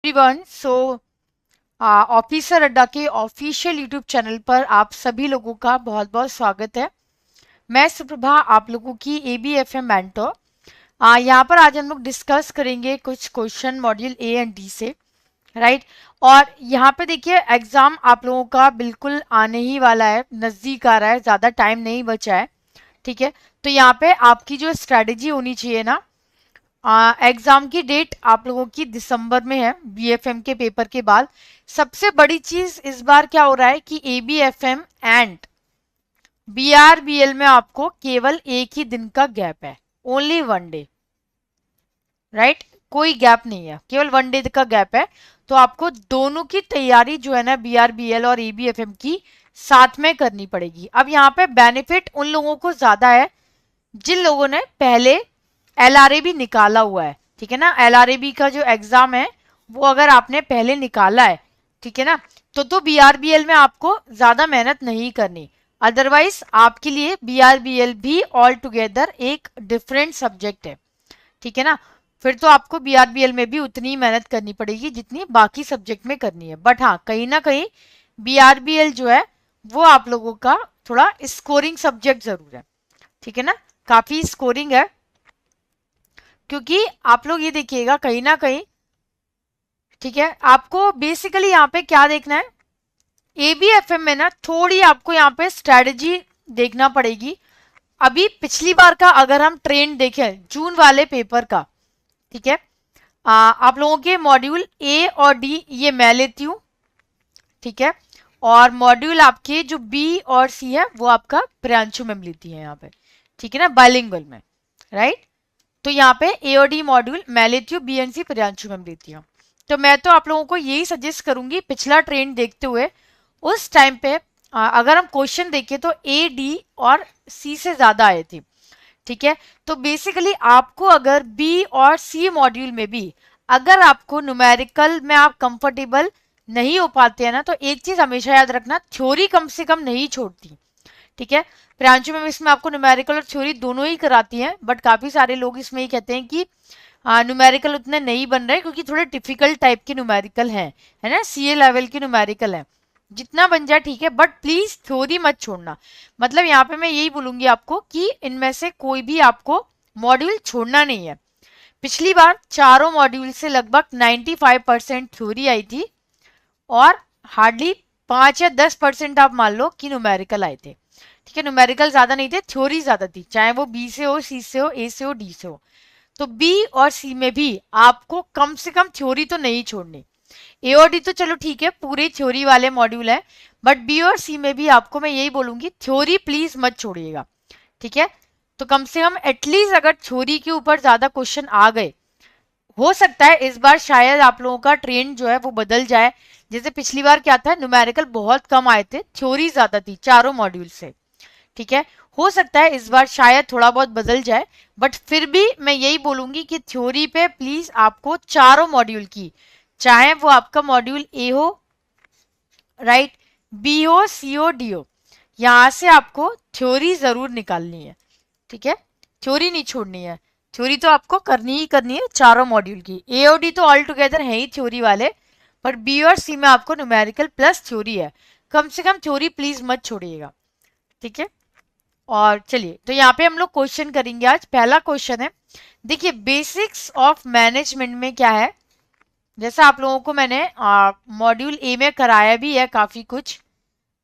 Everyone, officer अड्डा के official YouTube channel पर आप सभी लोगों का बहुत बहुत स्वागत है। मैं सुप्रभा, आप लोगों की ABFM मेंटर। यहाँ पर आज हम लोग डिस्कस करेंगे कुछ question module A and D से, राइट। और यहाँ पे देखिए एग्जाम आप लोगों का बिल्कुल आने ही वाला है, नज़दीक आ रहा है, ज़्यादा टाइम नहीं बचा है, ठीक है। तो यहाँ पे आपकी जो स्ट्रैटेजी होनी चाहिए ना, एग्जाम की डेट आप लोगों की दिसंबर में है, BFM के पेपर के बाद। सबसे बड़ी चीज इस बार क्या हो रहा है कि ABFM एंड BRBL में आपको केवल एक ही दिन का गैप है, ओनली 1 डे, राइट। कोई गैप नहीं है, केवल 1 डे का गैप है। तो आपको दोनों की तैयारी जो है ना, BRBL और ABFM की साथ में करनी पड़ेगी। अब यहाँ पे बेनिफिट उन लोगों को ज्यादा है जिन लोगों ने पहले LRA भी निकाला हुआ है, ठीक है ना। LRA का जो एग्जाम है वो अगर आपने पहले निकाला है, ठीक है ना, तो BRBL में आपको ज्यादा मेहनत नहीं करनी। अदरवाइज आपके लिए BRBL भी ऑल टुगेदर एक डिफरेंट सब्जेक्ट है, ठीक है ना। फिर तो आपको BRBL में भी उतनी मेहनत करनी पड़ेगी जितनी बाकी सब्जेक्ट में करनी है। बट हाँ, कहीं ना कहीं BRBL जो है वो आप लोगों का थोड़ा स्कोरिंग सब्जेक्ट जरूर है, ठीक है ना, काफी स्कोरिंग है। क्योंकि आप लोग ये देखिएगा कहीं ना कहीं, ठीक है, आपको बेसिकली यहाँ पे क्या देखना है, ABFM में ना थोड़ी आपको यहाँ पे स्ट्रेटजी देखना पड़ेगी। अभी पिछली बार का अगर हम ट्रेंड देखें जून वाले पेपर का, ठीक है, आप लोगों के मॉड्यूल A और D ये मैं लेती हूँ, ठीक है, और मॉड्यूल आपके जो B और C है वो आपका प्रियांशु मैम लेती है यहाँ पे, ठीक है ना, बाइलिंगुअल में, राइट। तो यहाँ पे A और D मॉड्यूल मैं लेती हूँ, B and C Priyanshu ma'am लेती हूँ। तो मैं तो आप लोगों को यही सजेस्ट करूंगी, पिछला ट्रेंड देखते हुए उस टाइम पे अगर हम क्वेश्चन देखें तो A, D और C से ज्यादा आए थे, ठीक है। तो बेसिकली आपको अगर B और C मॉड्यूल में भी अगर आपको न्यूमेरिकल में आप कंफर्टेबल नहीं हो पाते हैं ना, तो एक चीज हमेशा याद रखना, थ्योरी कम से कम नहीं छोड़ती, ठीक है। प्रियांशु मैम इसमें आपको न्यूमेरिकल और थ्योरी दोनों ही कराती हैं, बट काफी सारे लोग इसमें ये कहते हैं कि न्यूमेरिकल उतने नहीं बन रहे क्योंकि थोड़े डिफिकल्ट टाइप के न्यूमेरिकल हैं, है ना, CA लेवल के न्यूमेरिकल है। जितना बन जाए ठीक है, बट प्लीज थ्योरी मत छोड़ना। मतलब यहाँ पे मैं यही बोलूंगी आपको कि इनमें से कोई भी आपको मॉड्यूल छोड़ना नहीं है। पिछली बार चारों मॉड्यूल से लगभग 95% थ्योरी आई थी और हार्डली 5 या 10% आप मान लो कि न्यूमेरिकल आए थे, ठीक है। न्यूमेरिकल ज्यादा नहीं थे, थ्योरी ज्यादा थी, चाहे वो B से हो, C से हो, A से हो, D से हो। तो B और C में भी आपको कम से कम थ्योरी तो नहीं छोड़नी। A और D तो चलो ठीक है, पूरे थ्योरी वाले मॉड्यूल है, बट B और C में भी आपको मैं यही बोलूंगी, थ्योरी प्लीज मत छोड़िएगा, ठीक है। तो कम से कम एटलीस्ट अगर थ्योरी के ऊपर ज्यादा क्वेश्चन आ गए, हो सकता है इस बार शायद आप लोगों का ट्रेंड जो है वो बदल जाए। जैसे पिछली बार क्या था, न्यूमेरिकल बहुत कम आए थे, थ्योरी ज्यादा थी चारों मॉड्यूल से, ठीक है। हो सकता है इस बार शायद थोड़ा बहुत बदल जाए, बट फिर भी मैं यही बोलूंगी कि थ्योरी पे प्लीज आपको चारों मॉड्यूल की, चाहे वो आपका मॉड्यूल A हो, राइट, B हो, C हो, D हो, यहां से आपको थ्योरी जरूर निकालनी है, ठीक है। थ्योरी नहीं छोड़नी है, थ्योरी तो आपको करनी ही करनी है चारों मॉड्यूल की। A और D तो ऑल टुगेदर है ही थ्योरी वाले, पर B और C में आपको न्यूमेरिकल प्लस थ्योरी है। कम से कम थ्योरी प्लीज मत छोड़िएगा, ठीक है। और चलिए, तो यहाँ पे हम लोग क्वेश्चन करेंगे आज। पहला क्वेश्चन है, देखिए बेसिक्स ऑफ मैनेजमेंट में क्या है। जैसा आप लोगों को मैंने मॉड्यूल A में कराया भी है काफी कुछ,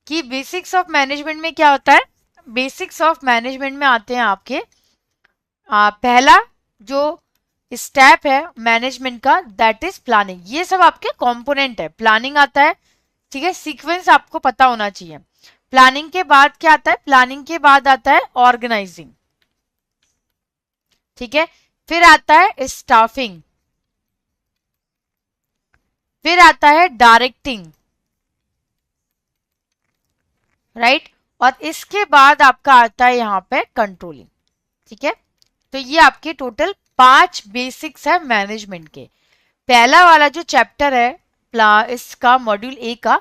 कि बेसिक्स ऑफ मैनेजमेंट में क्या होता है। बेसिक्स ऑफ मैनेजमेंट में आते हैं आपके पहला जो स्टेप है मैनेजमेंट का, दैट इज प्लानिंग। ये सब आपके कंपोनेंट है, प्लानिंग आता है, ठीक है। सीक्वेंस आपको पता होना चाहिए। प्लानिंग के बाद क्या आता है, प्लानिंग के बाद आता है ऑर्गेनाइजिंग, ठीक है। फिर आता है स्टाफिंग, फिर आता है डायरेक्टिंग, राइट, और इसके बाद आपका आता है यहाँ पे कंट्रोलिंग, ठीक है। तो ये आपके टोटल 5 बेसिक्स है मैनेजमेंट के। पहला वाला जो चैप्टर है इसका मॉड्यूल A का,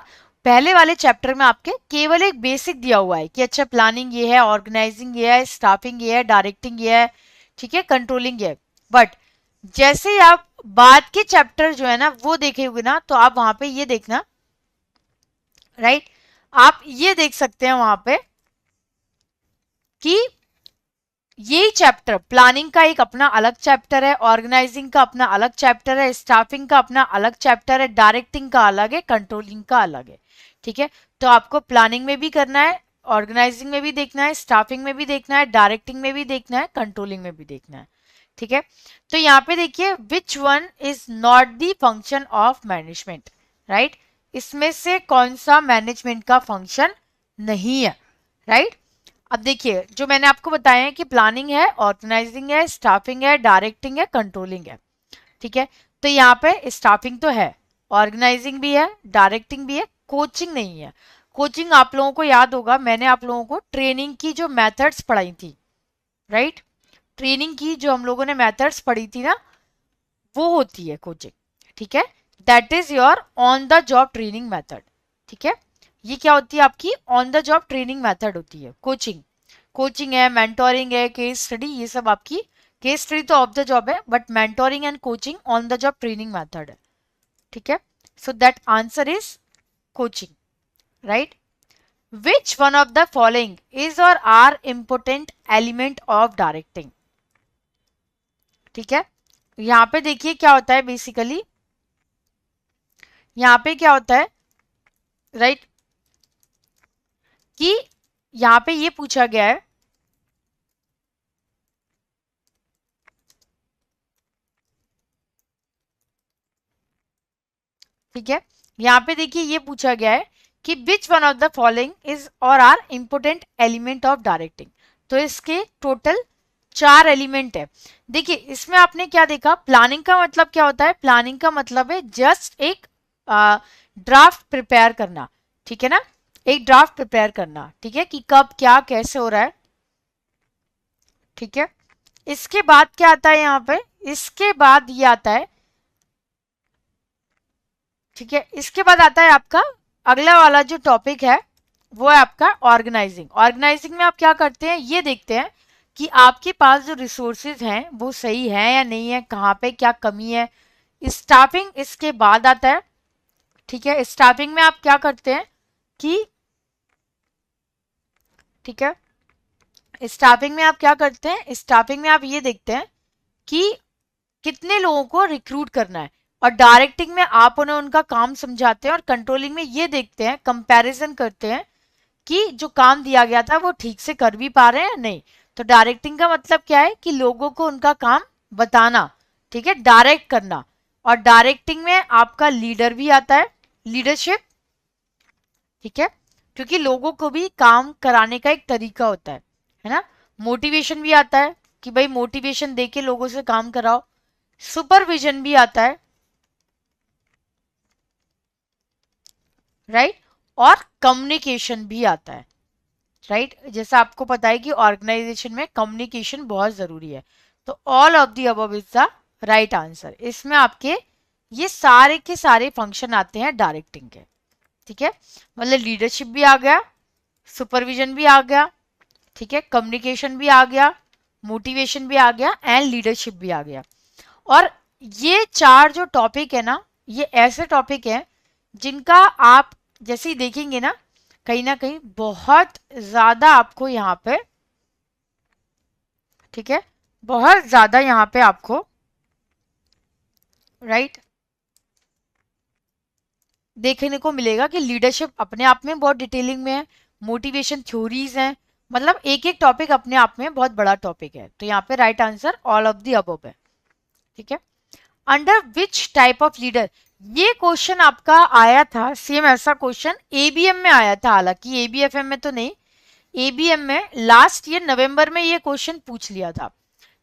पहले वाले चैप्टर में आपके केवल एक बेसिक दिया हुआ है कि अच्छा प्लानिंग ये है, ऑर्गेनाइजिंग ये है, स्टाफिंग ये है, डायरेक्टिंग ये है, ठीक है, कंट्रोलिंग ये है। बट जैसे ही आप बाद के चैप्टर जो है ना वो देखे हुए ना, तो आप वहां पे ये देखना, राइट, आप ये देख सकते हैं वहां पे कि यही चैप्टर, प्लानिंग का एक अपना अलग चैप्टर है, ऑर्गेनाइजिंग का अपना अलग चैप्टर है, स्टाफिंग का अपना अलग चैप्टर है, डायरेक्टिंग का अलग है, कंट्रोलिंग का अलग है। ठीक है, तो आपको प्लानिंग में भी करना है, ऑर्गेनाइजिंग में भी देखना है, स्टाफिंग में भी देखना है, डायरेक्टिंग में भी देखना है, कंट्रोलिंग में भी देखना है। ठीक है, तो यहाँ पे देखिए which one is not the function of management, right, इसमें से कौन सा मैनेजमेंट का फंक्शन नहीं है, राइट। अब देखिए जो मैंने आपको बताया है कि प्लानिंग है, ऑर्गेनाइजिंग है, स्टाफिंग है, डायरेक्टिंग है, कंट्रोलिंग है। ठीक है, तो यहाँ पे स्टाफिंग तो है, ऑर्गेनाइजिंग भी है, डायरेक्टिंग भी है, कोचिंग नहीं है। कोचिंग आप लोगों को याद होगा, मैंने आप लोगों को ट्रेनिंग की जो मेथड्स पढ़ाई थी, राइट, ट्रेनिंग की जो हम लोगों ने मेथड्स पढ़ी थी ना, वो होती है कोचिंग। ठीक है, that is your on the job training method. ठीक है, ये क्या होती है आपकी on the job training method होती है कोचिंग। कोचिंग है, मेंटोरिंग है, केस स्टडी, ये सब आपकी, केस स्टडी तो ऑफ द जॉब है, but mentoring and coaching on the job training method है। ठीक है, so that answer is coaching, right. Which one of the following is और are important element of directing. ठीक है, यहाँ पे देखिए क्या होता है बेसिकली, यहाँ पे क्या होता है, राइट, कि यहाँ पे ये पूछा गया है, ठीक है, यहाँ पे देखिए ये पूछा गया है कि which one of the following is और are important element of directing. तो इसके टोटल 4 एलिमेंट है। देखिए इसमें आपने क्या देखा, प्लानिंग का मतलब क्या होता है, प्लानिंग का मतलब है जस्ट एक ड्राफ्ट प्रिपेयर करना। ठीक है ना, एक ड्राफ्ट प्रिपेयर करना, ठीक है, कि कब क्या कैसे हो रहा है। ठीक है, इसके बाद क्या आता है यहाँ पे, इसके बाद ये आता है, ठीक है, इसके बाद आता है आपका अगला वाला जो टॉपिक है वो है आपका ऑर्गेनाइजिंग। ऑर्गेनाइजिंग में आप क्या करते हैं, ये देखते हैं कि आपके पास जो रिसोर्सेज हैं वो सही है या नहीं है, कहाँ पे क्या कमी है। स्टाफिंग इसके बाद आता है। ठीक है, स्टाफिंग में आप क्या करते हैं कि, ठीक है, स्टाफिंग में आप क्या करते हैं, स्टाफिंग में आप ये देखते हैं कि कितने लोगों को रिक्रूट करना है, और डायरेक्टिंग में आप उन्हें उनका काम समझाते हैं, और कंट्रोलिंग में ये देखते हैं, कंपैरिजन करते हैं कि जो काम दिया गया था वो ठीक से कर भी पा रहे हैं या नहीं। तो डायरेक्टिंग का मतलब क्या है कि लोगों को उनका काम बताना, ठीक है, डायरेक्ट करना। और डायरेक्टिंग में आपका लीडर भी आता है, लीडरशिप। ठीक है, क्योंकि लोगों को भी काम कराने का एक तरीका होता है ना। मोटिवेशन भी आता है कि भाई मोटिवेशन देके लोगों से काम कराओ। सुपरविजन भी आता है, राइट, और कम्युनिकेशन भी आता है, राइट। जैसा आपको पता है कि ऑर्गेनाइजेशन में कम्युनिकेशन बहुत जरूरी है। तो all of the above is the right answer. इसमें आपके ये सारे के सारे फंक्शन आते हैं डायरेक्टिंग के। ठीक है, मतलब लीडरशिप भी आ गया, सुपरविजन भी आ गया, ठीक है, कम्युनिकेशन भी आ गया, मोटिवेशन भी आ गया, एंड लीडरशिप भी आ गया। और ये 4 जो टॉपिक है ना, ये ऐसे टॉपिक हैं जिनका आप जैसे ही देखेंगे ना कहीं बहुत ज्यादा आपको यहाँ पे, ठीक है, बहुत ज्यादा यहाँ पे आपको, राइट, देखने को मिलेगा कि लीडरशिप अपने आप में बहुत डिटेलिंग में है, मोटिवेशन थ्योरीज हैं, मतलब एक एक टॉपिक अपने आप में बहुत बड़ा टॉपिक है। तो यहाँ पे right answer all of the above है। ठीक है, under which type of leader, ये क्वेश्चन आपका आया था, सेम ऐसा क्वेश्चन एबीएम में आया था, हालांकि एबीएफएम में तो नहीं, एबीएम में लास्ट ईयर नवंबर में ये क्वेश्चन पूछ लिया था।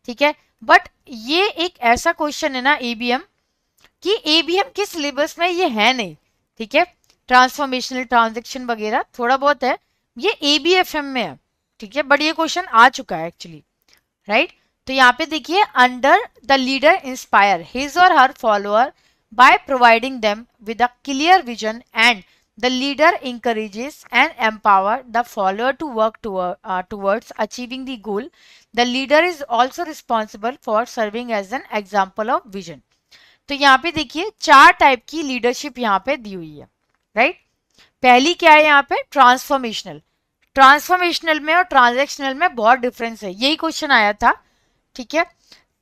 ठीक है, बट ये एक ऐसा क्वेश्चन है ना एबीएम, कि एबीएम के सिलेबस में ये है नहीं। ठीक है, ट्रांसफॉर्मेशनल ट्रांजेक्शन वगैरह थोड़ा बहुत है, ये एबीएफएम में है। ठीक है, बट ये क्वेश्चन आ चुका है एक्चुअली, राइट। तो यहाँ पे देखिए, under the leader inspire his और हर follower by providing them with a clear vision, and the leader encourages and empower the follower to work towards achieving the goal. The leader is also responsible for serving as an example of vision. तो यहाँ पे देखिए 4 type की leadership यहाँ पे दी हुई है, right. पहली क्या है यहाँ पे, ट्रांसफॉर्मेशनल। ट्रांसफॉर्मेशनल में और ट्रांजैक्शनल में बहुत डिफरेंस है, यही क्वेश्चन आया था, ठीक है।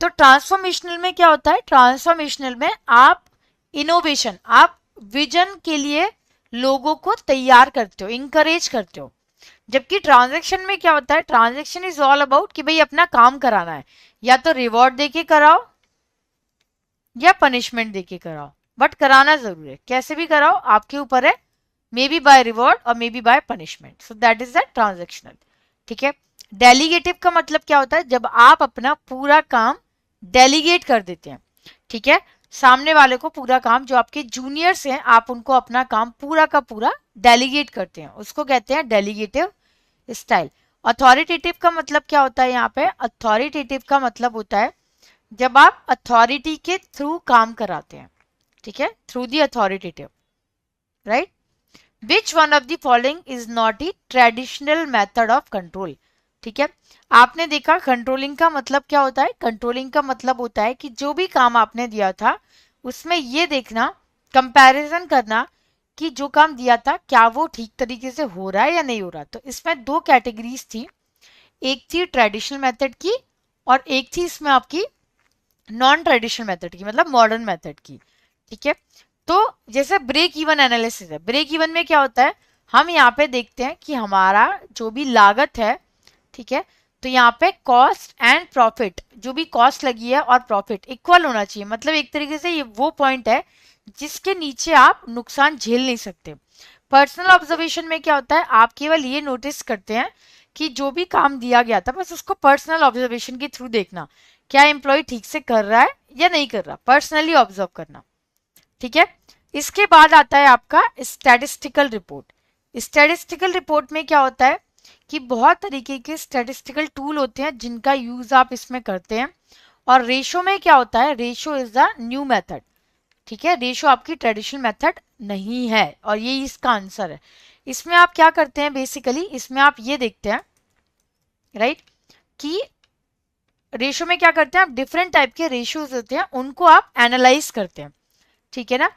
तो ट्रांसफॉर्मेशनल में क्या होता है, ट्रांसफॉर्मेशनल में आप इनोवेशन, आप विजन के लिए लोगों को तैयार करते हो, इंकरेज करते हो। जबकि ट्रांजैक्शन में क्या होता है, ट्रांजैक्शन इज ऑल अबाउट कि भाई अपना काम कराना है, या तो रिवॉर्ड देके कराओ या पनिशमेंट देके कराओ, बट कराना जरूर है, कैसे भी कराओ आपके ऊपर है, मे बी बाय रिवॉर्ड और may be by punishment, so that is the transactional, ठीक है। डेलीगेटिव का मतलब क्या होता है, जब आप अपना पूरा काम डेलीगेट कर देते हैं, ठीक है, सामने वाले को पूरा काम, जो आपके जूनियर्स हैं आप उनको अपना काम पूरा का पूरा डेलीगेट करते हैं, उसको कहते हैं डेलीगेटिव स्टाइल। अथॉरिटेटिव का मतलब क्या होता है, यहाँ पे अथॉरिटेटिव का मतलब होता है जब आप अथॉरिटी के थ्रू काम कराते हैं, ठीक है, through the authoritative, right. Which one of the following is not a traditional method of control, ठीक है। आपने देखा कंट्रोलिंग का मतलब क्या होता है, कंट्रोलिंग का मतलब होता है कि जो भी काम आपने दिया था उसमें ये देखना, कंपैरिजन करना कि जो काम दिया था क्या वो ठीक तरीके से हो रहा है या नहीं हो रहा। तो इसमें 2 कैटेगरीज थी, एक थी ट्रेडिशनल मेथड की और एक थी इसमें आपकी नॉन ट्रेडिशनल मेथड की, मतलब मॉडर्न मेथड की, ठीक है। तो जैसे ब्रेक इवन एनालिसिस है, ब्रेक इवन में क्या होता है, हम यहाँ पे देखते हैं कि हमारा जो भी लागत है, ठीक है, तो यहाँ पे कॉस्ट एंड प्रॉफिट, जो भी कॉस्ट लगी है और प्रॉफिट इक्वल होना चाहिए, मतलब एक तरीके से ये वो पॉइंट है जिसके नीचे आप नुकसान झेल नहीं सकते। पर्सनल ऑब्जर्वेशन में क्या होता है, आप केवल ये नोटिस करते हैं कि जो भी काम दिया गया था बस उसको पर्सनल ऑब्जर्वेशन के थ्रू देखना, क्या एम्प्लॉय ठीक से कर रहा है या नहीं कर रहा, पर्सनली ऑब्जर्व करना, ठीक है। इसके बाद आता है आपका स्टैटिस्टिकल रिपोर्ट। स्टैटिस्टिकल रिपोर्ट में क्या होता है कि बहुत तरीके के स्टैटिस्टिकल टूल होते हैं जिनका यूज आप इसमें करते हैं। और रेशो में क्या होता है, ratio is the new method, ठीक है, रेशो आपकी ट्रेडिशनल मेथड नहीं है और ये इसका आंसर है। इसमें आप क्या करते हैं, बेसिकली इसमें आप ये देखते हैं, राइट, कि रेशो में क्या करते हैं आप, डिफरेंट टाइप के रेशियोज होते हैं उनको आप एनालाइज करते हैं, ठीक है ना।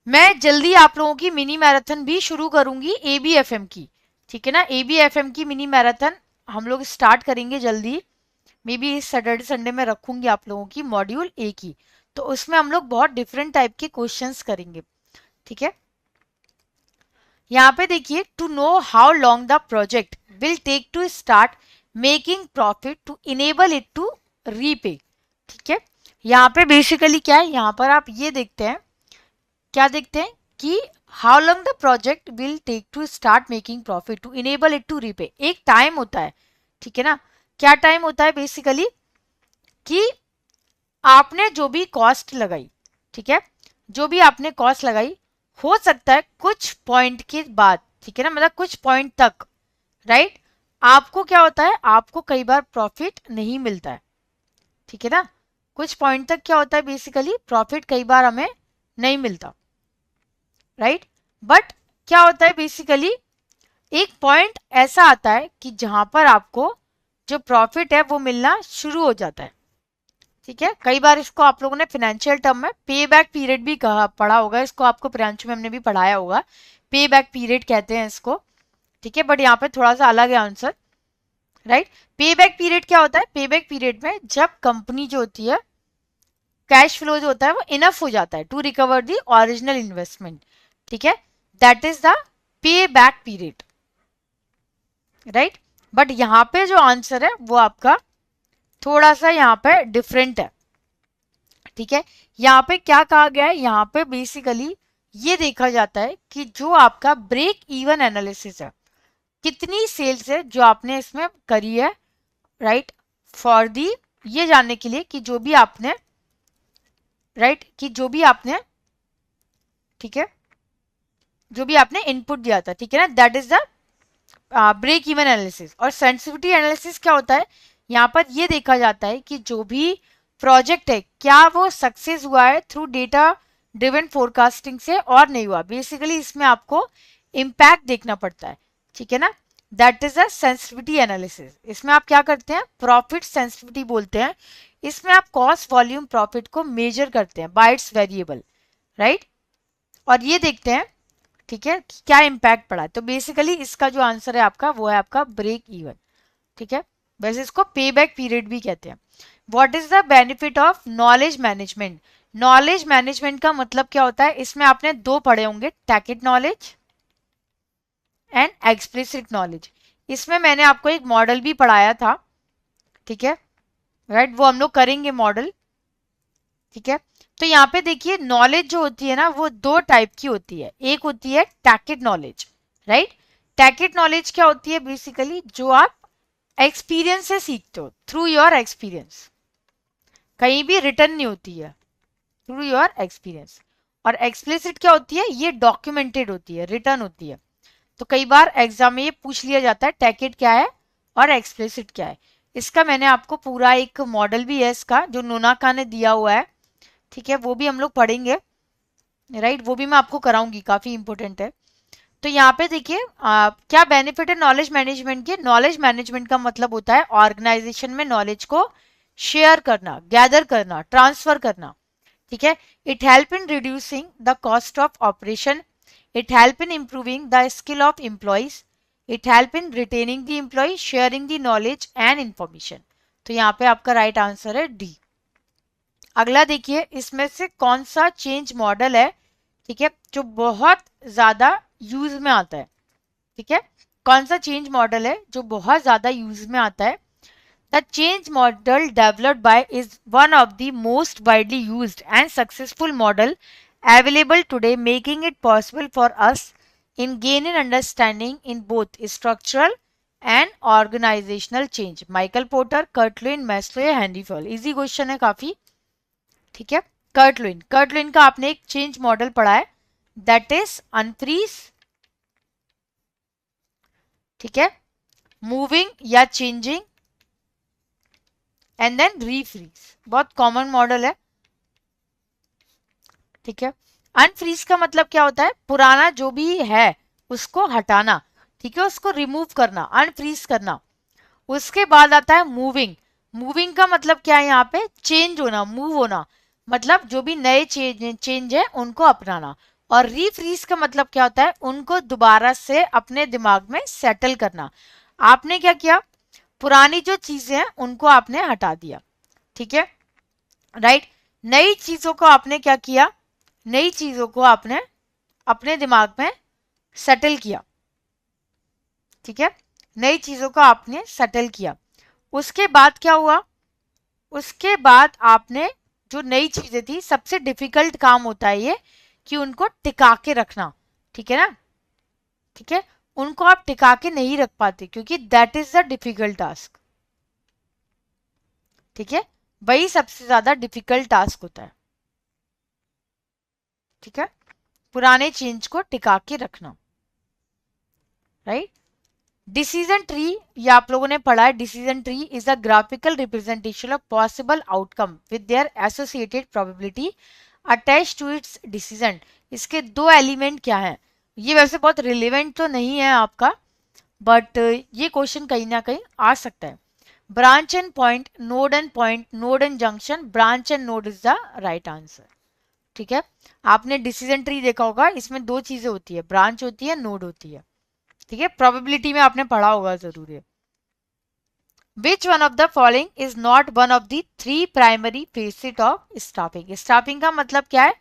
मैं जल्दी आप लोगों की मिनी मैराथन भी शुरू करूंगी एबीएफएम की, ठीक है ना, एबीएफएम की मिनी मैराथन हम लोग स्टार्ट करेंगे जल्दी, मे बी इस सैटरडे संडे में रखूंगी आप लोगों की मॉड्यूल ए की, तो उसमें हम लोग बहुत डिफरेंट टाइप के क्वेश्चंस करेंगे, ठीक है। यहाँ पे देखिए, to know how long the project will take to start making profit to enable it to repay, ठीक है। यहाँ पे बेसिकली क्या है, यहाँ पर आप ये देखते हैं, क्या देखते हैं कि how long the project will take to start making profit to enable it to repay, एक टाइम होता है, ठीक है ना। क्या टाइम होता है, बेसिकली कि आपने जो भी कॉस्ट लगाई, ठीक है, जो भी आपने कॉस्ट लगाई, हो सकता है कुछ पॉइंट के बाद, ठीक है ना, मतलब कुछ पॉइंट तक, राइट, आपको क्या होता है, आपको कई बार प्रॉफिट नहीं मिलता है, ठीक है ना, कुछ पॉइंट तक क्या होता है, बेसिकली प्रॉफिट कई बार हमें नहीं मिलता, राइट। बट क्या होता है, बेसिकली एक पॉइंट ऐसा आता है कि जहां पर आपको जो प्रॉफिट है वो मिलना शुरू हो जाता है, ठीक है। कई बार इसको आप लोगों ने फाइनेंशियल टर्म में पे बैक पीरियड भी कहा, पढ़ा होगा, इसको आपको प्रियांशु मैम ने भी पढ़ाया होगा, पे बैक पीरियड कहते हैं इसको, ठीक है, बट यहाँ पे थोड़ा सा अलग है आंसर, राइट। पे बैक पीरियड क्या होता है, पे बैक पीरियड में जब कंपनी जो होती है, कैश फ्लो जो होता है वो इनफ हो जाता है to recover the original investment, ठीक है, that is the pay back period, right. But यहाँ पे जो आंसर है वो आपका थोड़ा सा यहाँ पे डिफरेंट है, ठीक है। यहाँ पे क्या कहा गया है, यहाँ पे बेसिकली ये देखा जाता है कि जो आपका ब्रेक इवन एनालिसिस है, कितनी सेल्स है जो आपने इसमें करी है, राइट, फॉर दी, ये जानने के लिए कि जो भी आपने, राइट, कि जो भी आपने, ठीक है, जो भी आपने इनपुट दिया था, ठीक है ना, that is the break even analysis. और सेंसिटिविटी एनालिसिस क्या होता है, यहाँ पर ये देखा जाता है कि जो भी प्रोजेक्ट है क्या वो सक्सेस हुआ है थ्रू डेटा ड्रिवन फोरकास्टिंग से और नहीं हुआ, बेसिकली इसमें आपको इम्पैक्ट देखना पड़ता है, ठीक है ना, that is a sensitivity analysis. इसमें आप क्या करते हैं, प्रॉफिट सेंसिटिविटी बोलते हैं, इसमें आप कॉस्ट वॉल्यूम प्रॉफिट को मेजर करते हैं बाय इट्स वेरिएबल, राइट, और ये देखते हैं, ठीक है, क्या इम्पैक्ट पड़ा है। तो बेसिकली इसका जो आंसर है आपका वो है आपका ब्रेक इवन, ठीक है, वैसे इसको पे बैक पीरियड भी कहते हैं। What is the benefit of knowledge management? Knowledge management का मतलब क्या होता है, इसमें आपने दो पढ़े होंगे, ticket knowledge and explicit knowledge. इसमें मैंने आपको एक मॉडल भी पढ़ाया था, ठीक है, राइट, वो हम लोग करेंगे मॉडल, ठीक है। तो यहाँ पे देखिए नॉलेज जो होती है ना वो दो टाइप की होती है, एक होती है ticket knowledge, right. Ticket knowledge क्या होती है, बेसिकली जो आप एक्सपीरियंस से सीखते हो, थ्रू योर एक्सपीरियंस, कहीं भी रिटर्न नहीं होती है, थ्रू योर एक्सपीरियंस। और एक्सप्लिसिट क्या होती है, ये डॉक्यूमेंटेड होती है, रिटर्न होती है। तो कई बार एग्जाम में ये पूछ लिया जाता है टैकेट क्या है और एक्सप्लिसिट क्या है। इसका मैंने आपको पूरा एक मॉडल भी है इसका, जो नोनाका ने दिया हुआ है, ठीक है, वो भी हम लोग पढ़ेंगे, राइट, वो भी मैं आपको कराऊंगी, काफी इंपॉर्टेंट है। तो यहाँ पे देखिए क्या बेनिफिट है नॉलेज मैनेजमेंट के। नॉलेज मैनेजमेंट का मतलब होता है ऑर्गेनाइजेशन में नॉलेज को शेयर करना, गैदर करना, ट्रांसफर करना, ठीक है। It help in reducing the cost of operation, it help in improving the skill of employees, it help in retaining the employee, sharing the knowledge and information. तो यहाँ पे आपका राइट आंसर है D. अगला देखिए इसमें से कौन सा चेंज मॉडल है, ठीक है, जो बहुत ज्यादा यूज में आता है, ठीक है, कौन सा चेंज मॉडल है जो बहुत ज्यादा यूज में आता है। The change model developed by is one of the most widely used and successful model available today, making it possible for us in gain in understanding in both structural and organizational change. Michael Porter, Kurt Lewin, Maslow, Henry Fayol. Easy question है काफी, ठीक है। Kurt Leeuwin का आपने एक change model पढ़ा है, that is unfreeze, ठीक है, मूविंग या चेंजिंग एंड देन रीफ्रीज। बहुत कॉमन मॉडल है, ठीक है। अनफ्रीज का मतलब क्या होता है, पुराना जो भी है उसको हटाना, ठीक है, उसको रिमूव करना, अनफ्रीज करना। उसके बाद आता है मूविंग। मूविंग का मतलब क्या है, यहाँ पे चेंज होना, मूव होना, मतलब जो भी नए चेंज है उनको अपनाना। और रीफ्रीज का मतलब क्या होता है, उनको दोबारा से अपने दिमाग में सेटल करना। आपने क्या किया, पुरानी जो चीजें हैं उनको आपने हटा दिया, ठीक है, राइट। नई चीजों को आपने क्या किया, नई चीजों को आपने अपने दिमाग में सेटल किया, ठीक है, नई चीजों को आपने सेटल किया। उसके बाद क्या हुआ, उसके बाद आपने जो नई चीजें थी, सबसे डिफिकल्ट काम होता है ये कि उनको टिका के रखना, ठीक है ना, ठीक है, उनको आप टिका के नहीं रख पाते क्योंकि that is the difficult task, ठीक है, वही सबसे ज्यादा डिफिकल्ट टास्क होता है, ठीक है, पुराने चेंज को टिका के रखना, राइट। डिसीजन ट्री, ये आप लोगों ने पढ़ा है, decision tree is a graphical representation of possible outcome with their associated probability attach to its decision. इसके दो एलिमेंट क्या हैं, ये वैसे बहुत रिलेवेंट तो नहीं है आपका, बट ये क्वेश्चन कहीं ना कहीं आ सकता है। Branch and point, node and point, node and junction, branch and node is the right answer, ठीक है। आपने डिसीजन ट्री देखा होगा, इसमें दो चीजें होती है, ब्रांच होती है, नोड होती है, ठीक है, प्रोबेबिलिटी में आपने पढ़ा होगा जरूर है। विच one of the following is not one of the three primary facet of staffing. Staffing का मतलब क्या है,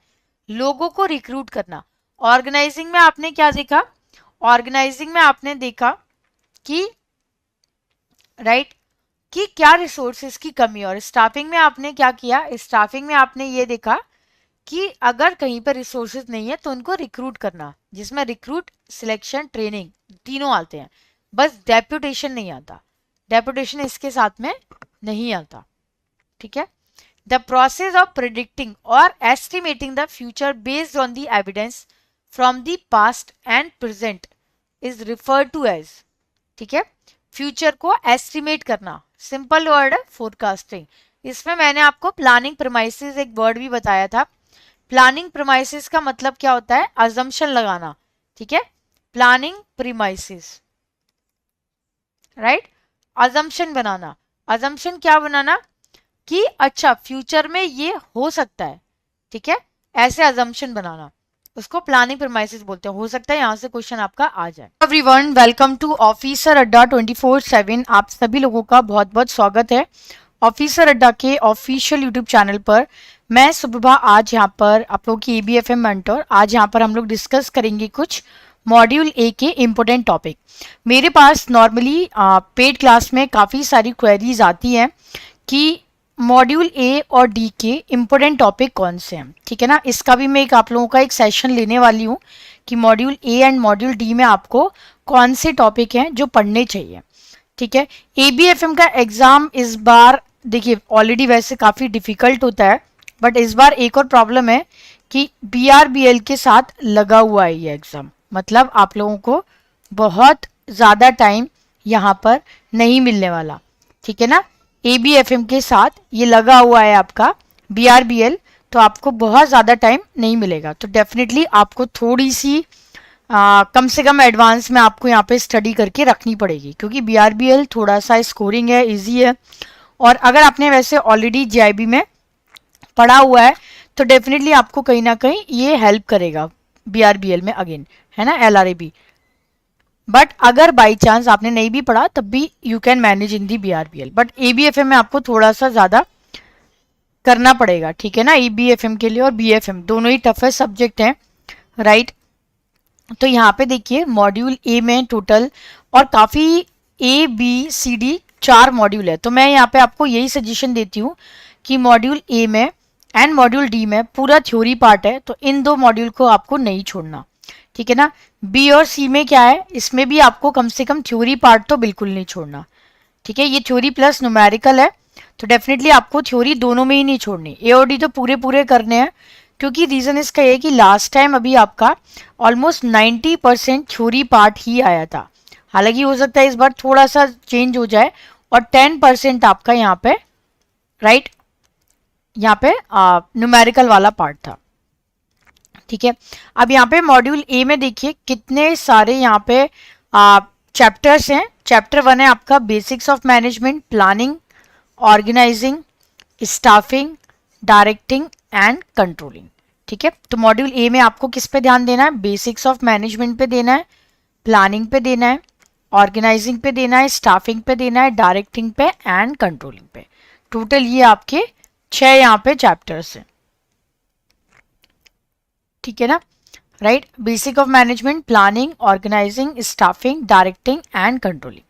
लोगों को रिक्रूट करना। ऑर्गेनाइजिंग में आपने क्या देखा, ऑर्गेनाइजिंग में आपने देखा कि राइट कि क्या रिसोर्सेज की कमी, और स्टाफिंग में आपने क्या किया, स्टाफिंग में आपने ये देखा कि अगर कहीं पर रिसोर्सेज नहीं है तो उनको रिक्रूट करना, जिसमें रिक्रूट, सिलेक्शन, ट्रेनिंग तीनों आते हैं, बस डेप्यूटेशन नहीं आता, डेप्यूटेशन इसके साथ में नहीं आता, ठीक है। द प्रोसेस ऑफ प्रिडिक्टिंग और estimating the future based on the evidence from the past and present is referred to as, ठीक है, फ्यूचर को एस्टिमेट करना, सिंपल वर्ड है फोरकास्टिंग। इसमें मैंने आपको प्लानिंग प्रीमाइसेस एक वर्ड भी बताया था। प्लानिंग प्रीमाइसेस का मतलब क्या होता है, अजम्पशन लगाना, ठीक है, प्लानिंग प्रीमाइसेस, राइट, अजम्पशन बनाना। अजम्पशन क्या बनाना, कि अच्छा फ्यूचर में ये हो सकता है, ठीक है, ऐसे अजम्पशन बनाना, उसको प्लानिंग प्रेमाइसिस बोलते हैं। हो सकता है यहाँ से क्वेश्चन आपका आ जाए। Everyone, welcome to officer Adda 24/7। आप सभी लोगों का बहुत बहुत स्वागत है ऑफिसर अड्डा के ऑफिशियल यूट्यूब चैनल पर। मैं सुप्रभा आज यहाँ पर आप लोगों की ABFM मेंटर। आज यहाँ पर हम लोग डिस्कस करेंगे कुछ मॉड्यूल ए के इम्पोर्टेंट टॉपिक। मेरे पास नॉर्मली पेड क्लास में काफ़ी सारी क्वेरीज आती हैं कि मॉड्यूल ए और डी के इम्पोर्टेंट टॉपिक कौन से हैं, ठीक है ना। इसका भी मैं आप लोगों का एक सेशन लेने वाली हूँ कि module A and module D में आपको कौन से टॉपिक हैं जो पढ़ने चाहिए, ठीक है। ABFM का एग्ज़ाम इस बार देखिए ऑलरेडी वैसे काफ़ी डिफ़िकल्ट होता है, बट इस बार एक और प्रॉब्लम है कि BRBL के साथ लगा हुआ है ये एग्ज़ाम। मतलब आप लोगों को बहुत ज़्यादा टाइम यहाँ पर नहीं मिलने वाला, ठीक है ना। ABFM के साथ ये लगा हुआ है आपका BRBL, तो आपको बहुत ज़्यादा टाइम नहीं मिलेगा। तो डेफिनेटली आपको थोड़ी सी कम से कम एडवांस में आपको यहाँ पे स्टडी करके रखनी पड़ेगी, क्योंकि BRBL थोड़ा सा स्कोरिंग है, इजी है। और अगर आपने वैसे ऑलरेडी JIB में पढ़ा हुआ है तो डेफिनेटली आपको कहीं ना कहीं ये हेल्प करेगा BRBL में अगेन, है ना, LRAB। बट अगर बाई चांस आपने नहीं भी पढ़ा तब भी you can manage in the BRBL, but ABFM में आपको थोड़ा सा ज़्यादा करना पड़ेगा, ठीक है ना। ABFM के लिए और BFM दोनों ही टफेस्ट सब्जेक्ट हैं, राइट। तो यहाँ पे देखिए मॉड्यूल ए में टोटल और काफ़ी ABCD 4 मॉड्यूल है। तो मैं यहाँ पे आपको यही सजेशन देती हूँ कि मॉड्यूल ए में एंड मॉड्यूल डी में पूरा थ्योरी पार्ट है, तो इन 2 मॉड्यूल को आपको नहीं छोड़ना, ठीक है ना। बी और सी में क्या है, इसमें भी आपको कम से कम थ्योरी पार्ट तो बिल्कुल नहीं छोड़ना, ठीक है। ये थ्योरी प्लस न्यूमेरिकल है, तो डेफिनेटली आपको थ्योरी दोनों में ही नहीं छोड़नी। ए और डी तो पूरे पूरे करने हैं, क्योंकि रीज़न इसका ये कि लास्ट टाइम अभी आपका ऑलमोस्ट 90% थ्योरी पार्ट ही आया था। हालांकि हो सकता है इस बार थोड़ा सा चेंज हो जाए और 10% आपका यहाँ पे, राइट, यहाँ पे न्यूमेरिकल वाला पार्ट था, ठीक है। अब यहाँ पे मॉड्यूल ए में देखिए कितने सारे यहाँ पे चैप्टर्स हैं। चैप्टर 1 है आपका basics of management, planning, organising, staffing, directing and controlling, ठीक है। तो मॉड्यूल ए में आपको किस पे ध्यान देना है, बेसिक्स ऑफ मैनेजमेंट पे देना है, प्लानिंग पे देना है, ऑर्गेनाइजिंग पे देना है, स्टाफिंग पे देना है, डायरेक्टिंग पे एंड कंट्रोलिंग पे। टोटल ये आपके 6 यहाँ पे चैप्टर्स हैं, ठीक है ना, right. Basic of management, planning, organising, staffing, directing and controlling,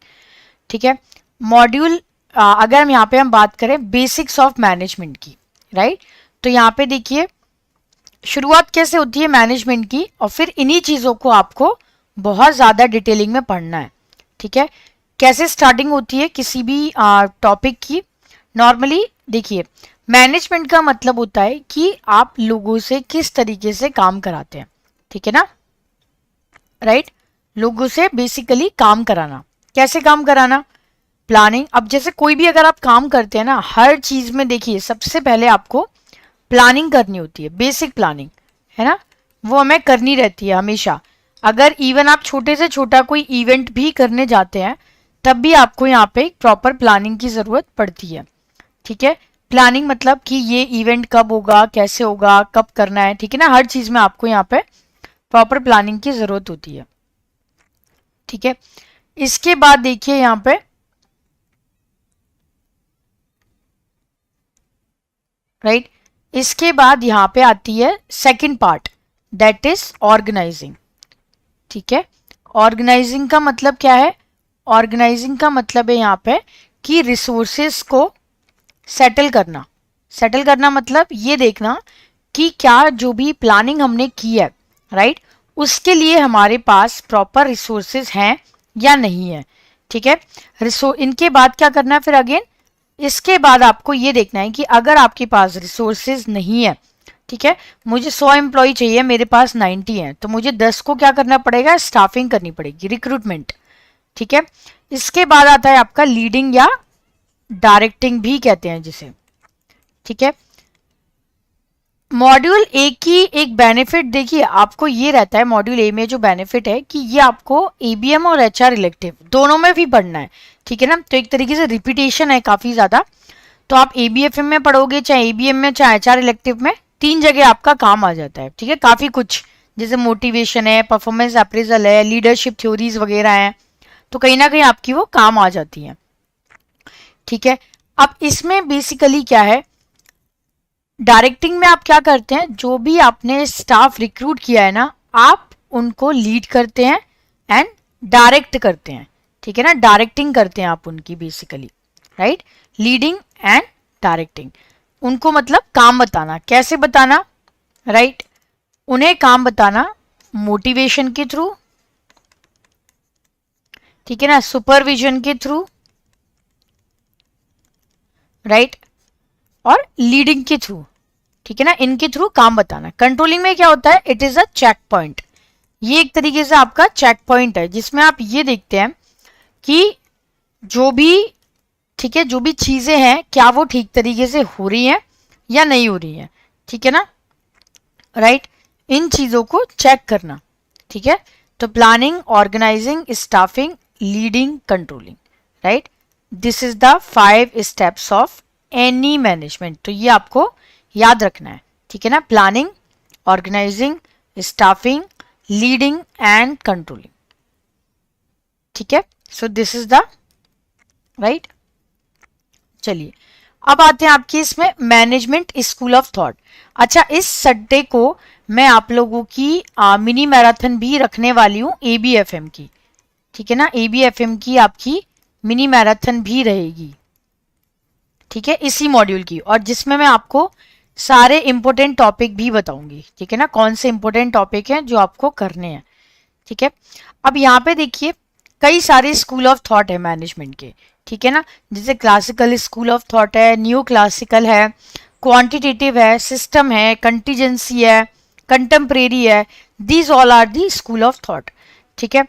ठीक है। मॉड्यूल अगर हम यहाँ पे हम बात करें बेसिक्स ऑफ मैनेजमेंट की, राइट, तो यहाँ पे देखिए शुरुआत कैसे होती है मैनेजमेंट की, और फिर इन्हीं चीज़ों को आपको बहुत ज़्यादा डिटेलिंग में पढ़ना है, ठीक है। कैसे स्टार्टिंग होती है किसी भी टॉपिक की। नॉर्मली देखिए मैनेजमेंट का मतलब होता है कि आप लोगों से किस तरीके से काम कराते हैं, ठीक है ना, राइट। लोगों से बेसिकली काम कराना, कैसे काम कराना, प्लानिंग। अब जैसे कोई भी अगर आप काम करते हैं ना, हर चीज में देखिए सबसे पहले आपको प्लानिंग करनी होती है, बेसिक प्लानिंग, है ना, वो हमें करनी रहती है हमेशा। अगर इवन आप छोटे से छोटा कोई इवेंट भी करने जाते हैं तब भी आपको यहाँ पे प्रॉपर प्लानिंग की जरूरत पड़ती है, ठीक है। प्लानिंग मतलब कि ये इवेंट कब होगा, कैसे होगा, कब करना है, ठीक है ना। हर चीज में आपको यहाँ पे प्रॉपर प्लानिंग की जरूरत होती है, ठीक है। इसके बाद देखिए यहाँ पे राइट, इसके बाद यहाँ पे आती है second part, that is organising, ठीक है। ऑर्गेनाइजिंग का मतलब क्या है, ऑर्गेनाइजिंग का मतलब है यहाँ पे कि रिसोर्सेस को सेटल करना। सेटल करना मतलब ये देखना कि क्या जो भी प्लानिंग हमने की है, राइट, उसके लिए हमारे पास प्रॉपर रिसोर्सेज हैं या नहीं है, ठीक है। इनके बाद क्या करना है फिर अगेन, इसके बाद आपको ये देखना है कि अगर आपके पास रिसोर्सेज नहीं है, ठीक है, मुझे 100 एम्प्लॉय चाहिए, मेरे पास 90 हैं, तो मुझे 10 को क्या करना पड़ेगा, स्टाफिंग करनी पड़ेगी, रिक्रूटमेंट, ठीक है। इसके बाद आता है आपका लीडिंग या डायरेक्टिंग भी कहते हैं जिसे, ठीक है। मॉड्यूल ए की एक बेनिफिट देखिए आपको ये रहता है, मॉड्यूल ए में जो बेनिफिट है कि ये आपको ABM और HR इलेक्टिव दोनों में भी पढ़ना है, ठीक है ना। तो एक तरीके से रिपीटेशन है काफी ज्यादा, तो आप एबीएफएम में पढ़ोगे, चाहे एबीएम में, चाहे एचआर इलेक्टिव में, 3 जगह आपका काम आ जाता है। ठीक है, काफी कुछ, जैसे मोटिवेशन है, परफॉर्मेंस अप्रेजल है, लीडरशिप थ्योरीज वगैरह हैं, तो कहीं ना कहीं आपकी वो काम आ जाती हैं। ठीक है, अब इसमें बेसिकली क्या है, डायरेक्टिंग में आप क्या करते हैं, जो भी आपने स्टाफ रिक्रूट किया है ना, आप उनको लीड करते हैं एंड डायरेक्ट करते हैं। ठीक है ना, डायरेक्टिंग करते हैं आप उनकी basically, right, leading and directing. उनको मतलब काम बताना, कैसे बताना, राइट, उन्हें काम बताना मोटिवेशन के थ्रू, ठीक है ना, सुपरविजन के थ्रू, राइट, और लीडिंग के थ्रू। ठीक है ना, इनके थ्रू काम बताना। कंट्रोलिंग में क्या होता है, it is a check point. ये एक तरीके से आपका चेक पॉइंट है, जिसमें आप ये देखते हैं कि जो भी, ठीक है, जो भी चीजें हैं क्या वो ठीक तरीके से हो रही हैं या नहीं हो रही हैं। ठीक है ना, राइट, इन चीजों को चेक करना। ठीक है, तो planning, organising, staffing, leading, controlling, right, this is the 5 steps of any management. तो ये आपको याद रखना है। ठीक है ना, planning, organising, staffing, leading and controlling. ठीक है, so this is the right. चलिए अब आते हैं आपके इसमें मैनेजमेंट स्कूल ऑफ थॉट। अच्छा, इस संडे को मैं आप लोगों की मिनी मैराथन भी रखने वाली हूँ एबीएफएम की। ठीक है ना, एबीएफएम की आपकी मिनी मैराथन भी रहेगी। ठीक है, इसी मॉड्यूल की, और जिसमें मैं आपको सारे इंपॉर्टेंट टॉपिक भी बताऊंगी। ठीक है ना, कौन से इंपॉर्टेंट टॉपिक हैं जो आपको करने हैं। ठीक है, अब यहाँ पे देखिए कई सारे स्कूल ऑफ थॉट है मैनेजमेंट के। ठीक है ना, जैसे क्लासिकल स्कूल ऑफ थॉट है, न्यू क्लासिकल है, क्वांटिटेटिव है, सिस्टम है, कंटीजेंसी है, कंटेम्परेरी है। These all are the school of thought. ठीक है,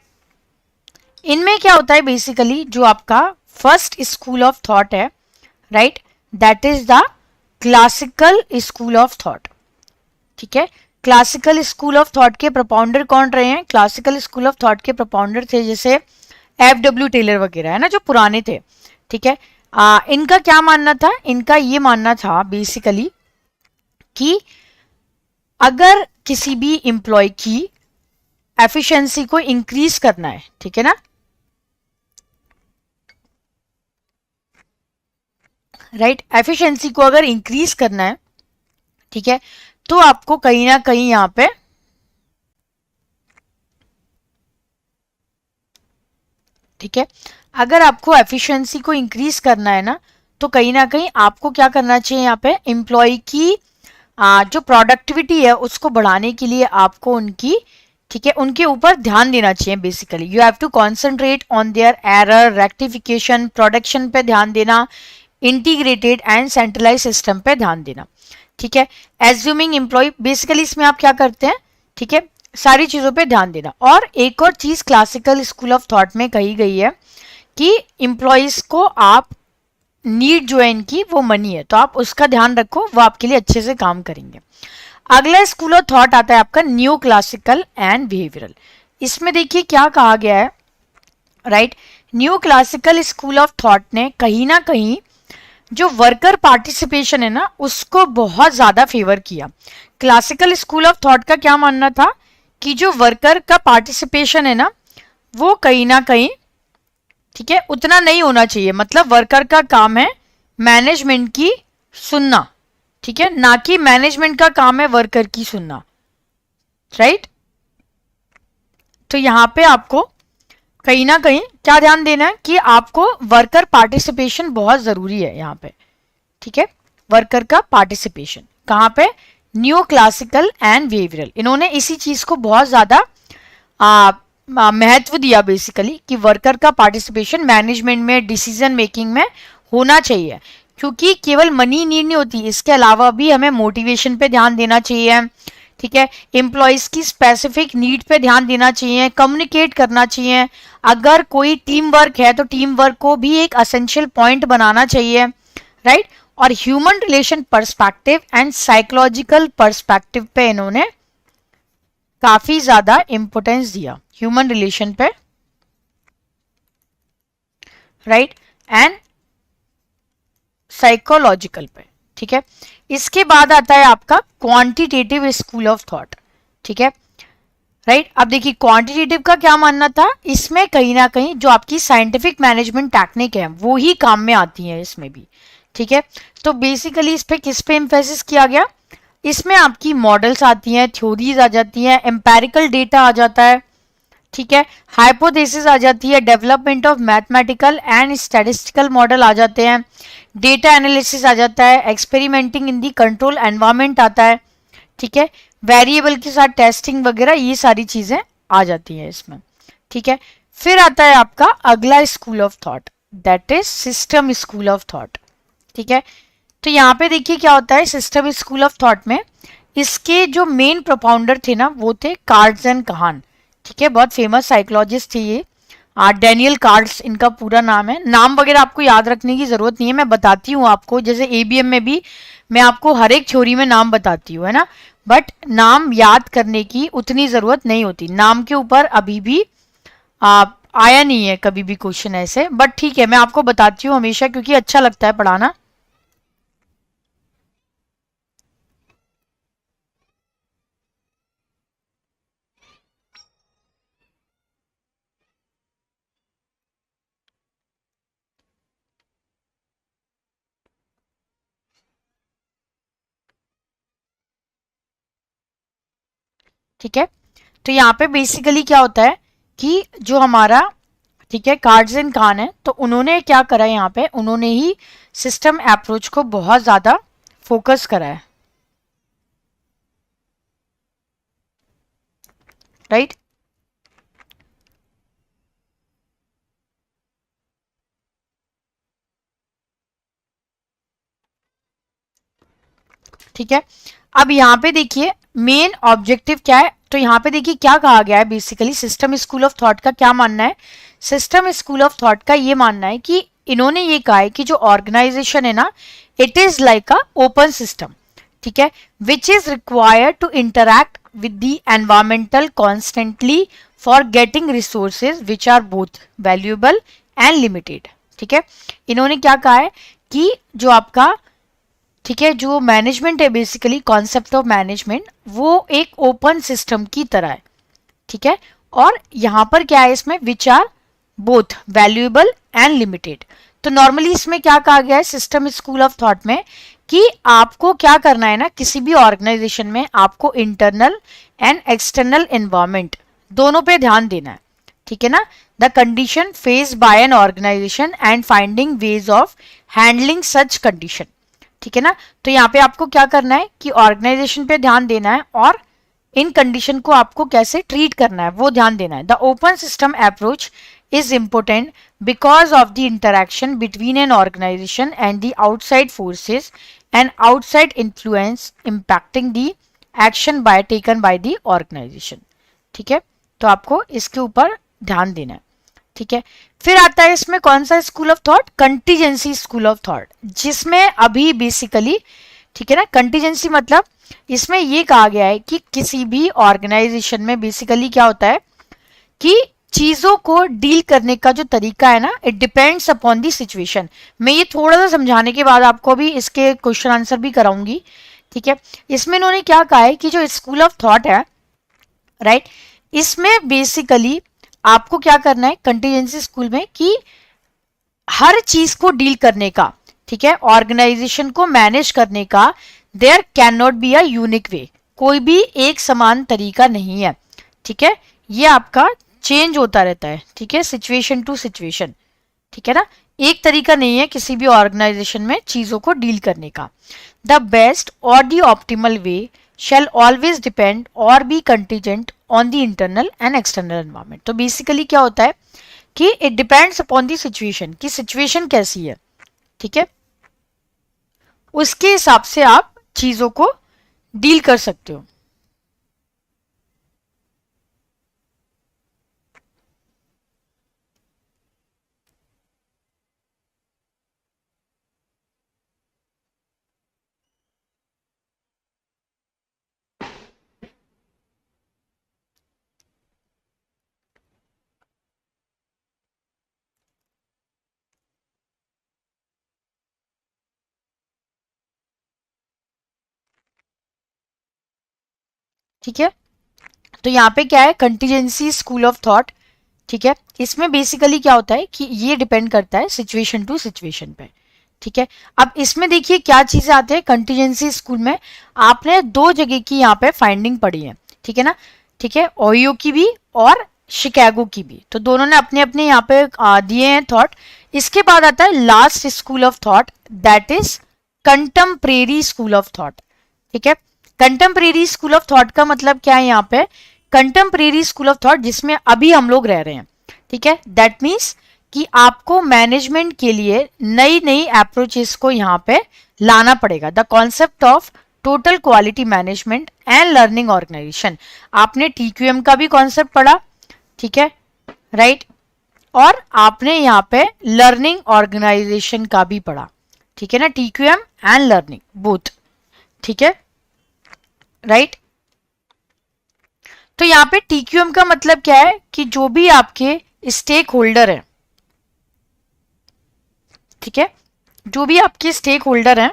इनमें क्या होता है बेसिकली, जो आपका फर्स्ट स्कूल ऑफ थॉट है, right, that is the classical school of thought. ठीक है, क्लासिकल स्कूल ऑफ थॉट के प्रोपाउंडर कौन रहे हैं, क्लासिकल स्कूल ऑफ थॉट के प्रोपाउंडर थे जैसे एफ.डब्ल्यू. टेलर वगैरह, है ना, जो पुराने थे। ठीक है, इनका क्या मानना था, इनका ये मानना था बेसिकली कि अगर किसी भी एम्प्लॉय की एफिशिएंसी को इंक्रीज करना है, ठीक है ना, राइट, एफिशिएंसी को अगर इंक्रीज करना है, ठीक है, तो आपको कहीं ना कहीं यहां पे, ठीक है, अगर आपको एफिशिएंसी को इंक्रीज करना है ना, तो कहीं ना कहीं आपको क्या करना चाहिए, यहाँ पे एम्प्लॉय की जो प्रोडक्टिविटी है उसको बढ़ाने के लिए आपको उनकी, ठीक है, उनके ऊपर ध्यान देना चाहिए। Basically you have to concentrate on their error rectification, production पे ध्यान देना, इंटीग्रेटेड एंड सेंट्रलाइज सिस्टम पे ध्यान देना। ठीक है, एज्यूमिंग एम्प्लॉय, बेसिकली इसमें आप क्या करते हैं, ठीक है, सारी चीजों पे ध्यान देना। और एक और चीज क्लासिकल स्कूल ऑफ थॉट में कही गई है कि एम्प्लॉयज को आप नीड जो है इनकी वो मनी है, तो आप उसका ध्यान रखो, वो आपके लिए अच्छे से काम करेंगे। अगला स्कूल ऑफ थॉट आता है आपका न्यू क्लासिकल एंड बिहेवियरल। इसमें देखिए क्या कहा गया है, right, new classical school of thought ने कहीं ना कहीं जो वर्कर पार्टिसिपेशन है ना उसको बहुत ज्यादा फेवर किया। क्लासिकल स्कूल ऑफ थॉट का क्या मानना था कि जो वर्कर का पार्टिसिपेशन है ना वो कहीं ना कहीं, ठीक है, उतना नहीं होना चाहिए। मतलब वर्कर का काम है मैनेजमेंट की सुनना, ठीक है, ना कि मैनेजमेंट का काम है वर्कर की सुनना, राइट। तो यहां पे आपको कहीं ना कहीं क्या ध्यान देना है कि आपको वर्कर पार्टिसिपेशन बहुत जरूरी है यहाँ पे। ठीक है, वर्कर का पार्टिसिपेशन कहाँ पे, न्यू क्लासिकल एंड बिहेवियरल, इन्होंने इसी चीज को बहुत ज्यादा महत्व दिया बेसिकली कि वर्कर का पार्टिसिपेशन मैनेजमेंट में, डिसीजन मेकिंग में होना चाहिए। क्योंकि केवल मनी नीड नहीं होती, इसके अलावा भी हमें मोटिवेशन पे ध्यान देना चाहिए। ठीक है, एम्प्लॉयज की स्पेसिफिक नीड पे ध्यान देना चाहिए, कम्युनिकेट करना चाहिए। अगर कोई टीम वर्क है तो टीम वर्क को भी एक असेंशियल पॉइंट बनाना चाहिए, राइट। और human relation perspective and psychological perspective पे इन्होंने काफी ज्यादा इंपोर्टेंस दिया, ह्यूमन रिलेशन पे, राइट, एंड साइकोलॉजिकल पे, ठीक है। इसके बाद आता है आपका क्वांटिटेटिव स्कूल ऑफ थॉट, ठीक है, राइट। अब देखिए क्वांटिटेटिव का क्या मानना था, इसमें कहीं ना कहीं जो आपकी साइंटिफिक मैनेजमेंट टेक्निक है वो ही काम में आती है इसमें भी, ठीक है। तो बेसिकली इस पे किस पे एम्फेसिस किया गया, इसमें आपकी मॉडल्स आती हैं, थ्योरीज आ जाती हैं, एम्पेरिकल डेटा आ जाता है, ठीक है, हाइपोथेसिस आ जाती है, development of mathematical and statistical model आ जाते हैं, डेटा एनालिसिस आ जाता है, experimenting in the control environment आता है, ठीक है, वेरिएबल के साथ टेस्टिंग वगैरह ये सारी चीजें आ जाती हैं इसमें, ठीक है। फिर आता है आपका अगला school of thought, that is system school of thought, ठीक है। तो यहाँ पे देखिए क्या होता है सिस्टम स्कूल ऑफ थॉट में, इसके जो मेन प्रोपाउंडर थे ना वो थे कार्ड्स एंड कहान, ठीक है, बहुत फेमस साइकोलॉजिस्ट थे ये, डेनियल कार्ड्स इनका पूरा नाम है। नाम वगैरह आपको याद रखने की जरूरत नहीं है, मैं बताती हूँ आपको, जैसे एबीएम में भी मैं आपको हर एक थ्योरी में नाम बताती हूँ, है ना, बट नाम याद करने की उतनी जरूरत नहीं होती, नाम के ऊपर अभी भी आया नहीं है कभी भी क्वेश्चन ऐसे, बट ठीक है मैं आपको बताती हूँ हमेशा क्योंकि अच्छा लगता है पढ़ाना। ठीक है, तो यहाँ पे बेसिकली क्या होता है कि जो हमारा, ठीक है, कार्ड्स एंड खान है, तो उन्होंने क्या करा है यहाँ पे, उन्होंने ही सिस्टम अप्रोच को बहुत ज्यादा फोकस करा है, राइट। ठीक है, अब यहाँ पे देखिए मेन ऑब्जेक्टिव क्या है, तो यहाँ पे देखिए क्या कहा गया है, basically system school of thought का क्या मानना है, सिस्टम स्कूल ऑफ थॉट का ये मानना है कि इन्होंने ये कहा है कि जो ऑर्गेनाइजेशन है ना, it is like a open system, ठीक है, which is required to interact with the environmental constantly for getting resources which are both valuable and limited, ठीक है। इन्होंने क्या कहा है कि जो आपका, ठीक है, जो मैनेजमेंट है बेसिकली कॉन्सेप्ट ऑफ मैनेजमेंट वो एक ओपन सिस्टम की तरह है, ठीक है, और यहां पर क्या है इसमें which are both valuable and limited. तो नॉर्मली इसमें क्या कहा गया है सिस्टम स्कूल ऑफ थॉट में कि आपको क्या करना है ना, किसी भी ऑर्गेनाइजेशन में आपको इंटरनल एंड एक्सटर्नल एनवायरमेंट दोनों पे ध्यान देना है, ठीक है ना, the condition face by an organisation and finding ways of handling such condition, ठीक है ना। तो यहाँ पे आपको क्या करना है कि ऑर्गेनाइजेशन पे ध्यान देना है और इन कंडीशन को आपको कैसे ट्रीट करना है वो ध्यान देना है। The open system approach is important because of the interaction between an organisation and the outside forces and outside influence impacting the action by taken by the organisation, ठीक है। तो आपको इसके ऊपर ध्यान देना है, ठीक है। फिर आता है इसमें कौन सा school of thought, contingency school of thought, जिसमें अभी बेसिकली, ठीक है ना, कंटीजेंसी मतलब इसमें ये कहा गया है कि किसी भी ऑर्गेनाइजेशन में बेसिकली क्या होता है कि चीजों को डील करने का जो तरीका है ना, it depends upon the situation. मैं ये थोड़ा सा समझाने के बाद आपको भी इसके क्वेश्चन आंसर भी कराऊंगी, ठीक है। इसमें इन्होंने क्या कहा है कि जो स्कूल ऑफ थॉट है, राइट, इसमें बेसिकली आपको क्या करना है कंटीजेंसी स्कूल में कि हर चीज को डील करने का, ठीक है, ऑर्गेनाइजेशन को मैनेज करने का, there can not be a unique way, कोई भी एक समान तरीका नहीं है, ठीक है, ये आपका चेंज होता रहता है, ठीक है, सिचुएशन टू सिचुएशन, ठीक है ना, एक तरीका नहीं है किसी भी ऑर्गेनाइजेशन में चीजों को डील करने का। द बेस्ट और the optimal way shall always depend और be contingent on the internal and external environment। तो बेसिकली क्या होता है कि it depends upon the situation, कि सिचुएशन कैसी है, ठीक है, उसके हिसाब से आप चीजों को डील कर सकते हो। ठीक है। तो यहाँ पे क्या है, कंटीजेंसी स्कूल ऑफ थॉट, ठीक है। इसमें बेसिकली क्या होता है कि ये डिपेंड करता है सिचुएशन टू सिचुएशन पे, ठीक है। अब इसमें देखिए क्या चीजें आते हैं कंटीजेंसी स्कूल में, आपने दो जगह की यहाँ पे फाइंडिंग पढ़ी है, ठीक है ना, ठीक है, ओहियो की भी और शिकागो की भी, तो दोनों ने अपने अपने यहाँ पे दिए हैं थॉट। इसके बाद आता है last school of thought, that is contemporary school of thought, ठीक है। कंटेम्परेरी स्कूल ऑफ थॉट का मतलब क्या है यहाँ पे, कंटेम्परेरी स्कूल ऑफ थॉट जिसमें अभी हम लोग रह रहे हैं, ठीक है, दैट मीन्स कि आपको मैनेजमेंट के लिए नई नई अप्रोचेस को यहाँ पे लाना पड़ेगा। The concept of total quality management and learning organisation, आपने टीक्यूएम का भी कॉन्सेप्ट पढ़ा, ठीक है, राइट, और आपने यहाँ पे लर्निंग ऑर्गेनाइजेशन का भी पढ़ा, ठीक है ना, टीक्यूएम एंड लर्निंग बोथ, ठीक है, राइट। तो यहाँ पे टीक्यूएम का मतलब क्या है कि जो भी आपके स्टेक होल्डर है, ठीक है, जो भी आपके स्टेक होल्डर हैं,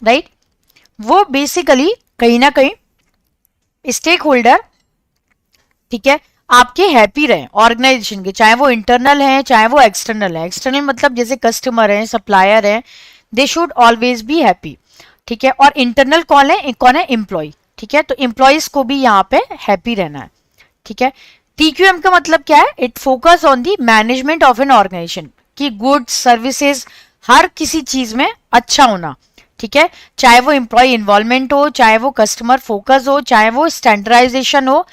राइट, वो बेसिकली कहीं ना कहीं स्टेक होल्डर, ठीक है, आपके हैप्पी रहे ऑर्गेनाइजेशन के, चाहे वो इंटरनल है चाहे वो एक्सटर्नल है। एक्सटर्नल मतलब जैसे कस्टमर है, सप्लायर है, they should always be happy, ठीक है। और इंटरनल कौन है एम्प्लॉय, ठीक है, तो एम्प्लॉयज को भी यहाँ पे हैप्पी रहना है, ठीक है। टीक्यूएम का मतलब क्या है, it focus on the management of an organisation, की गुड्स सर्विसेज हर किसी चीज में अच्छा होना, ठीक है, चाहे वो एम्प्लॉय इन्वॉल्वमेंट हो, चाहे वो कस्टमर फोकस हो, चाहे वो स्टैंडर्डाइजेशन हो,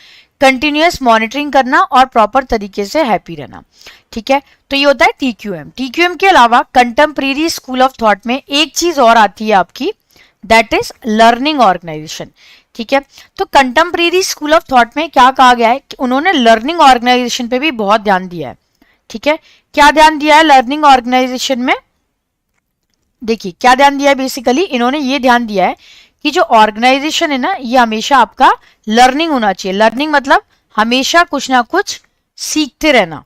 कंटिन्यूअस मॉनिटरिंग करना और प्रॉपर तरीके से हैप्पी रहना, ठीक है। तो ये होता है टीक्यूएम। टीक्यूएम के अलावा कंटेम्परेरी स्कूल ऑफ थॉट में एक चीज और आती है आपकी, दैट इज लर्निंग ऑर्गेनाइजेशन, ठीक है। तो कंटेम्परेरी स्कूल ऑफ थॉट में क्या कहा गया है कि उन्होंने लर्निंग ऑर्गेनाइजेशन पे भी बहुत ध्यान दिया है, ठीक है। क्या ध्यान दिया है लर्निंग ऑर्गेनाइजेशन में, देखिए क्या ध्यान दिया है, बेसिकली इन्होंने ये ध्यान दिया है कि जो ऑर्गेनाइजेशन है ना, ये हमेशा आपका लर्निंग होना चाहिए। लर्निंग मतलब हमेशा कुछ ना कुछ सीखते रहना,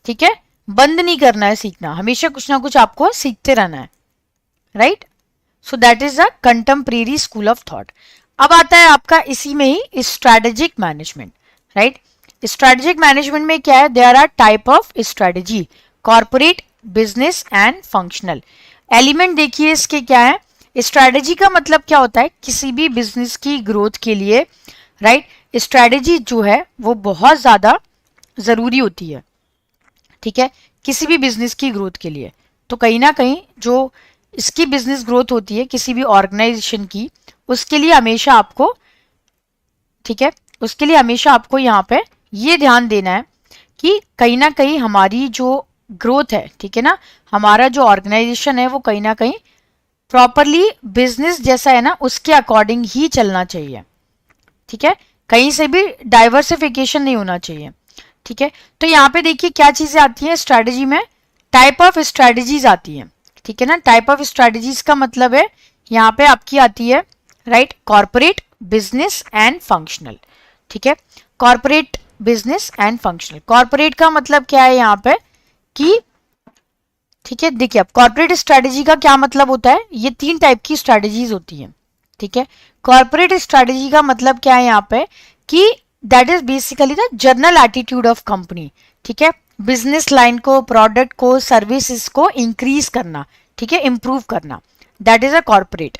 ठीक है, बंद नहीं करना है सीखना, हमेशा कुछ ना कुछ आपको सीखते रहना है, right. So that is the contemporary school of thought. अब आता है आपका इसी में ही strategic management, right. Strategic management में क्या है, there are type of strategy, corporate, business and functional. Element देखिए इसके क्या है, स्ट्रेटेजी का मतलब क्या होता है, किसी भी बिजनेस की ग्रोथ के लिए, राइट, स्ट्रेटेजी जो है वो बहुत ज्यादा जरूरी होती है, ठीक है, किसी भी बिजनेस की ग्रोथ के लिए। तो कहीं ना कहीं जो इसकी बिजनेस ग्रोथ होती है किसी भी ऑर्गेनाइजेशन की, उसके लिए हमेशा आपको, ठीक है, उसके लिए हमेशा आपको यहाँ पे ये ध्यान देना है कि कहीं ना कहीं हमारी जो ग्रोथ है, ठीक है ना, हमारा जो ऑर्गेनाइजेशन है वो कहीं ना कहीं प्रॉपरली बिजनेस जैसा है ना उसके अकॉर्डिंग ही चलना चाहिए, ठीक है, कहीं से भी डाइवर्सिफिकेशन नहीं होना चाहिए, ठीक है। तो यहाँ पे देखिए क्या चीजें आती हैं स्ट्रेटेजी में, टाइप ऑफ स्ट्रेटेजीज आती हैं, ठीक है ना। टाइप ऑफ स्ट्रेटेजीज का मतलब है यहाँ पे आपकी आती है, right, corporate, business and functional, ठीक है, corporate, business and functional. Corporate का मतलब क्या है यहाँ पे कि, ठीक है, देखिए अब कॉर्पोरेट स्ट्रेटेजी का क्या मतलब होता है, ये तीन टाइप की स्ट्रेटेजीज होती हैं, ठीक है। कॉर्पोरेट स्ट्रेटेजी का मतलब क्या है यहाँ पे कि that is basically the general attitude of company, ठीक है, बिजनेस लाइन को, प्रोडक्ट को, सर्विसेज को इंक्रीज करना, ठीक है, इंप्रूव करना, that is a corporate.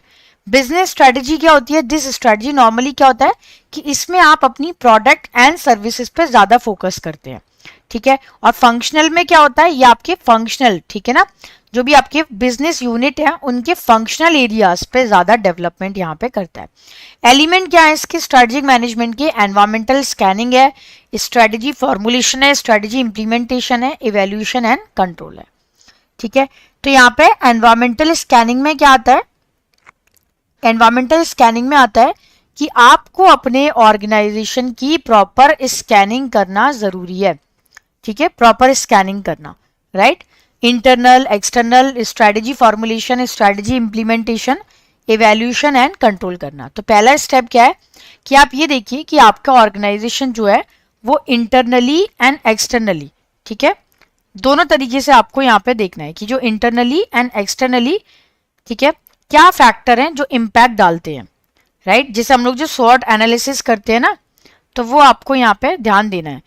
Business strategy क्या होती है, दिस स्ट्रेटेजी नॉर्मली क्या होता है कि इसमें आप अपनी प्रोडक्ट एंड सर्विसेज पे ज्यादा फोकस करते हैं, ठीक है। और फंक्शनल में क्या होता है, ये आपके फंक्शनल, ठीक है ना, जो भी आपके बिजनेस यूनिट है उनके फंक्शनल एरियाज पे ज्यादा डेवलपमेंट यहाँ पे करता है। एलिमेंट क्या है इसके स्ट्रेटेजिक मैनेजमेंट के, एनवायरमेंटल स्कैनिंग है, स्ट्रेटेजी फॉर्मुलेशन है, स्ट्रेटेजी इंप्लीमेंटेशन है, इवेल्यूशन एंड कंट्रोल है, ठीक है। तो यहाँ पे एनवायरमेंटल स्कैनिंग में क्या आता है, एनवायरमेंटल स्कैनिंग में आता है कि आपको अपने ऑर्गेनाइजेशन की प्रॉपर स्कैनिंग करना जरूरी है, ठीक है, प्रॉपर स्कैनिंग करना, right, internal, external, strategy formulation, strategy implementation, evaluation and control करना। तो पहला स्टेप क्या है कि आप ये देखिए कि आपका ऑर्गेनाइजेशन जो है वो इंटरनली एंड एक्सटर्नली, ठीक है, दोनों तरीके से आपको यहाँ पे देखना है कि जो इंटरनली एंड एक्सटर्नली, ठीक है, क्या फैक्टर हैं जो इम्पैक्ट डालते हैं, राइट। जैसे हम लोग जो शॉर्ट एनालिसिस करते हैं ना, तो वो आपको यहाँ पे ध्यान देना है,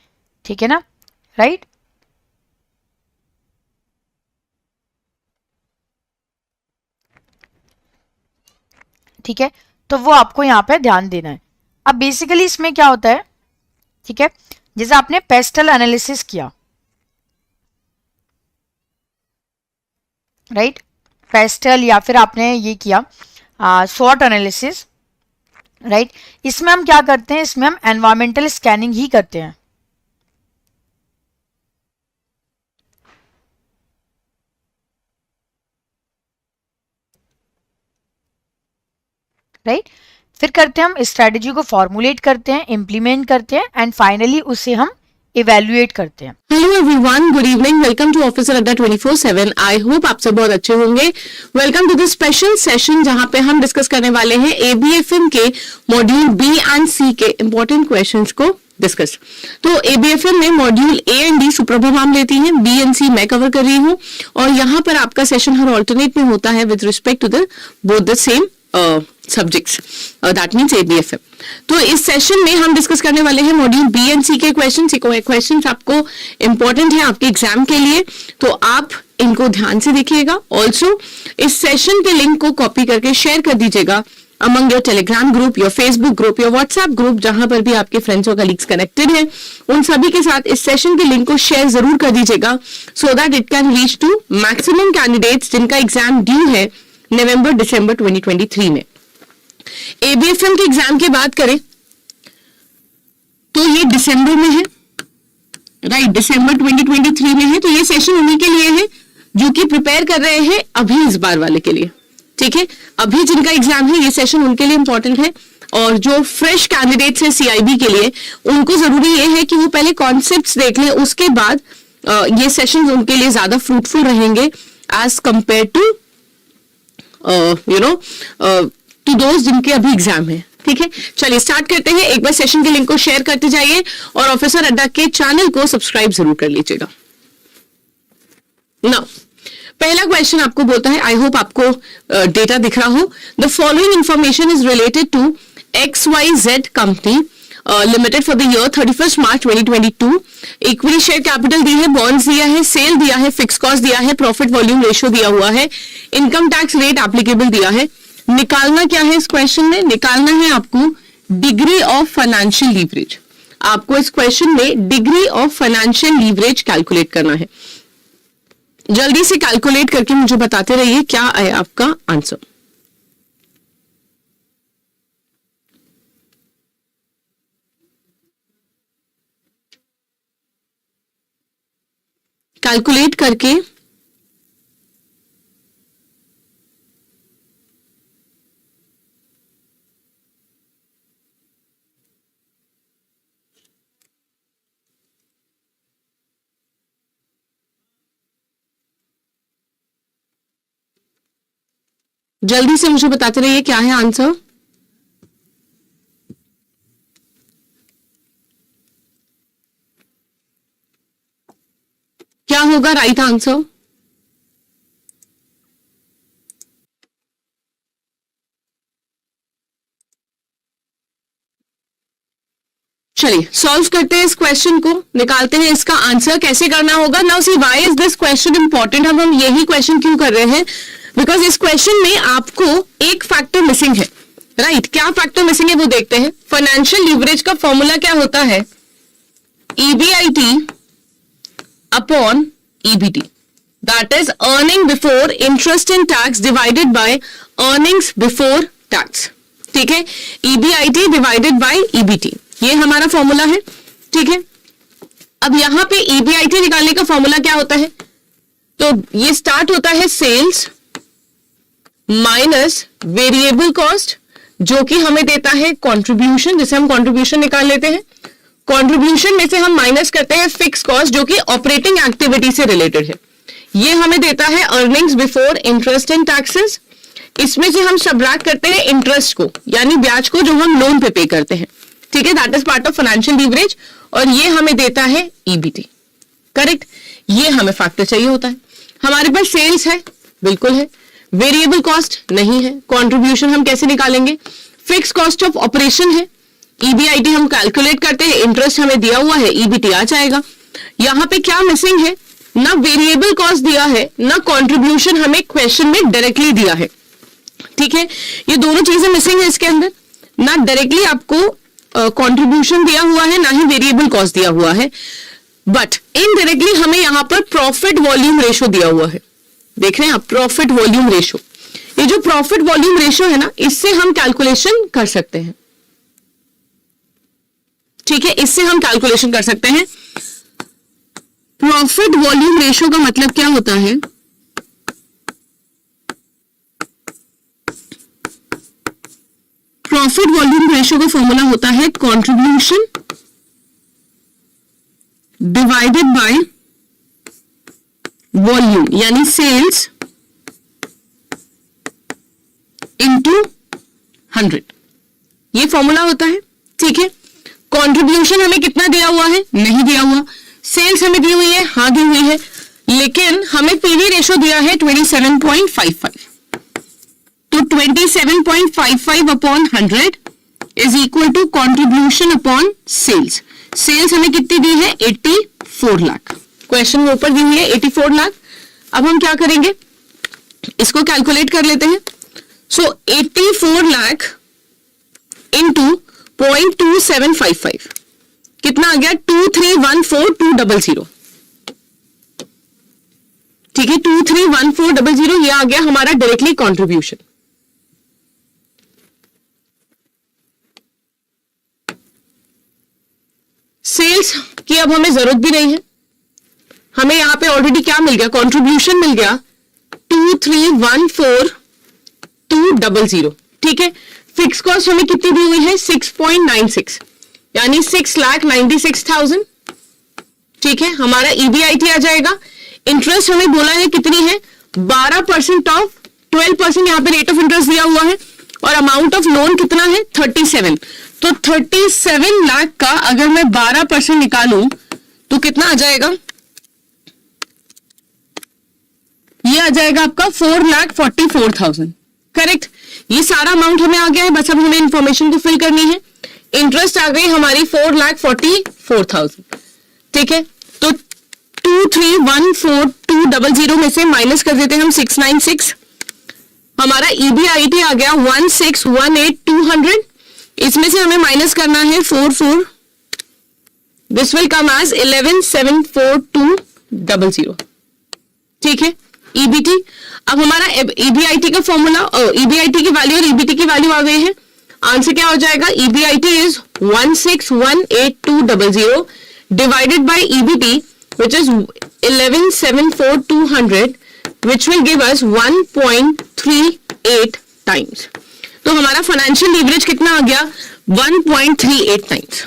ठीक है ना, राइट। ठीक है, तो वो आपको यहाँ पे ध्यान देना है। अब बेसिकली इसमें क्या होता है, ठीक है, जैसे आपने पेस्टल एनालिसिस किया, राइट, पेस्टल या फिर आपने ये किया शॉर्ट एनालिसिस, राइट। इसमें हम क्या करते हैं, इसमें हम एनवायरमेंटल स्कैनिंग ही करते हैं, राइट। फिर करते हैं हम स्ट्रेटेजी को फॉर्मुलेट करते हैं, इम्प्लीमेंट करते हैं एंड फाइनली उसे हम इवेल्युएट करते हैं। Hello everyone, good evening, welcome to officer Adda 24/7। I hope आप सब बहुत अच्छे होंगे। Welcome to this special session जहां पे हम डिस्कस करने वाले हैं एबीएफएम के मॉड्यूल बी एंड सी के इंपॉर्टेंट क्वेश्चंस को डिस्कस। तो एबीएफएम में module A and D Suprabha ma'am लेती हैं, बी एंड सी मैं कवर कर रही हूँ, और यहाँ पर आपका सेशन हर ऑल्टरनेट में होता है with respect to the both the same subjects, that means ABFM. तो इस सेशन में हम डिस्कस करने वाले हैं मॉड्यूल बी एंड सी के क्वेश्चन। क्वेश्चन आपको इंपॉर्टेंट है आपके एग्जाम के लिए, तो आप इनको ध्यान से देखिएगा। ऑल्सो इस सेशन के लिंक को कॉपी करके शेयर कर दीजिएगा among your Telegram group, your Facebook group, your WhatsApp group, जहां पर भी आपके फ्रेंड्स और कलीग्स कनेक्टेड हैं, उन सभी के साथ इस सेशन के लिंक को शेयर जरूर कर दीजिएगा, so that it can reach to maximum candidates जिनका एग्जाम ड्यू है नवंबर दिसंबर 2023 में। एबीएफएम के एग्जाम की बात करें तो ये दिसंबर में है, राइट, दिसंबर 2023 में है। तो ये सेशन उन्हीं के लिए है जो कि प्रिपेयर कर रहे हैं अभी इस बार वाले के लिए, ठीक है। अभी जिनका एग्जाम है ये सेशन उनके लिए इंपॉर्टेंट है, और जो फ्रेश कैंडिडेट्स है सीआईबी के लिए, उनको जरूरी ये है कि वो पहले कॉन्सेप्ट्स देख लें, उसके बाद ये सेशन उनके लिए ज्यादा फ्रूटफुल रहेंगे एज कंपेयर टू टू दोस्त जिनके अभी एग्जाम है, ठीक है। चलिए स्टार्ट करते हैं। एक बार सेशन के लिंक को शेयर करते जाइए और ऑफिसर अड्डा के चैनल को सब्सक्राइब जरूर कर लीजिएगा। नाउ पहला क्वेश्चन आपको बोलता है, आई होप आपको डेटा दिख रहा हो। The following information is related to XYZ company limited for the year 31 March 2022। Equity share capital दी है, बॉन्ड्स दिया है, सेल दिया है, फिक्स कॉस्ट दिया है, प्रॉफिट वॉल्यूम रेशियो दिया हुआ है, इनकम टैक्स रेट एप्लीकेबल दिया है। निकालना क्या है इस क्वेश्चन में? निकालना है आपको डिग्री ऑफ फाइनेंशियल लीवरेज। आपको इस क्वेश्चन में degree of financial leverage calculate करना है। जल्दी से कैलकुलेट करके मुझे बताते रहिए क्या है आपका आंसर। कैलकुलेट करके जल्दी से मुझे बताते रहिए क्या है आंसर। क्या होगा राइट आंसर? चलिए सॉल्व करते हैं इस क्वेश्चन को, निकालते हैं इसका आंसर। कैसे करना होगा? Now see why is this question important. हम यही क्वेश्चन क्यों कर रहे हैं? बिकॉज इस क्वेश्चन में आपको एक फैक्टर मिसिंग है, राइट। क्या फैक्टर मिसिंग है वो देखते हैं। फाइनेंशियल लीवरेज का फॉर्मूला क्या होता है? EBIT upon EBT, that is earning before interest and tax divided by earnings before tax, ठीक है। EBIT डिवाइडेड बाय EBT, ये हमारा फॉर्मूला है, ठीक है। अब यहां पे EBIT निकालने का फॉर्मूला क्या होता है? तो ये स्टार्ट होता है सेल्स माइनस वेरिएबल कॉस्ट, जो कि हमें देता है कंट्रीब्यूशन, जिसे हम कंट्रीब्यूशन निकाल लेते हैं। कंट्रीब्यूशन में से हम माइनस करते हैं फिक्स कॉस्ट, जो कि ऑपरेटिंग एक्टिविटी से रिलेटेड है। ये हमें देता है earnings before interest and taxes. इसमें से हम सबट्रैक्ट करते हैं इंटरेस्ट को, यानी ब्याज को, जो हम लोन पे करते हैं, ठीक है। That is part of financial leverage, और ये हमें देता है EBT, करेक्ट। ये हमें फैक्टर चाहिए होता है। हमारे पास सेल्स है, बिल्कुल है। वेरिएबल कॉस्ट नहीं है, कंट्रीब्यूशन हम कैसे निकालेंगे, फिक्स कॉस्ट ऑफ ऑपरेशन है, ईबीआईटी हम कैलकुलेट करते हैं, इंटरेस्ट हमें दिया हुआ है, ईबीटी आ जाएगा। यहां पे क्या मिसिंग है, ना वेरिएबल कॉस्ट दिया है, ना कंट्रीब्यूशन हमें क्वेश्चन में डायरेक्टली दिया है, ठीक है, ये दोनों चीजें मिसिंग है इसके अंदर, ना डायरेक्टली आपको कंट्रीब्यूशन दिया हुआ है, ना ही वेरिएबल कॉस्ट दिया हुआ है, बट इनडायरेक्टली हमें यहां पर प्रॉफिट वॉल्यूम रेशो दिया हुआ है। देख रहे हैं आप, प्रॉफिट वॉल्यूम रेशो, ये जो प्रॉफिट वॉल्यूम रेशो है ना, इससे हम कैलकुलेशन कर सकते हैं, ठीक है, इससे हम कैलकुलेशन कर सकते हैं। प्रॉफिट वॉल्यूम रेशो का मतलब क्या होता है, प्रॉफिट वॉल्यूम रेशो का फॉर्मूला होता है कंट्रीब्यूशन डिवाइडेड बाय वॉल्यूम, यानी सेल्स इंटू 100, ये फॉर्मूला होता है, ठीक है। कंट्रीब्यूशन हमें कितना दिया हुआ है, नहीं दिया हुआ, सेल्स हमें दी हुई है, हाँ दी हुई है, लेकिन हमें पीवी रेशो दिया है 27.55, तो 27.55 upon 100 is equal to contribution upon sales. Sales हमें कितनी दी है, 84 लाख, क्वेश्चन में ऊपर दी हुई है 84 लाख। अब हम क्या करेंगे, इसको कैलकुलेट कर लेते हैं। सो 84 लाख इंटू 0.2755 कितना आ गया, 2314,200, ठीक है, 2314,200, ये आ गया हमारा डायरेक्टली कंट्रीब्यूशन। सेल्स की अब हमें जरूरत भी नहीं है, हमें यहां पे ऑलरेडी क्या मिल गया, कंट्रीब्यूशन मिल गया 2314,200, ठीक है। फिक्स कॉस्ट हमें कितनी दी हुई है, 6.96, यानी 6,96,000, ठीक है, हमारा ईबीआईटी आ जाएगा। इंटरेस्ट हमें बोला है कितनी है, 12% ऑफ 12%, यहां पे रेट ऑफ इंटरेस्ट दिया हुआ है, और अमाउंट ऑफ लोन कितना है, 37, तो 37 लाख का अगर मैं 12% निकालूं तो कितना आ जाएगा, ये आ जाएगा आपका 4,44,000, करेक्ट। ये सारा अमाउंट हमें आ गया है, बस अब हमें इंफॉर्मेशन को फिल करनी है। इंटरेस्ट आ गई हमारी 4,44,000, ठीक है, तो 2314,200 में से माइनस कर देते हैं हम 696, हमारा ईबीआईटी आ गया 1618,200, इसमें से हमें माइनस करना है 44, दिस विल कम एज 11,742,000, ठीक है, ईबीटी। अब हमारा ईबीआईटी का फॉर्मूला, ईबीआईटी की वैल्यू और ईबीटी की वैल्यू आ गई है, आंसर क्या हो जाएगा, EBIT is 1618,200 divided by EBT which is 11,742,000 which will give us 1.38 times। तो हमारा फाइनेंशियल लीवरेज कितना आ गया, 1.38 टाइम्स।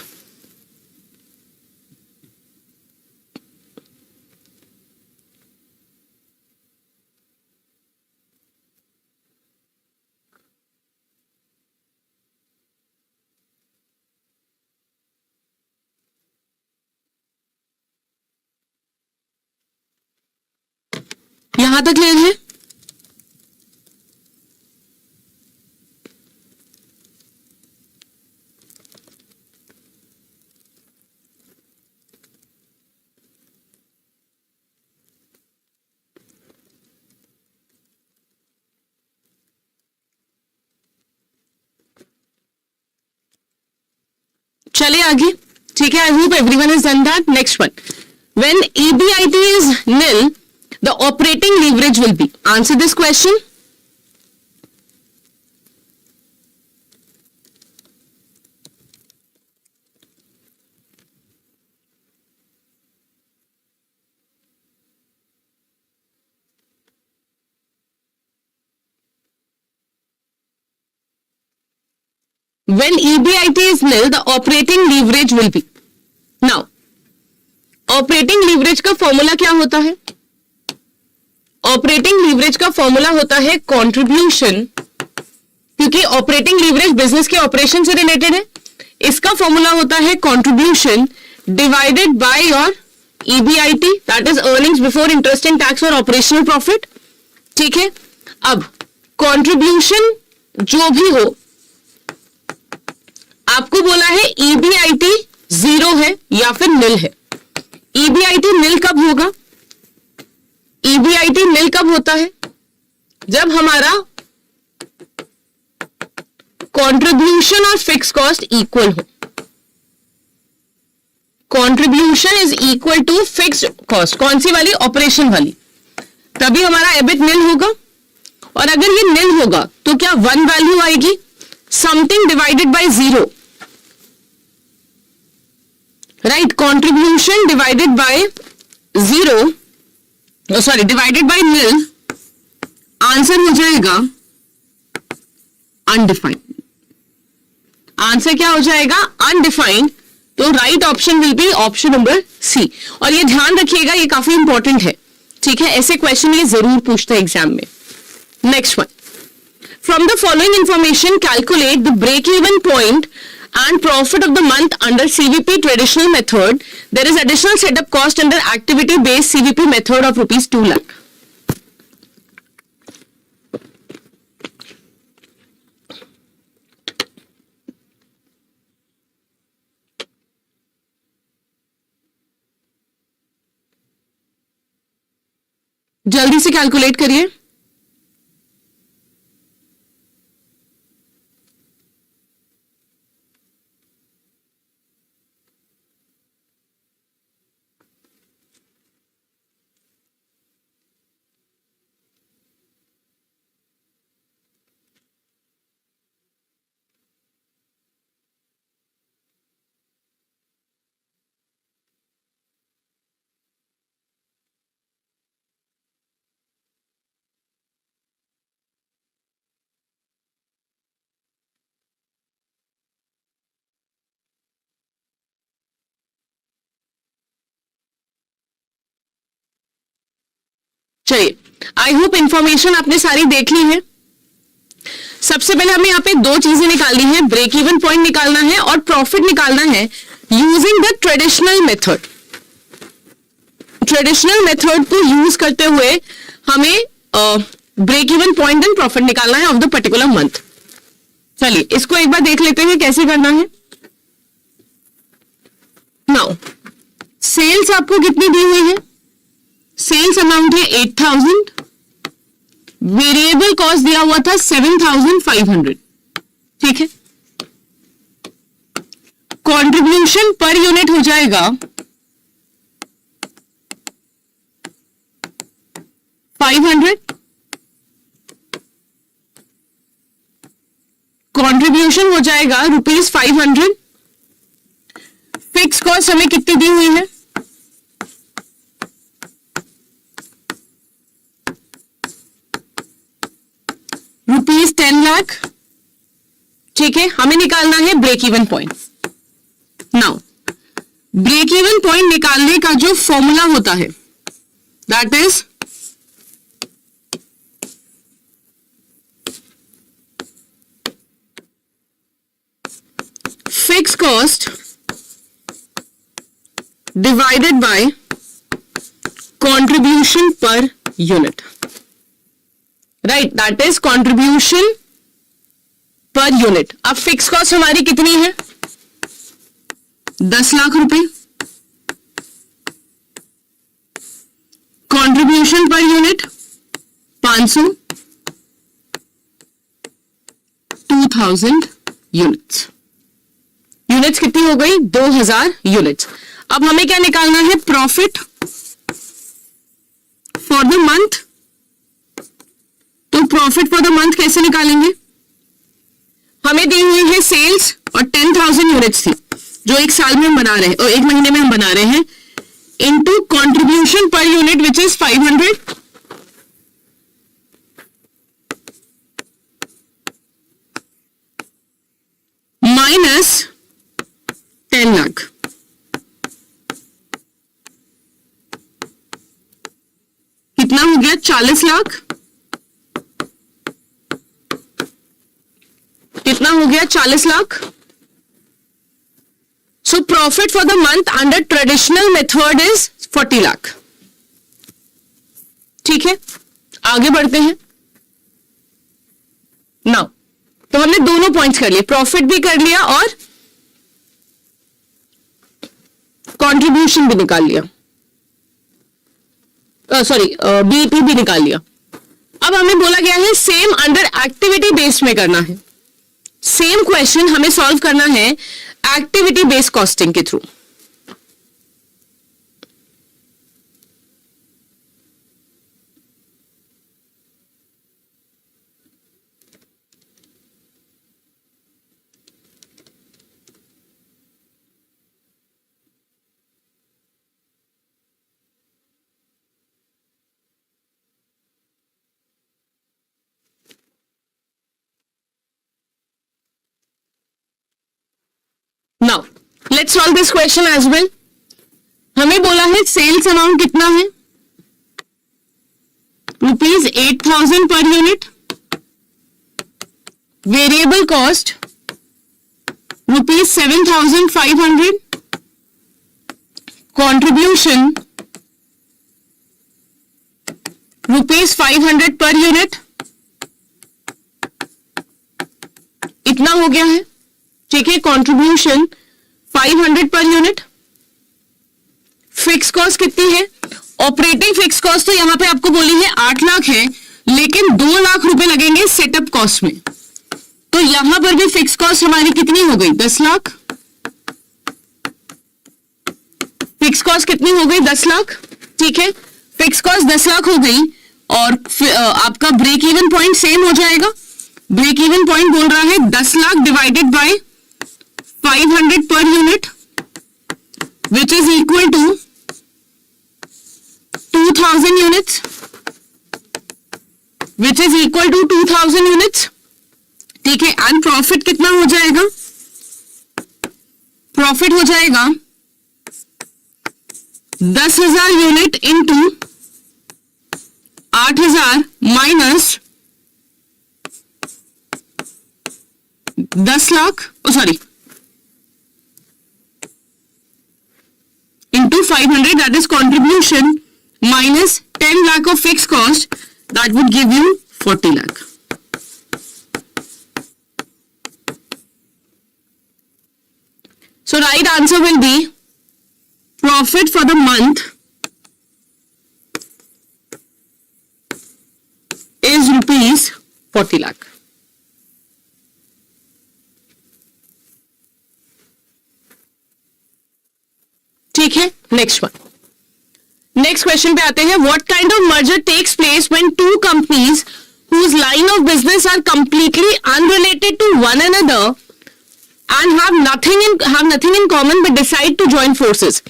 यहां तक क्लियर है, चलिए आगे, ठीक है। I hope everyone is done that. Next one, when EBIT is nil the operating leverage will be, answer this question। When EBIT is nil, the operating leverage will be, now operating leverage का formula क्या होता है, operating leverage का formula होता है contribution, क्योंकि operating leverage business के operation से रिलेटेड है, इसका फॉर्मूला होता है contribution divided by your EBIT, that is earnings before interest and tax और ऑपरेशनल प्रॉफिट, ठीक है। अब कंट्रीब्यूशन जो भी हो, आपको बोला है ईबीआईटी 0 है या फिर निल है। ईबीआईटी निल कब होगा? ईबीआईटी निल कब होता है? जब हमारा कंट्रीब्यूशन और फिक्स कॉस्ट इक्वल हो। Contribution is equal to fixed cost, कौन सी वाली? ऑपरेशन वाली, तभी हमारा एबिट निल होगा। और अगर ये निल होगा तो क्या 1 वैल्यू आएगी? Something divided by 0, right? Contribution divided by 0, sorry divided by nil, answer हो जाएगा अनडिफाइंड। आंसर क्या हो जाएगा? अनडिफाइंड। तो right option will be option number C. और ये ध्यान रखिएगा, ये काफी इंपॉर्टेंट है, ठीक है? ऐसे क्वेश्चन ये जरूर पूछते हैं एग्जाम में। Next one, from the following information calculate the break even point and profit of the month under CVP traditional method. There is additional setup cost under activity based CVP method of rupees 2 lakh. जल्दी से calculate करिए। चलिए, I hope information आपने सारी देख ली है। सबसे पहले हमें यहाँ पे दो चीजें निकालनी है, ब्रेक इवन पॉइंट निकालना है और प्रॉफिट निकालना है using the traditional method. Traditional method को यूज करते हुए हमें break even point and profit निकालना है ऑफ द पर्टिकुलर मंथ। चलिए इसको एक बार देख लेते हैं कैसे करना है। नाउ सेल्स आपको कितनी दी हुई है? सेल्स अमाउंट है 8000, वेरिएबल कॉस्ट दिया हुआ था 7500, ठीक है। कंट्रीब्यूशन पर यूनिट हो जाएगा 500, कंट्रीब्यूशन हो जाएगा ₹500। फिक्स कॉस्ट हमें कितनी दी हुई है? ₹10 लाख, ठीक है। हमें निकालना है break even point. Now break even point निकालने का जो फॉर्मूला होता है that is fix cost divided by contribution per unit, right, that is contribution per unit. अब फिक्स कॉस्ट हमारी कितनी है? 10 लाख रुपए। Contribution per unit 500, 2000 units. Units कितनी हो गई? 2000 यूनिट्स। अब हमें क्या निकालना है? Profit for the month. तो प्रॉफिट फॉर द मंथ कैसे निकालेंगे? हमें दी हुई है सेल्स और 10,000 यूनिट्स थी जो एक साल में हम बना रहे हैं और एक महीने में हम बना रहे हैं, into contribution per unit which is 500 minus 10 lakh. कितना हो गया? 40 लाख। कितना हो गया? 40 lakh. So profit for the month under traditional method is 40 lakh, ठीक है। आगे बढ़ते हैं। नाउ तो हमने दोनों पॉइंट्स कर लिए, प्रॉफिट भी कर लिया और कंट्रीब्यूशन भी निकाल लिया, बीईपी भी निकाल लिया। अब हमें बोला गया है सेम अंडर एक्टिविटी बेस्ड में करना है। सेम क्वेश्चन हमें सॉल्व करना है एक्टिविटी बेस्ड कॉस्टिंग के through. Now let's solve this question as well. हमें बोला है सेल्स अमाउंट कितना है, ₹8,000 per unit, variable cost ₹7,500, contribution ₹500 per unit. इतना हो गया है, ठीक है। Contribution 500 per unit. Fix cost कितनी है, ऑपरेटिंग फिक्स कॉस्ट तो यहां पे आपको बोली है 8 लाख है, लेकिन 2 लाख रुपए लगेंगे सेटअप कॉस्ट में, तो यहां पर भी फिक्स कॉस्ट हमारी कितनी हो गई, 10 लाख। फिक्स कॉस्ट कितनी हो गई, 10 लाख, ठीक है। फिक्स कॉस्ट 10 लाख हो गई और आपका ब्रेक इवन पॉइंट सेम हो जाएगा। ब्रेक इवन पॉइंट बोल रहा है 10 lakh divided by 500 per unit, which is equal to 2,000 units, which is equal to 2,000 units, ठीक है। एंड प्रॉफिट कितना हो जाएगा, प्रॉफिट हो जाएगा 10,000 unit into 8,000 minus 10 lakh, into 500, that is contribution minus 10 lakh of fixed cost, that would give you 40 lakh. So right answer will be profit for the month is ₹40 lakh. ठीक है। Next one, next question पे आते हैं। What kind of merger takes place when two companies whose line of business are completely unrelated to one another and have nothing in common but decide to join forces?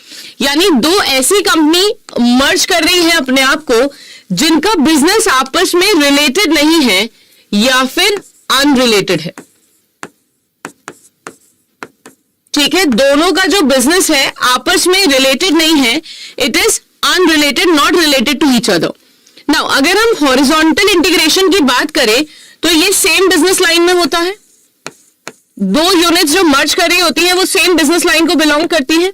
यानी दो ऐसी company merge कर रही है अपने आप को जिनका बिजनेस आपस में रिलेटेड नहीं है या फिर अनरिलेटेड है, ठीक है। दोनों का जो बिजनेस है आपस में रिलेटेड नहीं है, it is unrelated, not related to each other. Now अगर हम हॉरिजॉन्टल इंटीग्रेशन की बात करें तो ये सेम बिजनेस लाइन में होता है। दो यूनिट्स जो मर्ज कर रही होती हैं वो सेम बिजनेस लाइन को बिलोंग करती है।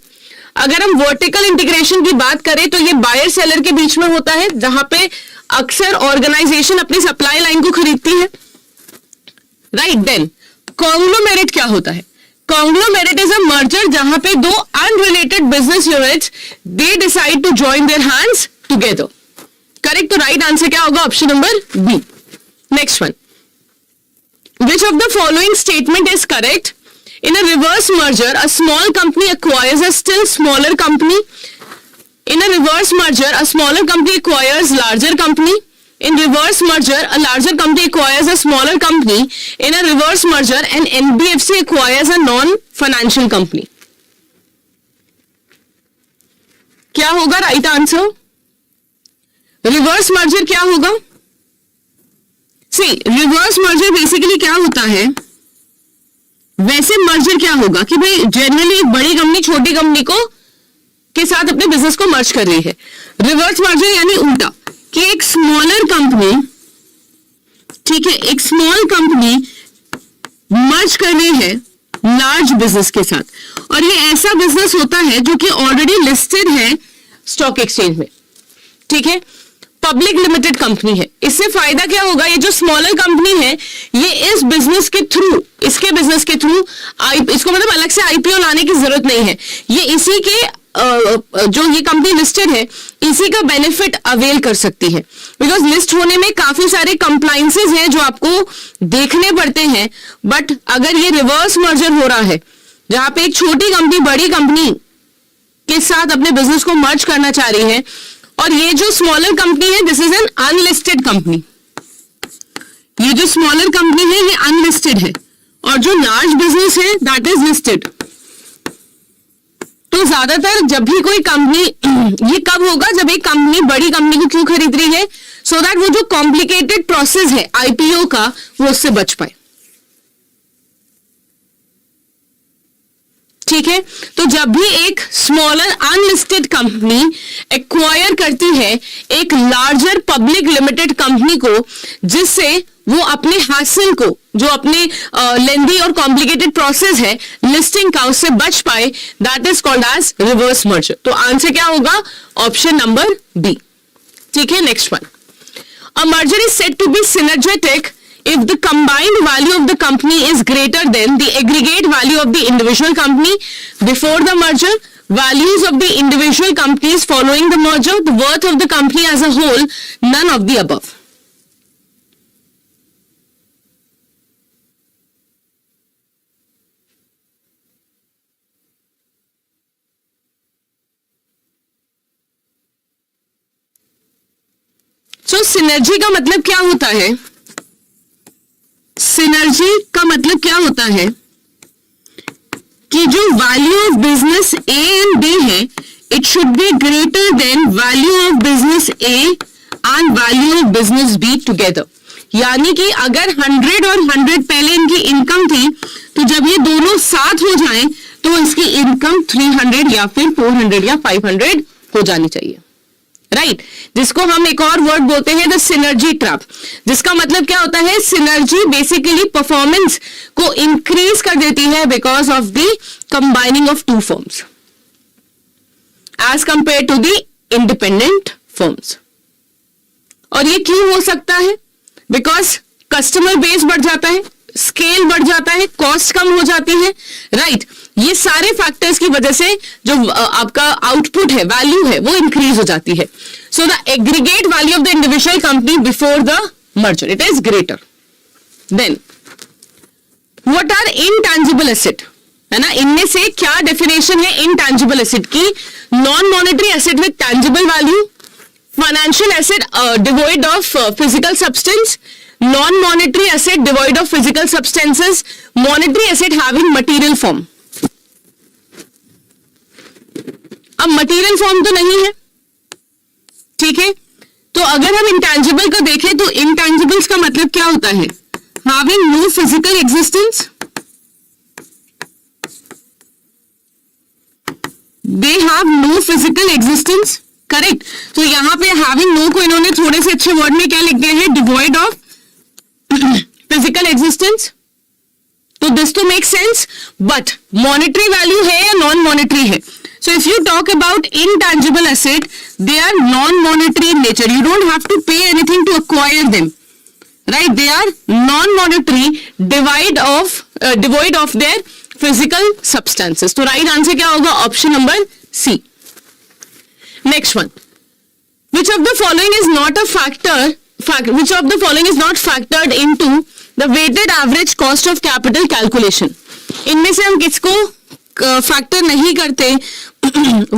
अगर हम वर्टिकल इंटीग्रेशन की बात करें तो ये बायर सेलर के बीच में होता है, जहां पे अक्सर ऑर्गेनाइजेशन अपनी सप्लाई लाइन को खरीदती है, राइट। देन कॉन्ग्लोमेरेट क्या होता है, कॉन्ग्लोमेरेट इज अ मर्जर जहां पे दो unrelated business units they decide to join their hands together, correct. तो राइट आंसर क्या होगा, option number B. Next one, which of the following statement is correct? In a reverse merger, a small company acquires a still smaller company. In a reverse merger, a smaller company acquires larger company. In reverse merger, a larger company acquires a smaller company. In a reverse merger, an NBFC acquires a non-financial company. क्या होगा right answer? Reverse merger क्या होगा? सी reverse merger basically क्या होता है, वैसे merger क्या होगा कि भाई जनरली एक बड़ी कंपनी छोटी कंपनी को के साथ अपने बिजनेस को मर्ज कर रही है। रिवर्स मर्जर यानी उल्टा, कि एक स्मॉलर कंपनी, ठीक है, एक स्मॉल कंपनी मर्ज कर रही है लार्ज बिजनेस के साथ, और ये ऐसा बिजनेस होता है जो कि ऑलरेडी लिस्टेड है स्टॉक एक्सचेंज में, ठीक है, पब्लिक लिमिटेड कंपनी है। इससे फायदा क्या होगा, ये जो स्मॉलर कंपनी है ये इस बिजनेस के थ्रू, इसके बिजनेस के थ्रू इसको मतलब अलग से आईपीओ लाने की जरूरत नहीं है, ये इसी के जो ये कंपनी लिस्टेड है इसी का बेनिफिट अवेल कर सकती है। बिकॉज लिस्ट होने में काफी सारे कंप्लायंसेस हैं जो आपको देखने पड़ते हैं, बट अगर ये रिवर्स मर्जर हो रहा है जहां पे एक छोटी कंपनी बड़ी कंपनी के साथ अपने बिजनेस को मर्ज करना चाह रही है, और ये जो स्मॉलर कंपनी है this is an unlisted company, ये जो स्मॉलर कंपनी है ये अनलिस्टेड है, और जो लार्ज बिजनेस है दैट इज लिस्टेड। तो ज्यादातर जब भी कोई कंपनी, ये कब होगा जब एक कंपनी बड़ी कंपनी को क्यों खरीद रही है, सो दैट वो जो कॉम्प्लिकेटेड प्रोसेस है आईपीओ का वो उससे बच पाए। ठीक है, तो जब भी एक स्मॉलर अनलिस्टेड कंपनी एक्वायर करती है एक लार्जर पब्लिक लिमिटेड कंपनी को, जिससे वो अपने हासिल को, जो अपने लेंदी और कॉम्प्लिकेटेड प्रोसेस है लिस्टिंग का, उससे बच पाए, that is called as reverse merger. तो आंसर क्या होगा, ऑप्शन नंबर बी। ठीक है, next one, a merger is said to be synergetic if the combined value of the company is greater than the aggregate value of the individual company before the merger, values of the individual companies following the merger, the worth of the company as a whole, none of the above. So synergy का मतलब क्या होता है, synergy का मतलब क्या होता है कि जो value of business A and B है it should be greater than value of business A and value of business B together. यानी कि अगर 100 और 100 पहले इनकी इनकम थी, तो जब ये दोनों साथ हो जाएं तो इसकी इनकम 300 या फिर 400 या 500 हो जानी चाहिए, राइट जिसको हम एक और वर्ड बोलते हैं द सिनर्जी ट्रैप, जिसका मतलब क्या होता है, सिनर्जी बेसिकली परफॉर्मेंस को इंक्रीज कर देती है because of the combining of two firms as compare to the independent firms. और ये क्यों हो सकता है, बिकॉज कस्टमर बेस बढ़ जाता है, स्केल बढ़ जाता है, कॉस्ट कम हो जाती है, राइट ये सारे फैक्टर्स की वजह से जो आपका आउटपुट है, वैल्यू है, वो इंक्रीज हो जाती है। So the aggregate value of the individual company before the merger it is greater than what are intangible asset, है ना, इनमें से क्या डेफिनेशन है इनटैंजिबल एसेट की, non monetary asset with tangible value, financial asset devoid of physical substance, non-monetary asset devoid of physical substances, monetary asset having material form। अब material form तो नहीं है, ठीक है, तो अगर हम intangible को देखें तो intangibles का मतलब क्या होता है, having no physical existence, they have no physical existence, correct. तो यहां पे having no को इन्होंने थोड़े से अच्छे वर्ड में क्या लिख दिया है, devoid of फिजिकल एग्जिस्टेंस। तो this to make sense, but monetary value है या नॉन मॉनेटरी है। So if you talk about intangible asset they are non monetary in nature, you don't have to pay anything to acquire them, right, they are non monetary devoid of their physical substances. तो right answer क्या होगा, option number C. Next one, which of the following is not a factor, which of the following is not factored into the weighted average cost of capital calculation? इनमें से हम किसको factor नहीं करते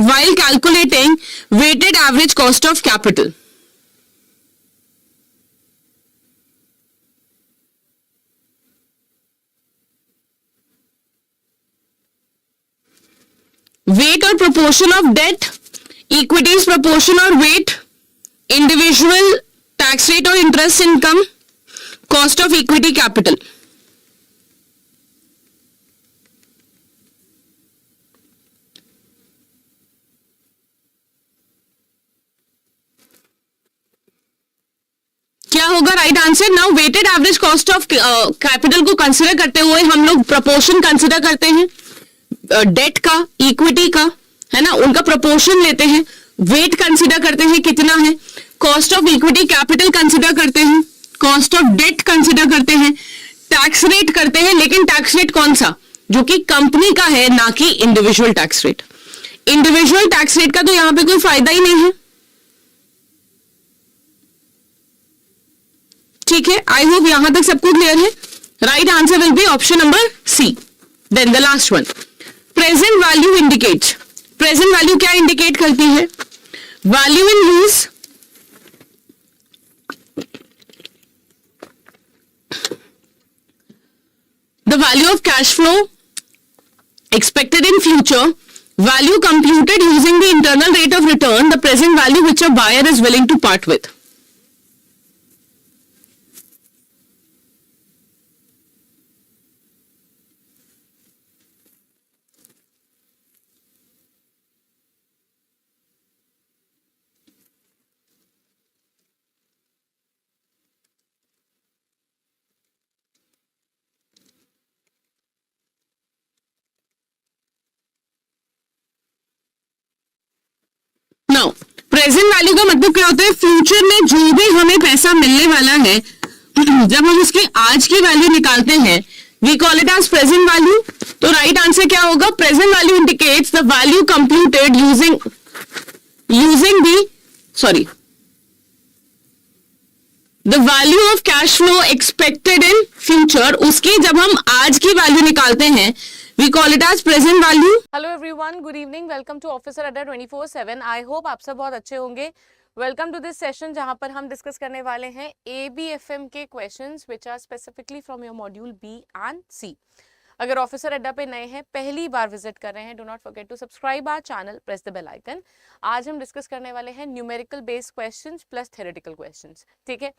while calculating weighted average cost of capital? weight or proportion of debt, equities proportion or weight, individual tax rate or interest income, cost of equity capital। क्या होगा right answer, now weighted average cost of capital को consider करते हुए हम लोग proportion consider करते हैं, date का, इक्विटी का, है ना, उनका प्रोपोर्शन लेते हैं, वेट कंसिडर करते हैं कितना है, cost of equity capital consider करते हैं, कॉस्ट ऑफ डेट कंसिडर करते हैं, टैक्स रेट करते हैं, लेकिन टैक्स रेट कौन सा, जो कि कंपनी का है, ना कि individual tax rate. Individual tax rate का तो यहां पे कोई फायदा ही नहीं है, ठीक है। आई होप यहां तक सबको क्लियर है। Right answer will be option number C. Then the last one, present value indicates. Present value क्या इंडिकेट करती है? Value in use, the value of cash flow expected in future, value computed using the internal rate of return, the present value which a buyer is willing to part with. Now present value का मतलब क्या होता है? Future में जो भी हमें पैसा मिलने वाला है, जब हम उसकी आज की वैल्यू निकालते हैं, we call it as present value. तो राइट आंसर क्या होगा? Present value indicates the value computed using the value of cash flow expected in future, उसकी जब हम आज की वैल्यू निकालते हैं, we call it as present value. Hello everyone, good evening, welcome to officer Adda 24/7। I hope आप सब बहुत अच्छे होंगे। वेलकम टू दिस सेशन जहां पर हम डिस्कस करने वाले हैं ABFM के questions which are specifically from your module B and C. अगर ऑफिसर अड्डा पे नए हैं, पहली बार विजिट कर रहे हैं, do not forget to subscribe our channel, press the bell icon. आज हम डिस्कस करने वाले हैं numerical based questions plus theoretical questions. ठीक है,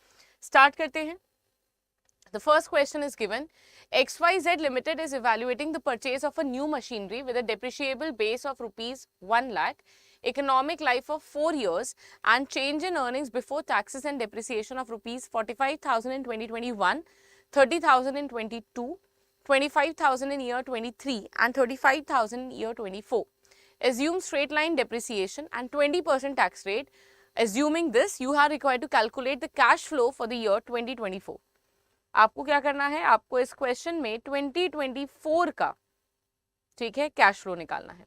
स्टार्ट करते हैं। The first question is given, XYZ Limited is evaluating the purchase of a new machinery with a depreciable base of rupees 1 lakh, economic life of 4 years and change in earnings before taxes and depreciation of rupees 45,000 in 2021, 30,000 in 22, 25,000 in year 23 and 35,000 in year 24. Assume straight line depreciation and 20% tax rate. Assuming this, you are required to calculate the cash flow for the year 2024. आपको क्या करना है? आपको इस question में 2024 का, ठीक है, कैश फ्लो निकालना है।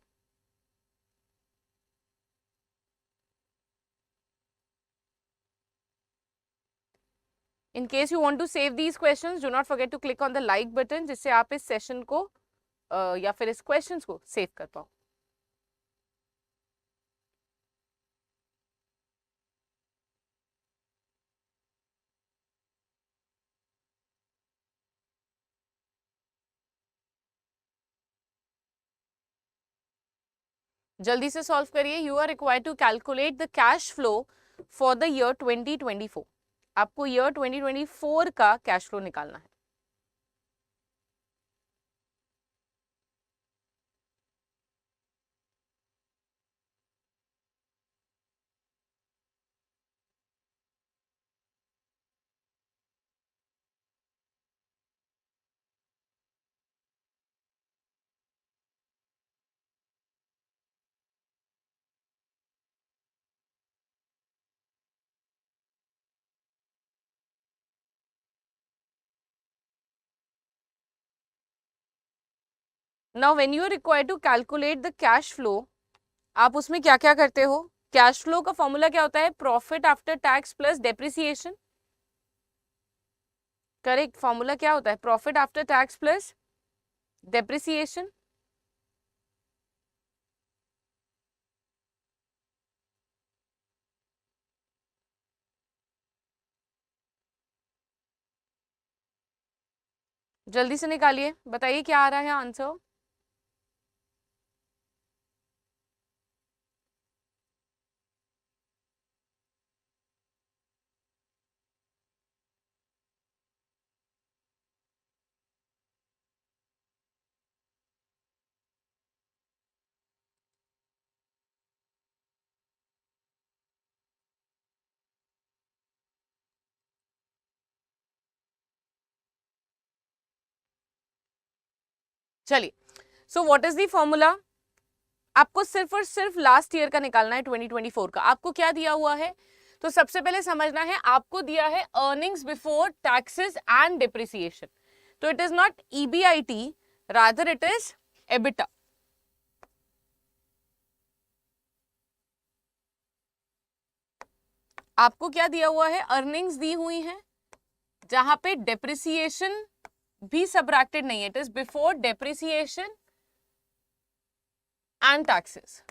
In case you want to save these questions, do not forget to click on the like button, जिससे आप इस सेशन को या फिर इस क्वेश्चंस को सेव कर पाओ। जल्दी से सॉल्व करिए। You are required to calculate the cash flow for the year 2024। आपको ईयर 2024 का कैश फ्लो निकालना है। Now when you are required to calculate the cash flow, आप उसमें क्या क्या करते हो? कैश फ्लो का फॉर्मूला क्या होता है? Profit after tax plus depreciation. Correct, formula क्या होता है? Profit after tax plus depreciation. जल्दी से निकालिए, बताइए क्या आ रहा है आंसर। चलिए, so what is the formula? आपको सिर्फ और सिर्फ लास्ट ईयर का निकालना है, 2024 का। आपको क्या दिया हुआ है? तो सबसे पहले समझना है, आपको दिया है earnings before taxes and depreciation, तो it is not EBIT, rather it is EBITDA. आपको क्या दिया हुआ है, अर्निंग्स दी हुई हैं जहां पे डेप्रिसिएशन भी सबट्रैक्टेड नहीं है, it is before depreciation and taxes,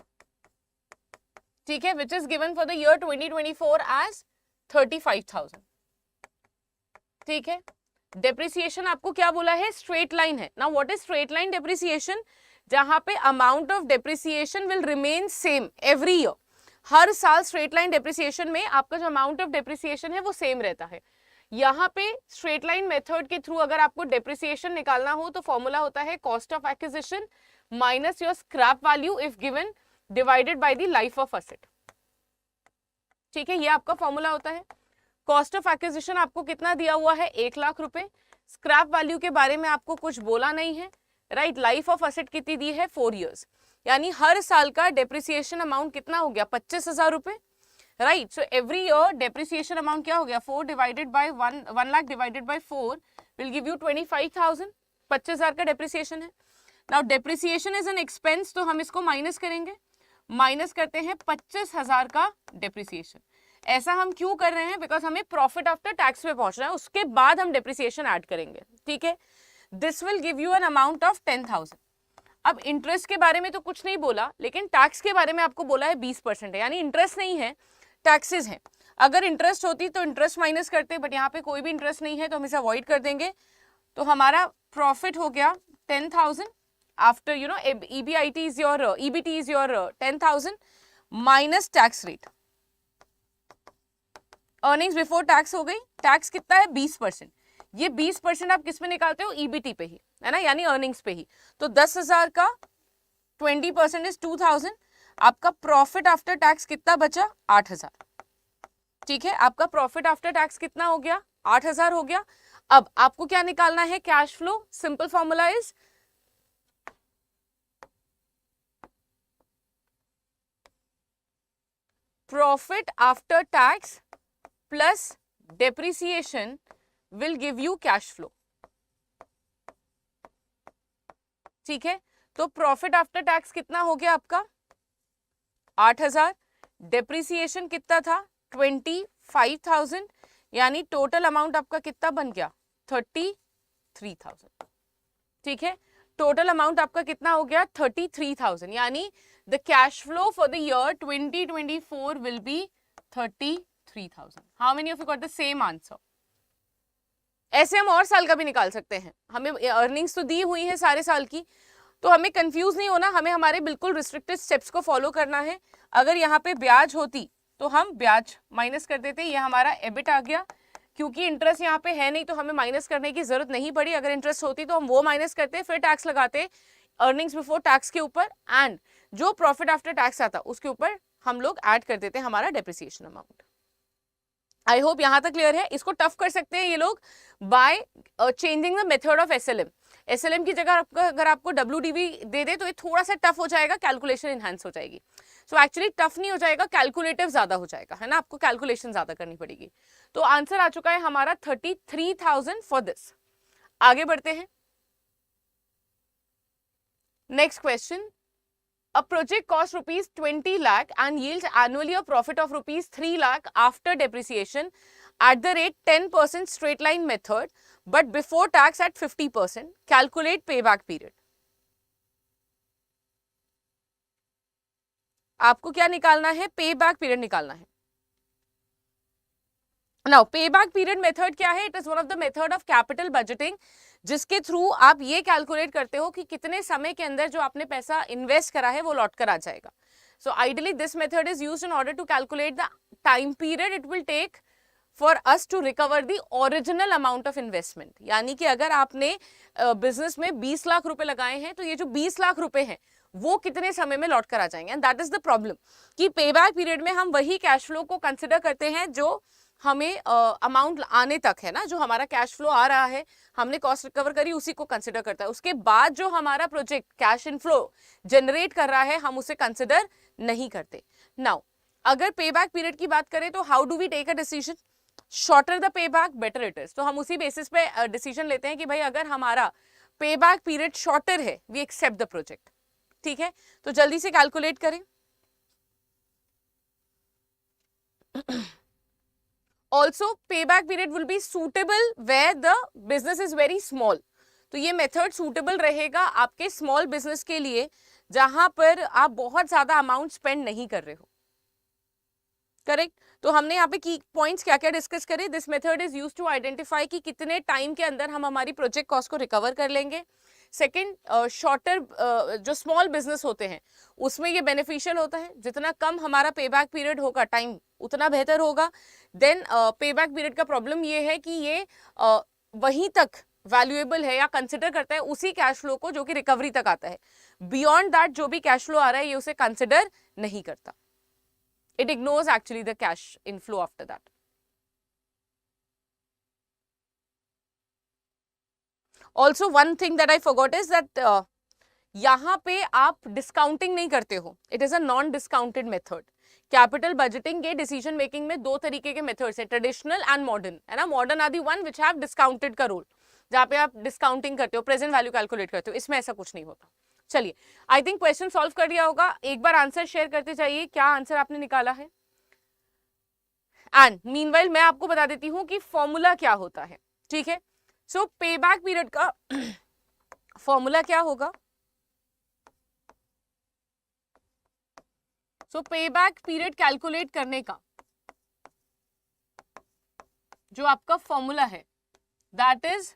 ठीक है, which is given for the year 2024 as 35,000, ठीक है. डेप्रिसिएशन आपको क्या बोला है, स्ट्रेट लाइन है. Now what is straight line depreciation, जहां पे amount of depreciation will remain same every year. हर साल स्ट्रेट लाइन डेप्रिसिएशन में आपका जो अमाउंट ऑफ डेप्रिसिएशन है वो सेम रहता है. यहाँ पे स्ट्रेट लाइन मेथड के थ्रू अगर आपको डेप्रिसिएशन निकालना हो तो फॉर्मूला होता है cost of acquisition minus your scrap value if given divided by the life of asset, ठीक है, ये आपका फॉर्मूला होता है. कॉस्ट ऑफ एक्विजिशन आपको कितना दिया हुआ है, 1 लाख रुपए. स्क्रैप वैल्यू के बारे में आपको कुछ बोला नहीं है, राइट. लाइफ ऑफ असेट कितनी दी है, 4 इयर्स, यानी हर साल का डेप्रिसिएशन अमाउंट कितना हो गया, 25,000 रुपए, right. So every year depreciation amount क्या हो गया, 4 divided by 1 lakh divided by 4 will give you 25,000. 25,000 का डेप्रिसिएशन है. Now depreciation is an expense, तो हम इसको माइनस करेंगे. माइनस करते हैं 25,000 का डेप्रिसिएशन. ऐसा हम क्यों कर रहे हैं, बिकॉज हमें प्रॉफिट आफ्टर टैक्स पे पहुंचना है, उसके बाद हम डेप्रिसिएशन ऐड करेंगे, ठीक है. This will give you an amount of 10,000. अब इंटरेस्ट के बारे में तो कुछ नहीं बोला, लेकिन टैक्स के बारे में आपको बोला है 20% है, यानी इंटरेस्ट नहीं है, टैक्सेस हैं. अगर इंटरेस्ट होती तो इंटरेस्ट माइनस करते, बट यहाँ पे कोई भी इंटरेस्ट नहीं है तो हम इसे अवॉइड कर देंगे. तो हमारा प्रॉफिट हो गया 10,000 after you know EBIT is your EBT is your 10,000 minus tax rate. Earnings before tax हो गई. टैक्स कितना है, 20%. ये 20% आप किस में निकालते हो, EBT पे ही, है ना, यानी अर्निंग्स पे ही. तो 10,000 का 20% इज 2,000. आपका प्रॉफिट आफ्टर टैक्स कितना बचा, 8,000, ठीक है. आपका प्रॉफिट आफ्टर टैक्स कितना हो गया, 8,000 हो गया. अब आपको क्या निकालना है, cash flow. Simple formula is profit after tax plus depreciation will give you cash flow, ठीक है. तो प्रॉफिट आफ्टर टैक्स कितना हो गया आपका, 8,000. डेप्रिसिएशन कितना था, 25,000, यानी टोटल अमाउंट आपका कितना बन गया, 33,000, ठीक है. टोटल अमाउंट आपका कितना हो गया, 33,000, यानी the cash flow for the year 2024 will be 33,000. How many of you got the same answer. ऐसे हम और साल का भी निकाल सकते हैं. हमें अर्निंग्स तो दी हुई है सारे साल की, तो हमें कंफ्यूज नहीं होना, हमें हमारे बिल्कुल रिस्ट्रिक्टेड स्टेप्स को फॉलो करना है. अगर यहाँ पे ब्याज होती तो हम ब्याज माइनस कर देते, ये हमारा एबिट आ गया. क्योंकि इंटरेस्ट यहाँ पे है नहीं तो हमें माइनस करने की जरूरत नहीं पड़ी. अगर इंटरेस्ट होती तो हम वो माइनस करते, फिर टैक्स लगाते अर्निंग्स बिफोर टैक्स के ऊपर, एंड जो प्रॉफिट आफ्टर टैक्स आता उसके ऊपर हम लोग ऐड कर देते हमारा डेप्रिसिएशन अमाउंट. आई होप यहां तक क्लियर है. इसको टफ कर सकते हैं ये लोग by changing the method of SLM. SLM की जगह अगर आपको WDV दे दे तो ये थोड़ा सा टफ हो जाएगा, कैलकुलेशन इनहांस हो जाएगी. सो एक्चुअली टफ नहीं हो जाएगा, कैलकुलेटिव ज्यादा हो जाएगा, है ना, आपको कैलकुलेशन ज्यादा करनी पड़ेगी. तो आंसर आ चुका है हमारा 33,000 फॉर दिस. आगे बढ़ते हैं. Next question. A project costs rupees 20 lakh and yields annually a profit of rupees 3 lakh after depreciation at the rate 10% straight line method, but before tax at 50%. Calculate payback period. आपको क्या निकालना है, payback period निकालना है. Now payback period method क्या है, it is one of the method of capital budgeting, जिसके through आप ये कैलकुलेट करते हो कि कितने समय के अंदर जो आपने पैसा इन्वेस्ट करा है वो लौट कर आ जाएगा. So ideally this method is used in order to calculate the time period it will take for us to recover the original amount of investment. यानी कि अगर आपने बिजनेस में 20 लाख रुपए लगाए हैं तो ये जो 20 लाख रुपए हैं वो कितने समय में लौट कर आ जाएंगे. And that is the problem कि पेबैक पीरियड में हम वही कैश फ्लो को कंसिडर करते हैं जो हमें अमाउंट आने तक है ना, जो हमारा कैश फ्लो आ रहा है, हमने कॉस्ट रिकवर करी, उसी को कंसिडर करता है. उसके बाद जो हमारा प्रोजेक्ट कैश इनफ्लो जनरेट कर रहा है हम उसे कंसिडर नहीं करते. नाउ अगर पे बैक पीरियड की बात करें तो how do we take a decision, shorter the pay back better it is. तो हम उसी बेसिस पे डिसीजन लेते हैं कि भाई अगर हमारा पे बैक पीरियड शॉर्टर है वी एक्सेप्ट द प्रोजेक्ट। ठीक है, तो जल्दी से कैलकुलेट करें। Also payback period will be suitable where the business is very small। तो ये मेथड सूटेबल रहेगा आपके स्मॉल बिजनेस के लिए जहां पर आप बहुत ज्यादा अमाउंट स्पेंड नहीं कर रहे हो। करेक्ट। तो हमने यहाँ पे की पॉइंट्स क्या क्या डिस्कस करे। This method is used to identify कि कितने टाइम के अंदर हम हमारी प्रोजेक्ट कॉस्ट को रिकवर कर लेंगे। सेकंड, शॉर्टर जो स्मॉल बिजनेस होते हैं उसमें ये बेनिफिशियल होता है, जितना कम हमारा पे बैक पीरियड होगा टाइम उतना बेहतर होगा। देन पे बैक पीरियड का प्रॉब्लम ये है कि ये वहीं तक वैल्यूएबल है या कंसिडर करता है उसी कैश फ्लो को जो कि रिकवरी तक आता है। बियॉन्ड दैट जो भी कैश फ्लो आ रहा है ये उसे कंसिडर नहीं करता। It ignores actually the cash inflow after that. Also one thing that I forgot is that यहाँ पे आप डिस्काउंटिंग नहीं करते हो। It is a non discounted method. Capital budgeting के डिसीजन मेकिंग में दो तरीके के मेथड्स है, ट्रेडिशनल एंड मॉडर्न, है ना। Modern are the one which have discounted का रोल, जहाँ पे आप डिस्काउंटिंग करते हो, प्रेजेंट वैल्यू कैलकुलेट करते हो। इसमें ऐसा कुछ नहीं होता। चलिए, आई थिंक क्वेश्चन सॉल्व कर दिया होगा। एक बार आंसर शेयर करते जाइए, क्या आंसर आपने निकाला है। एंड मीनवाइल मैं आपको बता देती हूं कि फॉर्मूला क्या होता है। ठीक है, सो पे बैक पीरियड का फॉर्मूला क्या होगा। सो पे बैक पीरियड कैलकुलेट करने का जो आपका फॉर्मूला है that is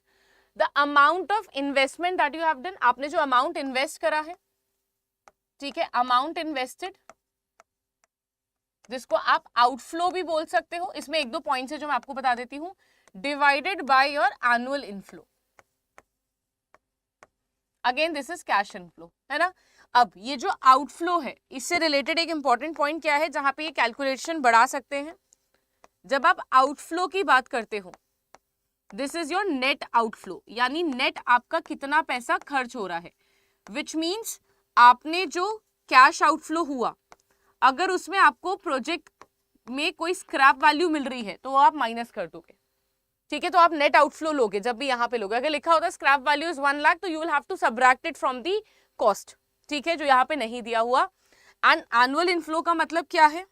the amount of investment that you have done. आपने जो अमाउंट इन्वेस्ट करा है, ठीक है, अमाउंट इन्वेस्टेड, जिसको आप आउटफ्लो भी बोल सकते हो। इसमें एक दो पॉइंट्स है जो मैं आपको बता देती हूं। Divided by your annual inflow, again this is cash inflow, है ना। अब ये जो आउटफ्लो है इससे रिलेटेड एक इंपॉर्टेंट पॉइंट क्या है जहां पे ये कैलकुलेशन बढ़ा सकते हैं। जब आप आउटफ्लो की बात करते हो, this is your net outflow, यानी नेट आपका कितना पैसा खर्च हो रहा है, विच मीन्स आपने जो कैश आउटफ्लो हुआ अगर उसमें आपको प्रोजेक्ट में कोई स्क्रैप वैल्यू मिल रही है तो आप माइनस कर दोगे। ठीक है, तो आप नेट आउटफ्लो लोगे जब भी यहाँ पे लोगे। अगर लिखा होता है स्क्रैप वैल्यू इज 1 लाख तो you will have to subtract it from the cost. ठीक है, जो यहाँ पे नहीं दिया हुआ। एंड एनुअल इनफ्लो का मतलब क्या है।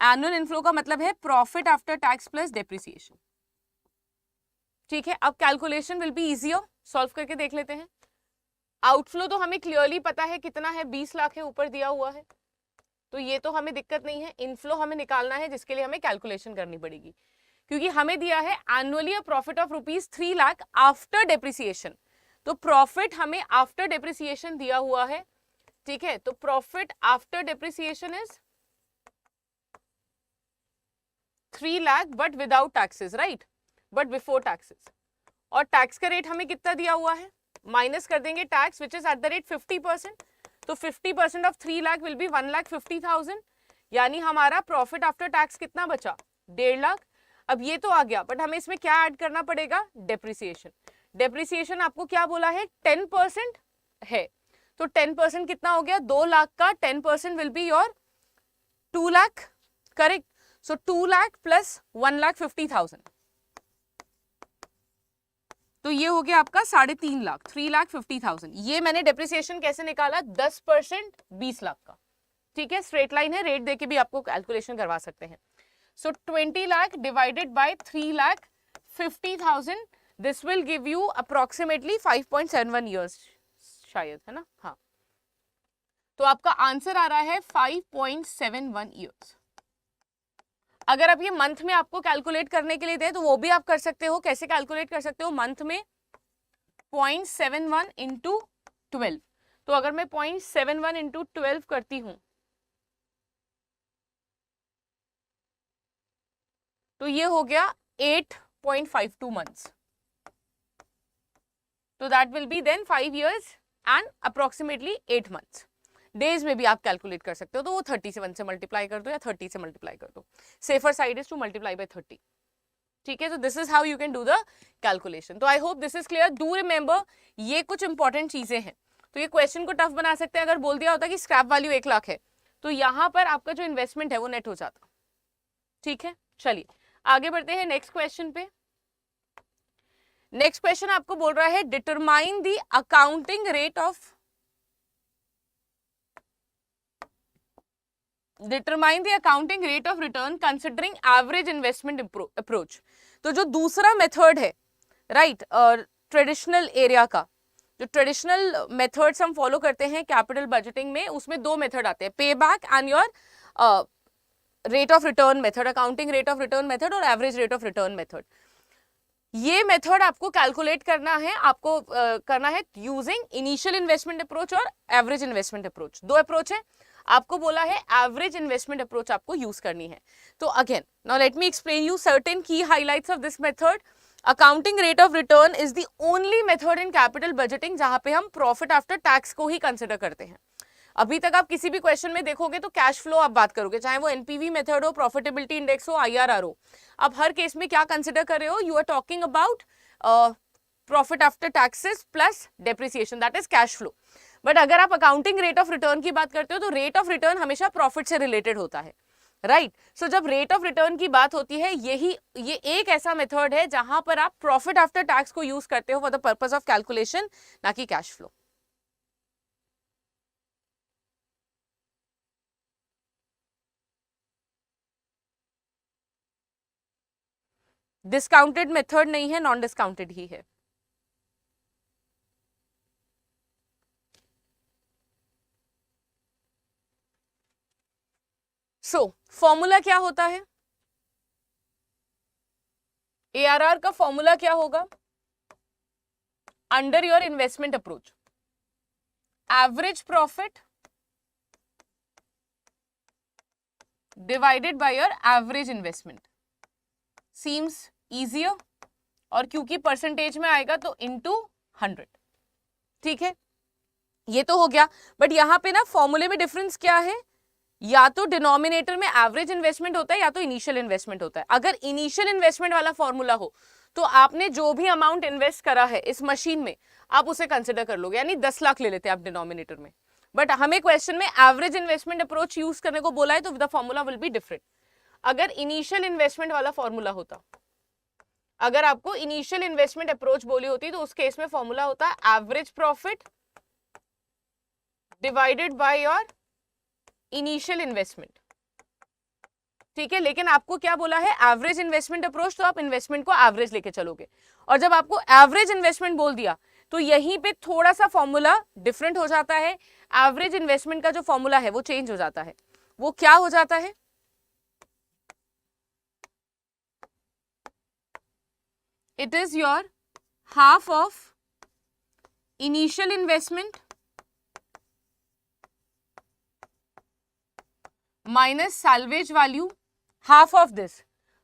एनुअल इनफ्लो का मतलब है profit after tax plus depreciation. ठीक है, अब calculation will be easier, solve करके देख लेते हैं। आउटफ्लो तो हमें क्लियरली पता है कितना है, 20 लाख है, ऊपर दिया हुआ है, तो ये तो हमें दिक्कत नहीं है। इनफ्लो हमें निकालना है जिसके लिए हमें कैलकुलेशन करनी पड़ेगी, क्योंकि हमें दिया है annually a profit of ₹3 lakh after depreciation. तो प्रॉफिट हमें आफ्टर डेप्रिसिएशन दिया हुआ है। ठीक है, तो profit after depreciation is 3 lakh but without taxes, right, but before taxes. और टैक्स का रेट हमें कितना दिया हुआ है, माइनस कर देंगे tax which is at the rate 50%। तो 50% ऑफ 3 लाख विल बी 1,50,000, यानी हमारा प्रॉफिट आफ्टर टैक्स कितना बचा, 1.5 लाख। अब ये तो आ गया, बट हमें इसमें क्या ऐड करना पड़ेगा, डेप्रिसिएशन। डेप्रिसिएशन आपको क्या बोला है, 10% है, तो 10% कितना हो गया, 2 लाख का 10% will be your 2 lakh, correct. So 2 lakh plus 1,50,000, तो ये हो गया आपका 3.5 लाख, 3,50,000। ये मैंने डेप्रिसिएशन कैसे निकाला, 10% 20 लाख का। ठीक है, स्ट्रेट लाइन है, रेट देके भी आपको कैलकुलेशन करवा सकते हैं। सो 20 lakh divided by 3,50,000, this will give you approximately 5.71 years शायद, है ना। हाँ, तो आपका आंसर आ रहा है 5.71 ईयर्स। अगर आप ये मंथ में आपको कैलकुलेट करने के लिए दें तो वो भी आप कर सकते हो। कैसे कैलकुलेट कर सकते हो, मंथ में 0.71 इंटू 12। तो अगर मैं 0.71 इंटू 12 करती हूं तो ये हो गया 8.52 मंथ्स। तो that will be then 5 years and approximately 8 months। Days में भी आप कैलकुलेट कर सकते हो, तो वो 37 से मल्टीप्लाई कर दो या 30 से मल्टीप्लाई कर दो। Safer side is to multiply by 30। ठीक है, तो this is how you can do the calculation. तो I hope this is clear. Do remember, ये कुछ इंपॉर्टेंट चीजें हैं, तो ये क्वेश्चन को टफ बना सकते हैं। अगर बोल दिया होता कि स्क्रैप वैल्यू 1 लाख है तो यहाँ पर आपका जो इन्वेस्टमेंट है वो नेट हो जाता। ठीक है, चलिए आगे बढ़ते हैं नेक्स्ट क्वेश्चन पे। नेक्स्ट क्वेश्चन आपको बोल रहा है determine the accounting rate of determine the accounting rate of return considering average investment approach. तो जो दूसरा मेथड है राइट ट्रेडिशनल एरिया का, जो ट्रेडिशनल मेथड्स हम फॉलो करते हैं कैपिटल बजटिंग में, उसमें दो मेथड आते हैं, pay back and your rate of return method, accounting rate of return method और average rate of return method. ये मेथड आपको कैलकुलेट करना है, आपको करना है यूजिंग इनिशियल इन्वेस्टमेंट अप्रोच और एवरेज इन्वेस्टमेंट अप्रोच। दो अप्रोच है, आपको बोला है एवरेज इन्वेस्टमेंट अप्रोच आपको यूज करनी है। तो again now let me explain you certain की highlights of this method. Accounting rate of return is the only method in capital budgeting जहां पे हम प्रॉफिट आफ्टर टैक्स को ही कंसिडर करते हैं। अभी तक आप किसी भी क्वेश्चन में देखोगे तो कैश फ्लो आप बात करोगे, चाहे वो एनपीवी मेथड हो, प्रॉफिटेबिलिटी इंडेक्स हो, आईआरआर हो, आप हर केस में क्या कंसिडर कर रहे हो, you are talking about profit after taxes plus depreciation, that is cash flow. But अगर आप अकाउंटिंग रेट ऑफ रिटर्न की बात करते हो तो रेट ऑफ रिटर्न हमेशा प्रॉफिट से रिलेटेड होता है, राइट। सो जब रेट ऑफ रिटर्न की बात होती है, ये एक ऐसा मेथड है जहां पर आप प्रॉफिट आफ्टर टैक्स को यूज करते हो for the purpose of calculation, ना कि कैश फ्लो। डिस्काउंटेड मेथड नहीं है, नॉन डिस्काउंटेड ही है। सो फॉर्मूला क्या होता है, एआरआर का फॉर्मूला क्या होगा under your investment approach, average profit divided by your average investment. Seems easier, और क्योंकि परसेंटेज में आएगा तो इनटू 100। ठीक है, ये तो हो गया। बट यहां पे ना फॉर्मूले में डिफरेंस क्या है, या तो डिनोमिनेटर में एवरेज इन्वेस्टमेंट होता है या तो इनिशियल इन्वेस्टमेंट होता है। अगर इनिशियल इन्वेस्टमेंट वाला फॉर्मूला हो तो आपने जो भी अमाउंट इन्वेस्ट करा है इस मशीन में आप उसे कंसिडर कर लोगे, यानी 10 लाख ले लेते हैं आप डिनोमिनेटर में। बट हमें क्वेश्चन में एवरेज इन्वेस्टमेंट अप्रोच यूज करने को बोला है तो the formula will be different. अगर इनिशियल इन्वेस्टमेंट वाला फॉर्मूला होता, अगर आपको इनिशियल इन्वेस्टमेंट अप्रोच बोली होती तो उस केस में फॉर्मूला होता है average profit divided by your initial investment. ठीक है, लेकिन आपको क्या बोला है एवरेज इन्वेस्टमेंट अप्रोच, तो आप इन्वेस्टमेंट को एवरेज लेके चलोगे। और जब आपको एवरेज इन्वेस्टमेंट बोल दिया तो यहीं पे थोड़ा सा फॉर्मूला डिफरेंट हो जाता है। एवरेज इन्वेस्टमेंट का जो फॉर्मूला है वो चेंज हो जाता है। वो क्या हो जाता है, it is your half of initial investment minus salvage value, half of this,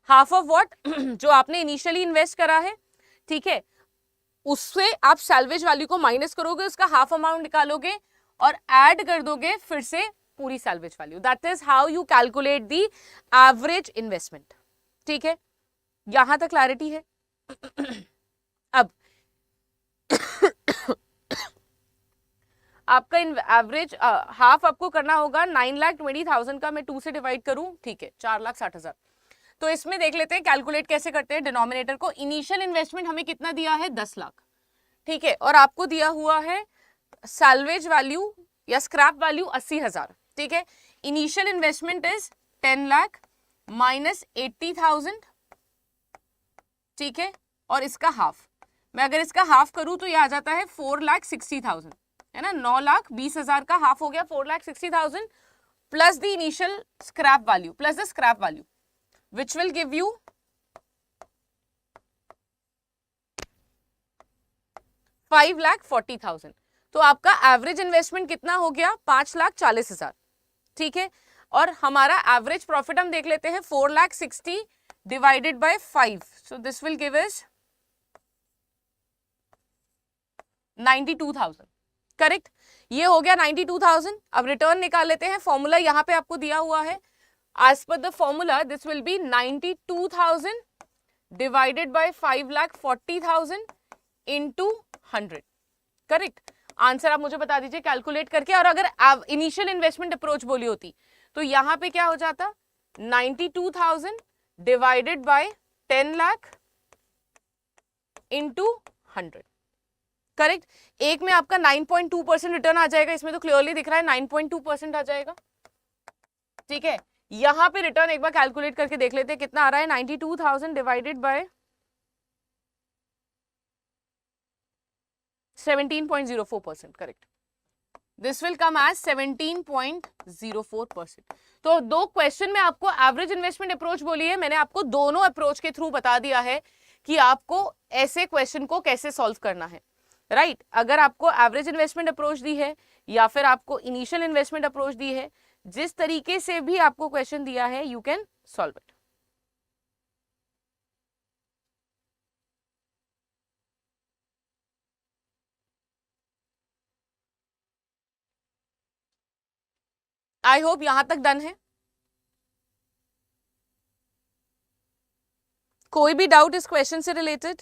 half of what जो आपने इनिशियली इन्वेस्ट करा है, ठीक है, उससे आप सैल्वेज वैल्यू को माइनस करोगे, उसका हाफ अमाउंट निकालोगे और ऐड कर दोगे फिर से पूरी salvage value. That is how you calculate the average investment. ठीक है, यहां तक क्लैरिटी है। अब आपका एवरेज हाफ आपको करना होगा 9,20,000 का मैं 2 से डिवाइड करूं, ठीक है, 4,60,000। तो इसमें देख लेते हैं कैलकुलेट कैसे करते हैं डिनोमिनेटर को। इनिशियल इन्वेस्टमेंट हमें कितना दिया है, 10 लाख, ठीक है, और आपको दिया हुआ है सैल्वेज वैल्यू या स्क्रैप वैल्यू 80,000। ठीक है, initial investment is 10 lakh minus 80,000, ठीक है, और इसका हाफ, मैं अगर इसका हाफ करूं तो ये आ जाता है 4,60,000, है ना, 9,20,000 का हाफ हो गया 4,60,000 plus the initial scrap value plus the scrap value which will give you 5,40,000। तो आपका एवरेज इन्वेस्टमेंट कितना हो गया, 5,40,000। ठीक है, और हमारा एवरेज प्रॉफिट हम देख लेते हैं 4,60,000 divided by 5, so this will give us 92,000। Correct, ये हो गया 92,000। अब रिटर्न निकाल लेते हैं, फॉर्मूला यहाँ पे आपको दिया हुआ है। as per the formula this will be 92,000 divided by 5,40,000 into 100। Correct, answer आप मुझे बता दीजिए कैलकुलेट करके। और अगर आप इनिशियल इन्वेस्टमेंट अप्रोच बोली होती तो यहाँ पे क्या हो जाता, 92,000 divided bye 10 lakh into 100, correct. एक में आपका 9.2% रिटर्न आ जाएगा, इसमें तो क्लियरली दिख रहा है 9.2% आ जाएगा, ठीक है। यहां पे रिटर्न एक बार कैलकुलेट करके देख लेते हैं कितना आ रहा है, 92,000 divided by 17.04%, correct. This will come as 17.04%। तो दो क्वेश्चन में आपको एवरेज इन्वेस्टमेंट अप्रोच बोली है, मैंने आपको दोनों अप्रोच के थ्रू बता दिया है कि आपको ऐसे क्वेश्चन को कैसे सॉल्व करना है, राइट। अगर आपको एवरेज इन्वेस्टमेंट अप्रोच दी है या फिर आपको इनिशियल इन्वेस्टमेंट अप्रोच दी है, जिस तरीके से भी आपको क्वेश्चन दिया है, you can solve it. I hope यहां तक डन है। कोई भी डाउट इस क्वेश्चन से रिलेटेड?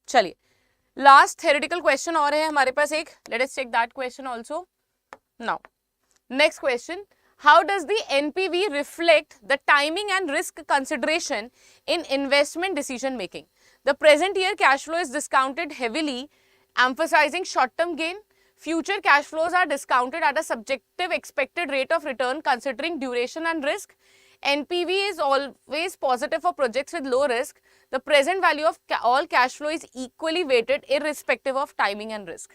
चलिए लास्ट थ्योरेटिकल क्वेश्चन और है हमारे पास एक, let us check that question also now. Next question, how does the NPV reflect the timing and risk consideration in investment decision making? The present year cash flow is discounted heavily, emphasizing short term gain. Future cash flows are discounted at a subjective expected rate of return considering duration and risk. NPV is always positive for projects with low risk. The present value of all cash flow is equally weighted irrespective of timing and risk.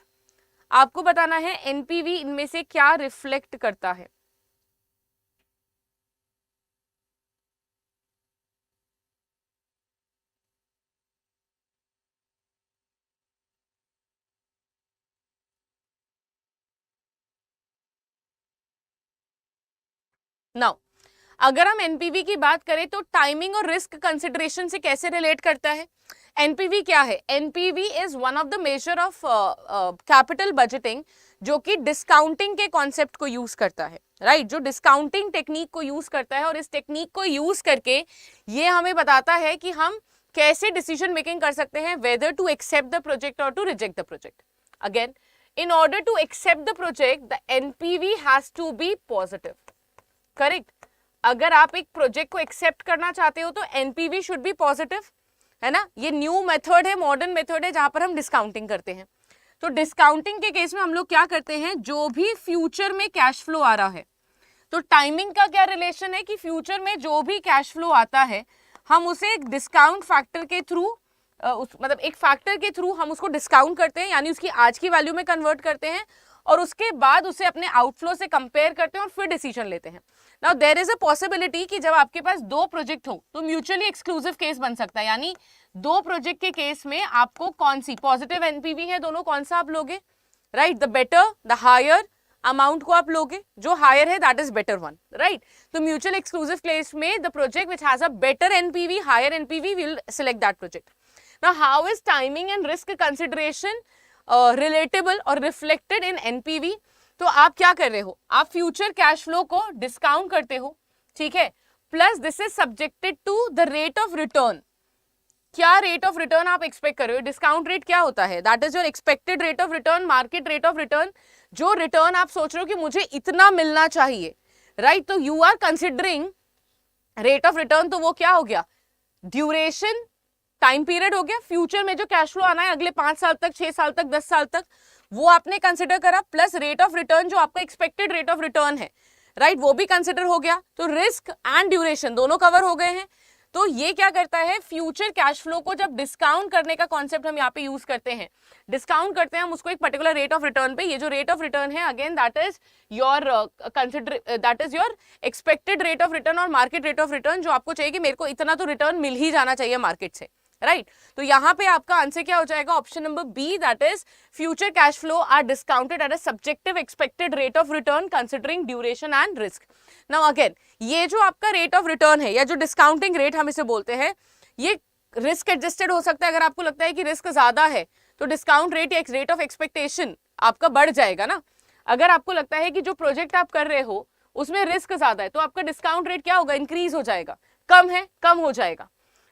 आपको बताना है NPV इनमें से क्या reflect करता है। Now अगर हम एनपीवी की बात करें तो टाइमिंग और रिस्क कंसिडरेशन से कैसे रिलेट करता है। एनपीवी क्या है? NPV is one of the measure of capital budgeting जो कि डिस्काउंटिंग के कॉन्सेप्ट को यूज करता है, राइट जो डिस्काउंटिंग टेक्निक को यूज करता है। और इस टेक्निक को यूज करके ये हमें बताता है कि हम कैसे डिसीजन मेकिंग कर सकते हैं, whether to accept the project और to reject the project. Again, in order to accept the project, the NPV has to be positive. Correct. अगर आप एक प्रोजेक्ट को एक्सेप्ट करना चाहते हो तो एनपीवी शुड बी पॉजिटिव, है ना। ये न्यू मेथड है, मॉडर्न मेथड है जहां पर हम डिस्काउंटिंग करते हैं। तो डिस्काउंटिंग के केस में हम लोग क्या करते हैं, जो भी फ्यूचर में कैश फ्लो आ रहा है, तो टाइमिंग का क्या रिलेशन है कि फ्यूचर में जो भी कैश फ्लो आता है हम उसे एक डिस्काउंट फैक्टर के थ्रू मतलब एक फैक्टर के थ्रू हम उसको डिस्काउंट करते हैं, यानी उसकी आज की वैल्यू में कन्वर्ट करते हैं और उसके बाद उसे अपने आउटफ्लो से कंपेयर करते हैं और फिर डिसीजन लेते हैं। Now there is a possibility कि जब आपके पास दो प्रोजेक्ट हो तो म्यूचुअली एक्सक्लूसिव केस बन सकता है, यानी दो प्रोजेक्ट के केस में आपको कौन सी पॉजिटिव एनपीवी है, दोनों कौन सा आप लोगे, right the better the higher amount को आप लोगे, जो हायर है that is better one, right. तो म्यूचुअल एक्सक्लूसिव केस में the project which has a better NPV, higher NPV, will select that project. Now, how is timing and risk consideration relatable or reflected in NPV? तो आप क्या कर रहे हो, आप future cash flow को discount करते हो, ठीक है, plus this is subjected to the rate of return. क्या रेट ऑफ रिटर्न आप एक्सपेक्ट कर रहे हो? डिस्काउंट रेट क्या होता है? That is your expected rate of return, market rate of return. जो रिटर्न आप सोच रहे हो कि मुझे इतना मिलना चाहिए, राइट तो you are considering rate of return. तो वो क्या हो गया, ड्यूरेशन, टाइम पीरियड हो गया, फ्यूचर में जो कैश फ्लो आना है अगले 5 साल तक, 6 साल तक, 10 साल तक, वो आपने कंसिडर करा, प्लस रेट ऑफ रिटर्न जो आपका एक्सपेक्टेड रेट ऑफ रिटर्न है, राइट वो भी कंसिडर हो गया। तो रिस्क एंड ड्यूरेशन दोनों कवर हो गए हैं। तो ये क्या करता है, फ्यूचर कैश फ्लो को जब डिस्काउंट करने का कॉन्सेप्ट हम यहाँ पे यूज करते हैं, डिस्काउंट करते हैं हम उसको एक पर्टिकुलर रेट ऑफ रिटर्न पे। ये जो रेट ऑफ रिटर्न है again that is your expected rate of return और मार्केट रेट ऑफ रिटर्न, जो आपको चाहिए कि मेरे को इतना तो रिटर्न मिल ही जाना चाहिए मार्केट से, राइट तो यहाँ पे आपका आंसर क्या हो जाएगा, option number B, that is future cash flow are discounted at a subjective expected rate of return considering duration and risk. Now again, ये जो आपका रेट ऑफ रिटर्न है या जो डिस्काउंटिंग रेट हम इसे बोलते हैं, ये रिस्क एडजस्टेड हो सकता है। अगर आपको लगता है कि रिस्क ज्यादा है तो डिस्काउंट रेट या रेट ऑफ एक्सपेक्टेशन आपका बढ़ जाएगा ना। अगर आपको लगता है कि जो प्रोजेक्ट आप कर रहे हो उसमें रिस्क ज्यादा है तो आपका डिस्काउंट रेट क्या होगा, इंक्रीज हो जाएगा, कम है कम हो जाएगा।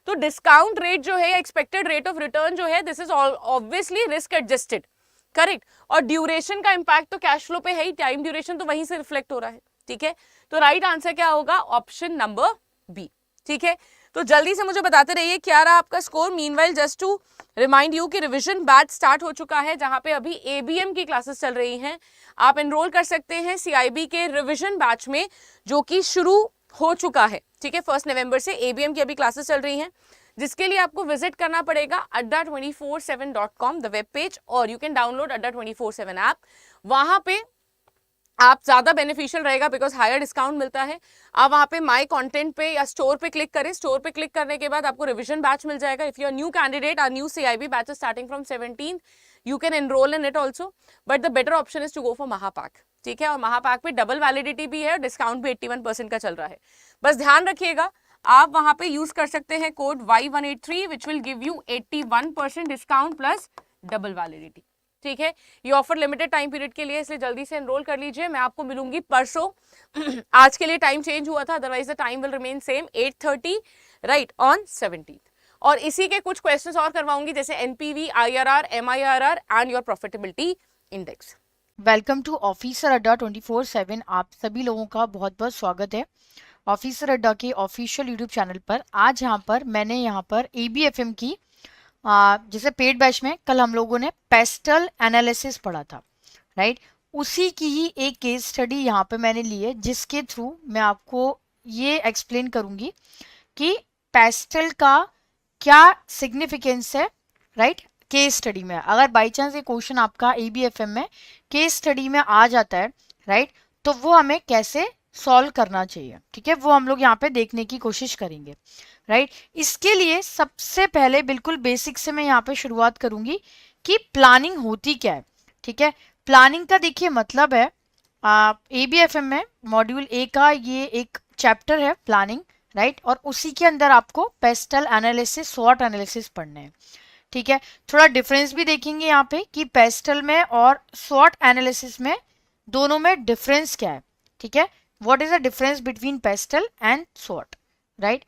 तो डिस्काउंट रेट जो है, एक्सपेक्टेड रेट ऑफ रिटर्न जो है, this is obviously risk adjusted, correct. और ड्यूरेशन का इंपैक्ट तो कैश फ्लो पे है ही, टाइम ड्यूरेशन तो वहीं से रिफ्लेक्ट हो रहा है, ठीक है। तो राइट आंसर क्या होगा, ऑप्शन नंबर बी, ठीक है। तो जल्दी से मुझे बताते रहिए क्या रहा आपका score. Meanwhile just to remind you कि रिवीजन बैच स्टार्ट हो चुका है, जहां पे अभी एबीएम की क्लासेस चल रही हैं। आप एनरोल कर सकते हैं सीआईबी के रिवीजन बैच में, जो कि शुरू हो चुका है, ठीक है। 1 नवंबर से एबीएम की अभी क्लासेस चल रही हैं, जिसके लिए आपको विजिट करना पड़ेगा adda247.com द वेब पेज, और you can download adda247 app. वहां पे आप ज्यादा बेनिफिशियल रहेगा बिकॉज हायर डिस्काउंट मिलता है। आप वहां पे माय कंटेंट पे या स्टोर पे क्लिक करें, स्टोर पे क्लिक करने के बाद आपको रिवीजन बैच मिल जाएगा। If you are new candidate, our new CIB batch starting from 17, you can enroll in it also, but the better option is to go for Mahapack, ठीक है। और महापैक पे डबल वैलिडिटी भी है और डिस्काउंट भी 81% का चल रहा है। बस ध्यान रखिएगा, आप वहां पे यूज कर सकते हैं code Y183 which will give you 81% discount plus double validity, ठीक है। ये ऑफर लिमिटेड टाइम पीरियड के लिए, इसलिए जल्दी से एनरोल कर लीजिए। मैं आपको मिलूंगी परसों आज के लिए टाइम चेंज हुआ था, otherwise the time will remain same 8:30 right on 17th। और इसी के कुछ क्वेश्चंस और करवाऊंगी, जैसे NPV, IRR, MIRR and your profitability index. Welcome to officer Adda 24/7। आप सभी लोगों का बहुत बहुत स्वागत है ऑफिसर अड्डा के ऑफिशियल यूट्यूब चैनल पर। आज मैंने यहाँ पर ABFM की जैसे पेड बैच में कल हम लोगों ने पेस्टल एनालिसिस पढ़ा था, राइट। उसी की ही एक केस स्टडी यहाँ पे मैंने ली है, जिसके थ्रू मैं आपको ये एक्सप्लेन करूँगी कि पेस्टल का क्या सिग्निफिकेंस है, राइट। केस स्टडी में अगर बाई चांस ये क्वेश्चन आपका ABFM में केस स्टडी में आ जाता है, राइट, तो वो हमें कैसे सॉल्व करना चाहिए, ठीक है, वो हम लोग यहाँ पे देखने की कोशिश करेंगे, राइट। इसके लिए सबसे पहले बिल्कुल बेसिक से मैं यहाँ पे शुरुआत करूंगी कि प्लानिंग होती क्या है, ठीक है। प्लानिंग का देखिए मतलब है ABFM में मॉड्यूल A का ये एक चैप्टर है प्लानिंग, राइट, और उसी के अंदर आपको पेस्टल एनालिसिस, स्वॉट एनालिसिस पढ़ने हैं, ठीक है। थोड़ा डिफरेंस भी देखेंगे यहाँ पे कि पेस्टल में और स्वॉट एनालिसिस में दोनों में डिफरेंस क्या है, ठीक है। What is the difference between PESTLE and स्वॉट, राइट।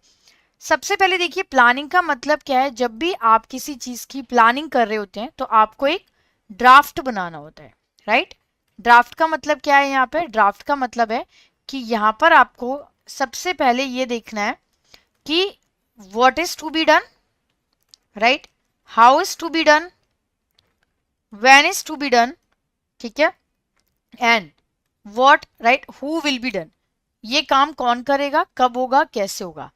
सबसे पहले देखिए प्लानिंग का मतलब क्या है। जब भी आप किसी चीज की प्लानिंग कर रहे होते हैं तो आपको एक ड्राफ्ट बनाना होता है, राइट। ड्राफ्ट का मतलब क्या है यहाँ पे, ड्राफ्ट का मतलब है कि यहाँ पर आपको सबसे पहले ये देखना है कि what is to be done, right, how is to be done, when is to be done, ठीक है, and what, right, who will be done. ये काम कौन करेगा, कब होगा, कैसे होगा।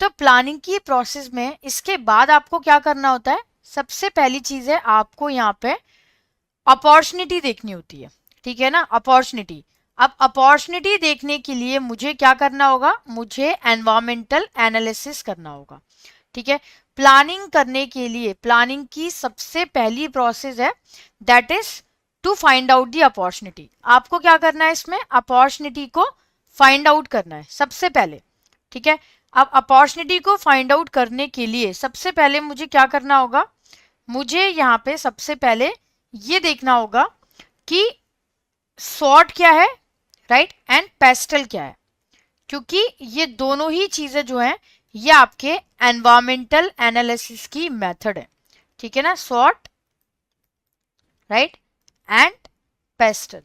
तो प्लानिंग की प्रोसेस में इसके बाद आपको क्या करना होता है, सबसे पहली चीज है आपको यहाँ पे अपॉर्चुनिटी देखनी होती है, ठीक है ना, अपॉर्चुनिटी। अब अपॉर्चुनिटी देखने के लिए मुझे क्या करना होगा, मुझे एनवायरमेंटल एनालिसिस करना होगा, ठीक है। प्लानिंग करने के लिए प्लानिंग की सबसे पहली प्रोसेस है that is to find out the opportunity. आपको क्या करना है, इसमें अपॉर्चुनिटी को फाइंड आउट करना है सबसे पहले, ठीक है। अब अपॉर्चुनिटी को फाइंड आउट करने के लिए सबसे पहले मुझे क्या करना होगा, मुझे यहाँ पे सबसे पहले ये देखना होगा कि स्वॉट क्या है, राइट, एंड पेस्टल क्या है, क्योंकि ये दोनों ही चीजें जो हैं ये आपके एनवायरमेंटल एनालिसिस की मेथड है, ठीक है ना, स्वॉट, राइट, एंड पेस्टल,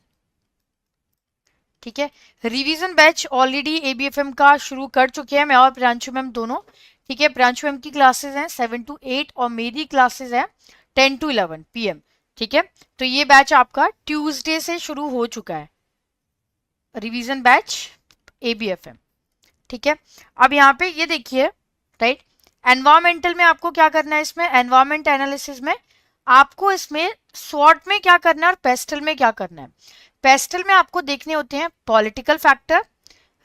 ठीक है। रिवीजन बैच ऑलरेडी ABFM का शुरू कर चुके हैं, मैं और प्रियांशु मैम दोनों, ठीक है। प्रियांशु मैम की क्लासेस हैं 7 to 8 और मेरी क्लासेस हैं 10 to 11 PM, ठीक है। तो ये बैच आपका ट्यूसडे से शुरू हो चुका है, रिवीजन बैच ABFM, ठीक है। अब यहाँ पे ये देखिए, राइट, एनवायरमेंटल में आपको क्या करना है, इसमें एनवायरमेंट एनालिसिस में आपको इसमें स्वॉट में क्या करना है और पेस्टल में क्या करना है। पेस्टल में आपको देखने होते हैं political factor,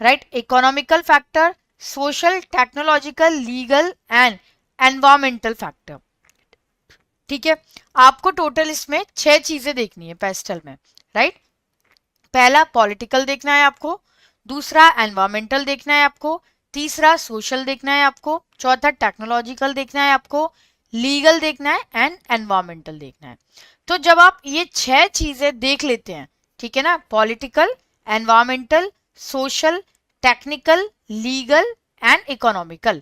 right, economical factor, social, technological, legal and environmental factor, ठीक है। आपको टोटल इसमें 6 चीजें देखनी है पेस्टल में, राइट। पहला पॉलिटिकल देखना है आपको, दूसरा एनवायरमेंटल देखना है आपको, तीसरा सोशल देखना है आपको, चौथा टेक्नोलॉजिकल देखना है आपको, लीगल देखना है एंड एनवायरमेंटल देखना है। तो जब आप ये 6 चीजें देख लेते हैं, ठीक है ना, political, environmental, social, technical, legal and economical,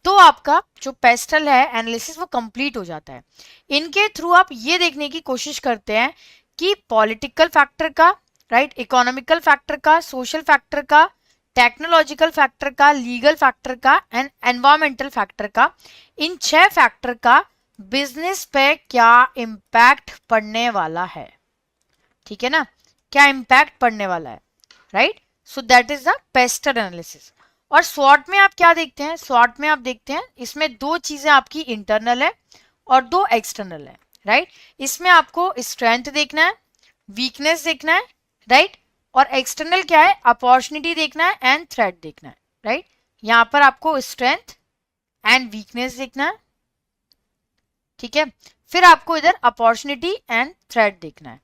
तो आपका जो पेस्टल है एनालिसिस वो कंप्लीट हो जाता है। इनके थ्रू आप ये देखने की कोशिश करते हैं कि पॉलिटिकल फैक्टर का, राइट, इकोनॉमिकल फैक्टर का, सोशल फैक्टर का, टेक्नोलॉजिकल फैक्टर का, लीगल फैक्टर का एंड एनवायरमेंटल फैक्टर का, इन 6 फैक्टर का बिजनेस पे क्या इम्पैक्ट पड़ने वाला है। ठीक है ना, क्या इम्पैक्ट पड़ने वाला है, right. So that is the pastel analysis. और स्वॉट में आप क्या देखते हैं, स्वॉट में आप देखते हैं इसमें 2 चीजें आपकी इंटरनल है और 2 एक्सटर्नल है, राइट। इसमें आपको स्ट्रेंथ देखना है, वीकनेस देखना है, राइट, और एक्सटर्नल क्या है, अपॉर्चुनिटी देखना है एंड थ्रेट देखना है, राइट। यहां पर आपको स्ट्रेंथ एंड वीकनेस देखना है, ठीक है। फिर आपको इधर अपॉर्चुनिटी एंड थ्रेट देखना है।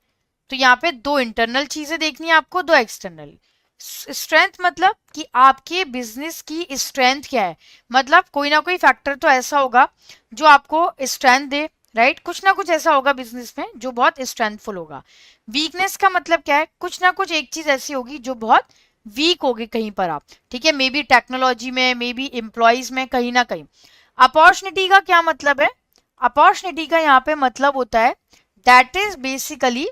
तो यहाँ पे 2 इंटरनल चीजें देखनी है आपको, 2 एक्सटर्नल। स्ट्रेंथ मतलब कि आपके बिजनेस की स्ट्रेंथ क्या है, मतलब कोई ना कोई फैक्टर तो ऐसा होगा जो आपको स्ट्रेंथ दे, राइट। कुछ ना कुछ ऐसा होगा बिजनेस में जो बहुत स्ट्रेंथफुल होगा। वीकनेस का मतलब क्या है, कुछ ना कुछ एक चीज ऐसी होगी जो बहुत वीक होगी कहीं पर आप, ठीक है, मे बी टेक्नोलॉजी में, मे बी एम्प्लॉयज में, कहीं ना कहीं। अपॉर्चुनिटी का क्या मतलब है, अपॉर्चुनिटी का यहाँ पे मतलब होता है दैट इज बेसिकली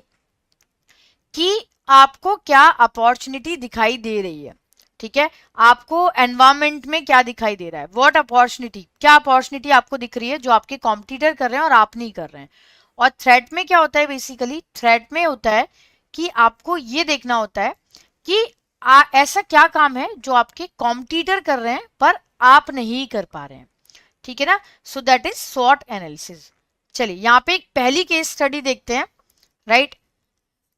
कि आपको क्या अपॉर्चुनिटी दिखाई दे रही है, ठीक है। आपको एनवायरमेंट में क्या दिखाई दे रहा है, व्हाट अपॉर्चुनिटी, क्या अपॉर्चुनिटी आपको दिख रही है जो आपके कॉम्पिटिटर कर रहे हैं और आप नहीं कर रहे हैं। और थ्रेट में क्या होता है, बेसिकली थ्रेट में होता है कि आपको ये देखना होता है कि ऐसा क्या काम है जो आपके कॉम्पिटिटर कर रहे हैं पर आप नहीं कर पा रहे हैं, ठीक है ना। सो दैट इज स्वॉट एनालिसिस। चलिए यहाँ पे एक पहली केस स्टडी देखते हैं, right.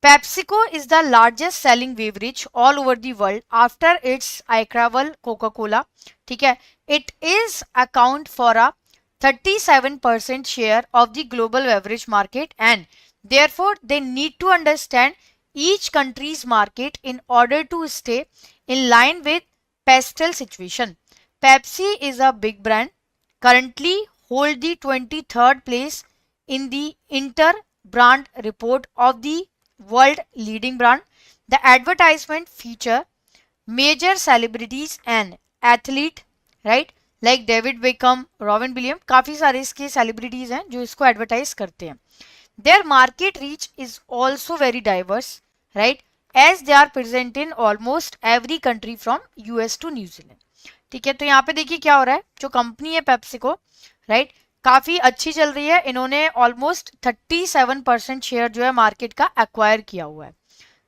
PepsiCo is the largest selling beverage all over the world after its rival Coca-Cola. ठीक है, it is account for a 37% share of the global beverage market and therefore they need to understand each country's market in order to stay in line with pastel situation. Pepsi is a big brand, currently hold the 23rd place in the inter-brand report of the world leading brand. The advertisement feature major celebrities and athlete, right, like David Beckham, Robin Williams, काफी सारे इसके celebrities हैं जो इसको advertise करते हैं. Their market reach is also very diverse, right, as they are present in almost every country from US to New Zealand. ठीक है, तो यहाँ पे देखिए क्या हो रहा है, जो कंपनी है पेप्सिको, राइट, काफी अच्छी चल रही है, इन्होंने ऑलमोस्ट 37% शेयर जो है मार्केट का एक्वायर किया हुआ है,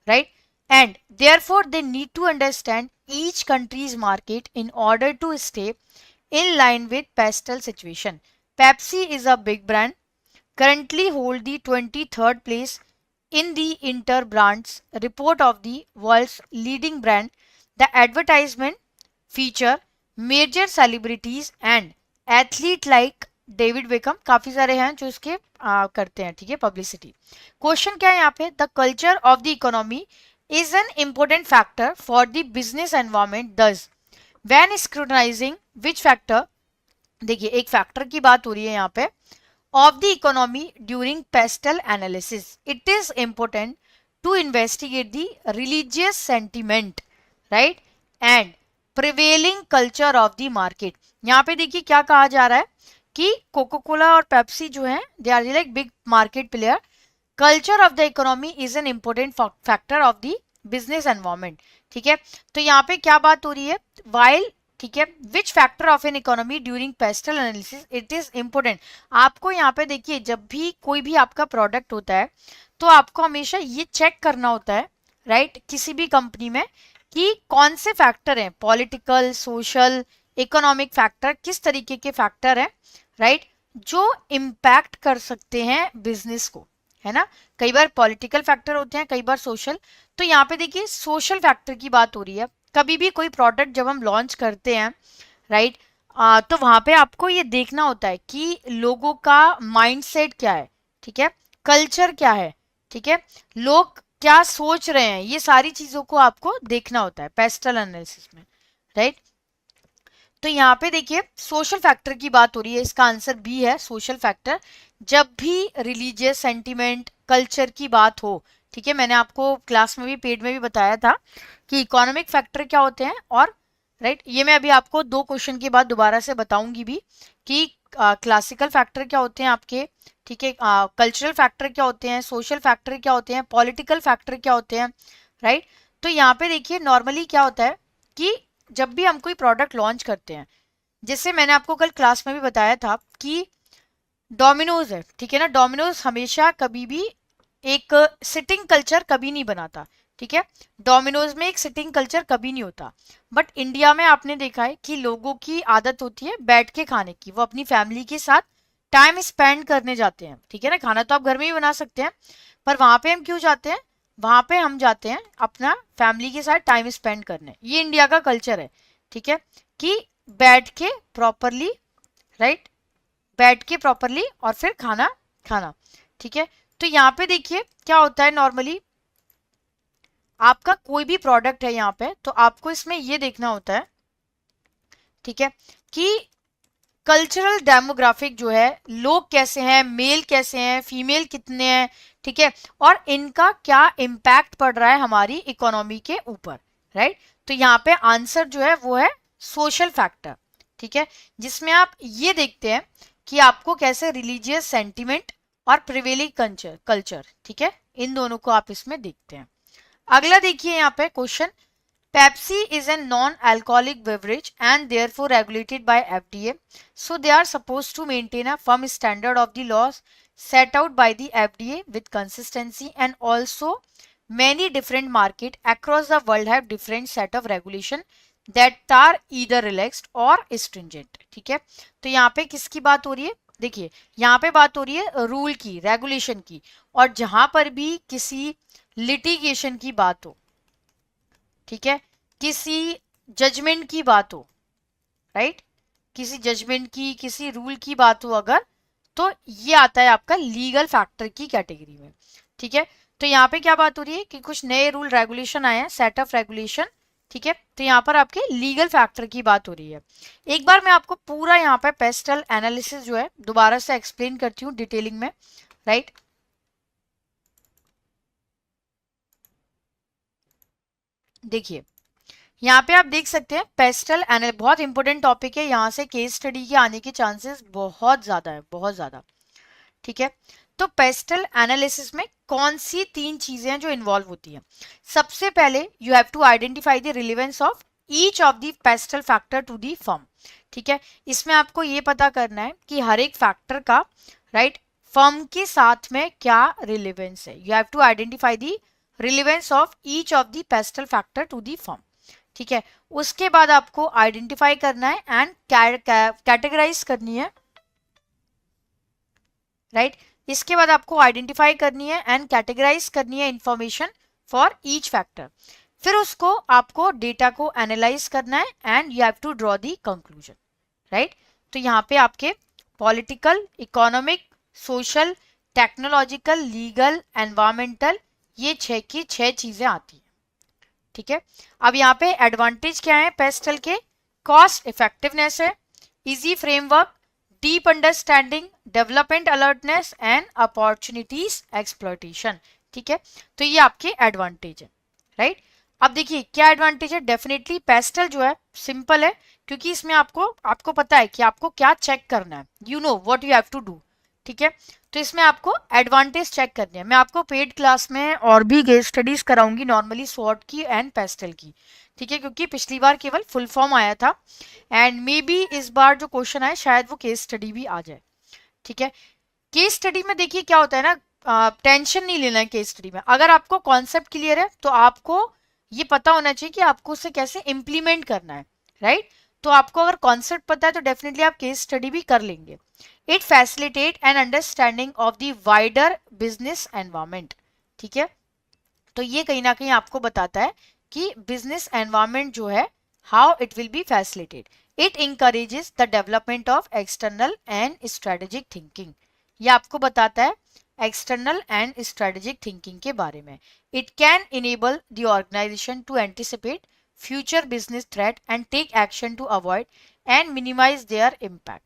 right. And therefore they need to understand each countries market in order to stay in line with PESTEL situation. Pepsi is a big brand, currently hold the 23rd place in the Inter Brands report of the world's leading brand. The advertisement feature major celebrities and athlete like David become, काफी सारे हैं जो इसके करते हैं, ठीक है, publicity. Question क्या है यहाँ पे, the culture of the economy is an important factor for the business environment. दस व्हेन स्क्रूटनाइजिंग विच फैक्टर, देखिए एक फैक्टर की बात हो रही है यहाँ पे, of the economy during PESTEL analysis it is important to investigate the religious sentiment, right, and prevailing culture of the market. यहाँ पे देखिए क्या कहा जा रहा है कि कोका कोला और पेप्सी जो है they are like big market player. Culture of the economy is an important factor of the business environment. ठीक है, तो यहाँ पे क्या बात हो रही है, वाइल, ठीक है, which factor of an economy during PESTEL analysis it is important. आपको यहाँ पे देखिए जब भी कोई भी आपका प्रोडक्ट होता है तो आपको हमेशा ये चेक करना होता है, राइट, किसी भी कंपनी में कि कौन से फैक्टर हैं, पॉलिटिकल, सोशल, इकोनॉमिक फैक्टर, किस तरीके के फैक्टर हैं, राइट, जो इम्पैक्ट कर सकते हैं बिजनेस को, है ना. कई बार पॉलिटिकल फैक्टर होते हैं, कई बार सोशल. तो यहाँ पे देखिए सोशल फैक्टर की बात हो रही है. कभी भी कोई प्रोडक्ट जब हम लॉन्च करते हैं, राइट, तो वहां पे आपको ये देखना होता है कि लोगों का माइंडसेट क्या है, ठीक है, कल्चर क्या है, ठीक है, लोग क्या सोच रहे हैं, ये सारी चीजों को आपको देखना होता है पेस्टल एनालिसिस में, राइट. तो यहाँ पे देखिए सोशल फैक्टर की बात हो रही है, इसका आंसर बी है, सोशल फैक्टर. जब भी रिलीजियस सेंटिमेंट, कल्चर की बात हो, ठीक है, मैंने आपको क्लास में भी, पेड में भी बताया था कि इकोनॉमिक फैक्टर क्या होते हैं और राइट। ये मैं अभी आपको 2 क्वेश्चन के बाद दोबारा से बताऊंगी भी कि क्लासिकल फैक्टर क्या होते हैं आपके, ठीक है, कल्चरल फैक्टर क्या होते हैं, सोशल फैक्टर क्या होते हैं, पॉलिटिकल फैक्टर क्या होते हैं, राइट। तो यहाँ पे देखिए नॉर्मली क्या होता है कि जब भी हम कोई प्रोडक्ट लॉन्च करते हैं, जैसे मैंने आपको कल क्लास में भी बताया था कि डोमिनोज है, ठीक है ना, डोमिनोज हमेशा कभी भी एक सिटिंग कल्चर कभी नहीं बनाता, ठीक है, डोमिनोज में एक सिटिंग कल्चर कभी नहीं होता। बट इंडिया में आपने देखा है कि लोगों की आदत होती है बैठ के खाने की, वो अपनी फैमिली के साथ टाइम स्पेंड करने जाते हैं, ठीक है ना। खाना तो आप घर में ही बना सकते हैं, पर वहां पे हम क्यों जाते हैं, वहां पे हम जाते हैं अपना फैमिली के साथ टाइम स्पेंड करने। ये इंडिया का कल्चर है, ठीक है, कि बैठ के प्रॉपरली, राइट, बैठ के प्रॉपरली और फिर खाना खाना, ठीक है। तो यहाँ पे देखिए क्या होता है, नॉर्मली आपका कोई भी प्रोडक्ट है यहाँ पे, तो आपको इसमें ये देखना होता है, ठीक है, कि कल्चरल डेमोग्राफिक जो है, लोग कैसे हैं, मेल कैसे हैं, फीमेल कितने हैं, ठीक है, और इनका क्या इम्पैक्ट पड़ रहा है हमारी इकोनॉमी के ऊपर, राइट। तो यहाँ पे आंसर जो है वो है सोशल फैक्टर, ठीक है, जिसमें आप ये देखते हैं कि आपको कैसे रिलीजियस सेंटिमेंट और प्रिवेलिंग कल्चर, ठीक है, इन दोनों को आप इसमें देखते हैं। अगला देखिए यहाँ पे question, Pepsi is a non-alcoholic beverage and therefore regulated by FDA. So they are supposed to maintain a firm standard of the laws set out by the FDA with consistency, and also many different markets across the world have different set of regulation that are either relaxed or stringent, ठीक है। तो यहाँ पे किसकी बात हो रही है, देखिए यहाँ पे बात हो रही है रूल की, रेगुलेशन की, और जहां पर भी किसी लिटिगेशन की बात हो, ठीक है, किसी जजमेंट की बात हो, राइट, किसी जजमेंट की, किसी रूल की बात हो अगर, तो ये आता है आपका लीगल फैक्टर की कैटेगरी में, ठीक है। तो यहाँ पे क्या बात हो रही है कि कुछ नए रूल रेगुलेशन आए हैं, सेट ऑफ रेगुलेशन, ठीक है, तो यहाँ पर आपके लीगल फैक्टर की बात हो रही है। एक बार मैं आपको पूरा यहाँ पे पेस्टल एनालिसिस जो है दोबारा से एक्सप्लेन करती हूँ डिटेलिंग में, राइट। देखिए यहाँ पे आप देख सकते हैं पेस्टल एनालिसिस बहुत इंपॉर्टेंट टॉपिक है, यहाँ से केस स्टडी के आने के चांसेस बहुत ज्यादा है, बहुत ज्यादा, ठीक है। तो पेस्टल एनालिसिस में कौन सी 3 चीजें हैं जो इन्वॉल्व होती हैं। सबसे पहले you have to identify the relevance of each of the PESTEL factor to the firm, ठीक है। इसमें आपको ये पता करना है कि हर एक फैक्टर का, राइट, फर्म के साथ में क्या रिलेवेंस है। You have to identify the relevance of each of the PESTEL factor to the firm, ठीक है। उसके बाद आपको आइडेंटिफाई करना है एंड कैटेगराइज करनी है, राइट। इसके बाद आपको आइडेंटिफाई करनी है एंड कैटेगराइज करनी है इंफॉर्मेशन फॉर ईच फैक्टर, फिर उसको आपको डेटा को एनालाइज करना है and you have to draw the conclusion, right. तो यहाँ पे आपके political, economic, social, technological, legal, environmental, ये 6 की 6 चीजें आती है, ठीक है। अब यहाँ पे एडवांटेज क्या है पेस्टल के, कॉस्ट इफेक्टिवनेस है, easy framework, deep understanding, development alertness and opportunities exploitation, ठीक है। तो ये आपके एडवांटेज है, राइट। अब देखिए क्या एडवांटेज है, डेफिनेटली पेस्टल जो है सिंपल है, क्योंकि इसमें आपको पता है कि आपको क्या चेक करना है, you know what you have to do, ठीक है। तो इसमें आपको एडवांटेज चेक करनी है। मैं आपको पेड क्लास में और भी केस स्टडीज कराऊंगी, नॉर्मली स्वॉट की एंड पेस्टल की, ठीक है, क्योंकि पिछली बार केवल फुल फॉर्म आया था एंड मे बी इस बार जो क्वेश्चन आए शायद वो केस स्टडी भी आ जाए, ठीक है। केस स्टडी में देखिए क्या होता है ना, टेंशन नहीं लेना है केस स्टडी में। अगर आपको कॉन्सेप्ट क्लियर है तो आपको ये पता होना चाहिए कि आपको उसे कैसे इम्प्लीमेंट करना है, राइट। तो आपको अगर कॉन्सेप्ट पता है तो डेफिनेटली आप केस स्टडी भी कर लेंगे। It facilitate an understanding of the wider business environment, ठीक है। तो ये कहीं ना कहीं आपको बताता है कि बिजनेस एनवायरमेंट जो है how it will be facilitate. It encourages the development of external and strategic thinking, ये आपको बताता है एक्सटर्नल एंड स्ट्रेटेजिक थिंकिंग के बारे में। It can enable the organisation to anticipate future business threat and take action to avoid and minimise their impact,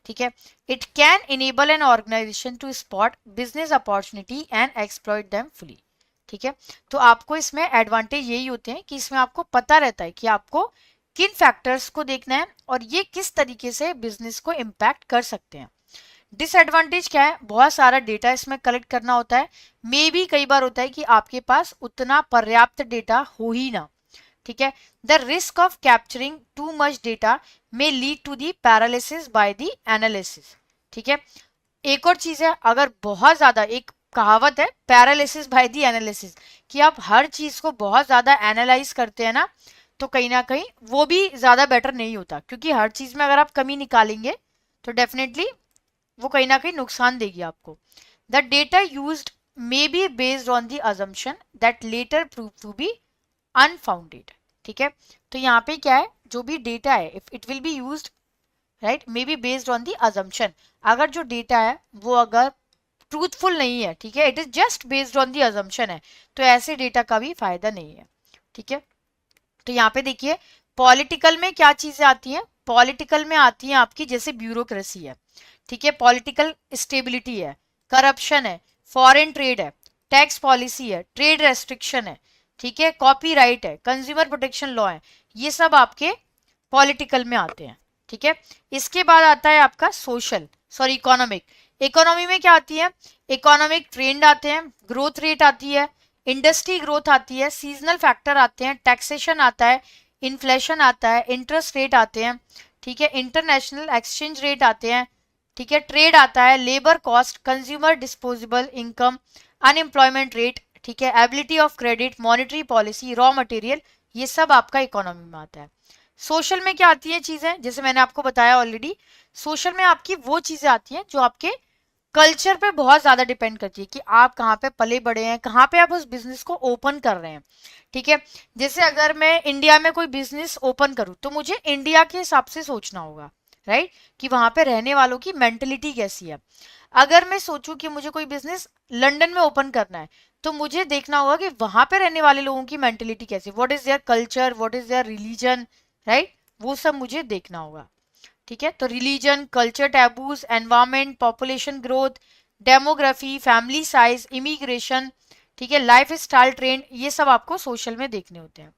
ठीक है। It can enable an organisation to spot business opportunity and exploit them fully, ठीक है। तो आपको इसमें advantage यही होते हैं कि इसमें आपको पता रहता है कि आपको किन फैक्टर्स को देखना है और ये किस तरीके से बिजनेस को इम्पैक्ट कर सकते हैं। डिसएडवांटेज क्या है, बहुत सारा डेटा इसमें कलेक्ट करना होता है, मे भी कई बार होता है कि आपके पास उतना पर्याप्त डेटा हो ही ना, ठीक है। The risk of capturing too much data may lead to the paralysis by the analysis, ठीक है। एक और चीज है, अगर बहुत ज्यादा, एक कहावत है पैरालिसिस बाय दी एनालिसिस, कि आप हर चीज को बहुत ज्यादा एनालाइज करते हैं ना, तो कहीं ना कहीं वो भी ज्यादा बेटर नहीं होता, क्योंकि हर चीज में अगर आप कमी निकालेंगे तो डेफिनेटली वो कहीं ना कहीं नुकसान देगी आपको। The data used may be based on the assumption that later prove to be unfounded, ठीक है। तो यहाँ पे क्या है, जो भी डेटा है if it will be used right may be based on the assumption, अगर जो डेटा है वो अगर ट्रूथफुल नहीं है, ठीक है, it is just based on the assumption है, तो ऐसे डेटा का भी फायदा नहीं है, ठीक है। तो यहाँ पे देखिए पॉलिटिकल में क्या चीजें आती हैं, पॉलिटिकल में आती हैं आपकी जैसे ब्यूरोक्रेसी है, ठीक है, पॉलिटिकल स्टेबिलिटी है, करप्शन है, फॉरेन ट्रेड है, टैक्स पॉलिसी है, ट्रेड रेस्ट्रिक्शन है, ठीक है, कॉपीराइट है, कंज्यूमर प्रोटेक्शन लॉ है, ये सब आपके पॉलिटिकल में आते हैं, ठीक है। इसके बाद आता है आपका इकोनॉमिक। इकोनॉमी में क्या आती है, इकोनॉमिक ट्रेंड आते हैं, ग्रोथ रेट आती है, इंडस्ट्री ग्रोथ आती है, सीजनल फैक्टर आते हैं, टैक्सेशन आता है, इन्फ्लेशन आता है, इंटरेस्ट रेट आते हैं, ठीक है, इंटरनेशनल एक्सचेंज रेट आते हैं, ठीक है, ट्रेड आता है, labour cost, consumer disposable income, unemployment rate, ठीक है, ability of credit, monetary policy, raw material, ये सब आपका इकोनॉमी में आता है। सोशल में क्या आती है चीजें, जैसे मैंने आपको बताया ऑलरेडी, सोशल में आपकी वो चीजें आती हैं जो आपके कल्चर पे बहुत ज्यादा डिपेंड करती है, कि आप कहाँ पे पले बड़े हैं, कहाँ पे आप उस बिजनेस को ओपन कर रहे हैं, ठीक है। जैसे अगर मैं इंडिया में कोई बिजनेस ओपन करूँ तो मुझे इंडिया के हिसाब से सोचना होगा, राइट, कि वहां पे रहने वालों की मेंटेलिटी कैसी है। अगर मैं सोचूं कि मुझे कोई बिजनेस लंदन में ओपन करना है, तो मुझे देखना होगा कि वहां पे रहने वाले लोगों की मेंटेलिटी कैसी, what is their culture, what is their religion, right, वो सब मुझे देखना होगा, ठीक है। तो religion, culture, taboos, environment, population growth, demography, family size, immigration, ठीक है, लाइफ स्टाइल ट्रेंड, ये सब आपको सोशल में देखने होते हैं।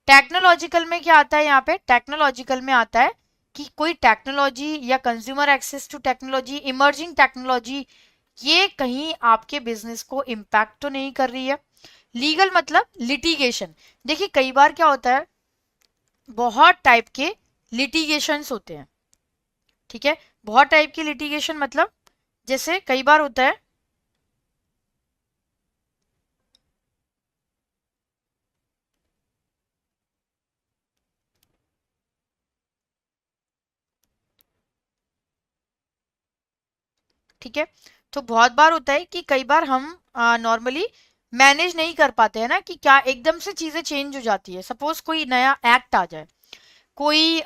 टेक्नोलॉजिकल में क्या आता है, यहाँ पे टेक्नोलॉजिकल में आता है कि कोई टेक्नोलॉजी या consumer access to technology, emerging technology, ये कहीं आपके बिजनेस को इम्पैक्ट तो नहीं कर रही है। लीगल मतलब लिटिगेशन, देखिए कई बार क्या होता है, बहुत टाइप के लिटिगेशंस होते हैं, ठीक है, बहुत टाइप के लिटिगेशन मतलब जैसे कई बार होता है ठीक है, तो बहुत बार होता है कि कई बार हम नॉर्मली मैनेज नहीं कर पाते हैं ना, कि क्या एकदम से चीजें चेंज हो जाती है। सपोज कोई नया एक्ट आ जाए, कोई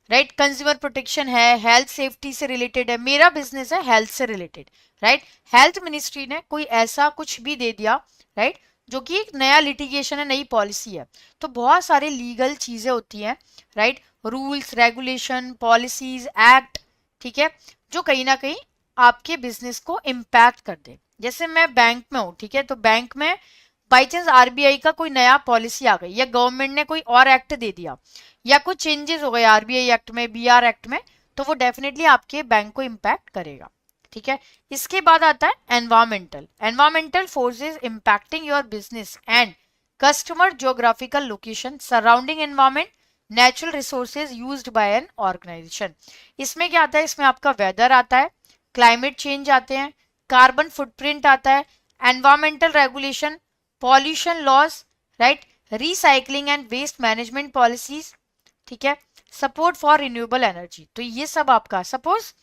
राइट कंज्यूमर प्रोटेक्शन है, हेल्थ सेफ्टी से रिलेटेड है, मेरा बिजनेस है हेल्थ से रिलेटेड, राइट, हेल्थ मिनिस्ट्री ने कोई ऐसा कुछ भी दे दिया, राइट, जो कि एक नया लिटिगेशन है, नई पॉलिसी है, तो बहुत सारे लीगल चीजें होती हैं, right, rules, regulation, policies, act, ठीक है, जो कहीं ना कहीं आपके बिजनेस को इम्पैक्ट कर दे। जैसे मैं बैंक में हूँ, ठीक है, तो बैंक में बाई चांस आरबीआई का कोई नया पॉलिसी आ गई, या गवर्नमेंट ने कोई और एक्ट दे दिया, या कुछ चेंजेस हो गए आरबीआई एक्ट में, बीआर एक्ट में, तो वो डेफिनेटली आपके बैंक को इम्पैक्ट करेगा, ठीक है। इसके बाद आता है environmental. Environmental forces impacting your business and customer geographical location, surrounding environment, natural resources used by an organization. इसमें क्या आता है, इसमें आपका वेदर आता है, क्लाइमेट चेंज आते हैं, कार्बन फुटप्रिंट आता है, environmental regulation, pollution laws, right, recycling and waste management policies, ठीक है, सपोर्ट फॉर रिन्यूएबल एनर्जी। तो ये सब आपका, सपोज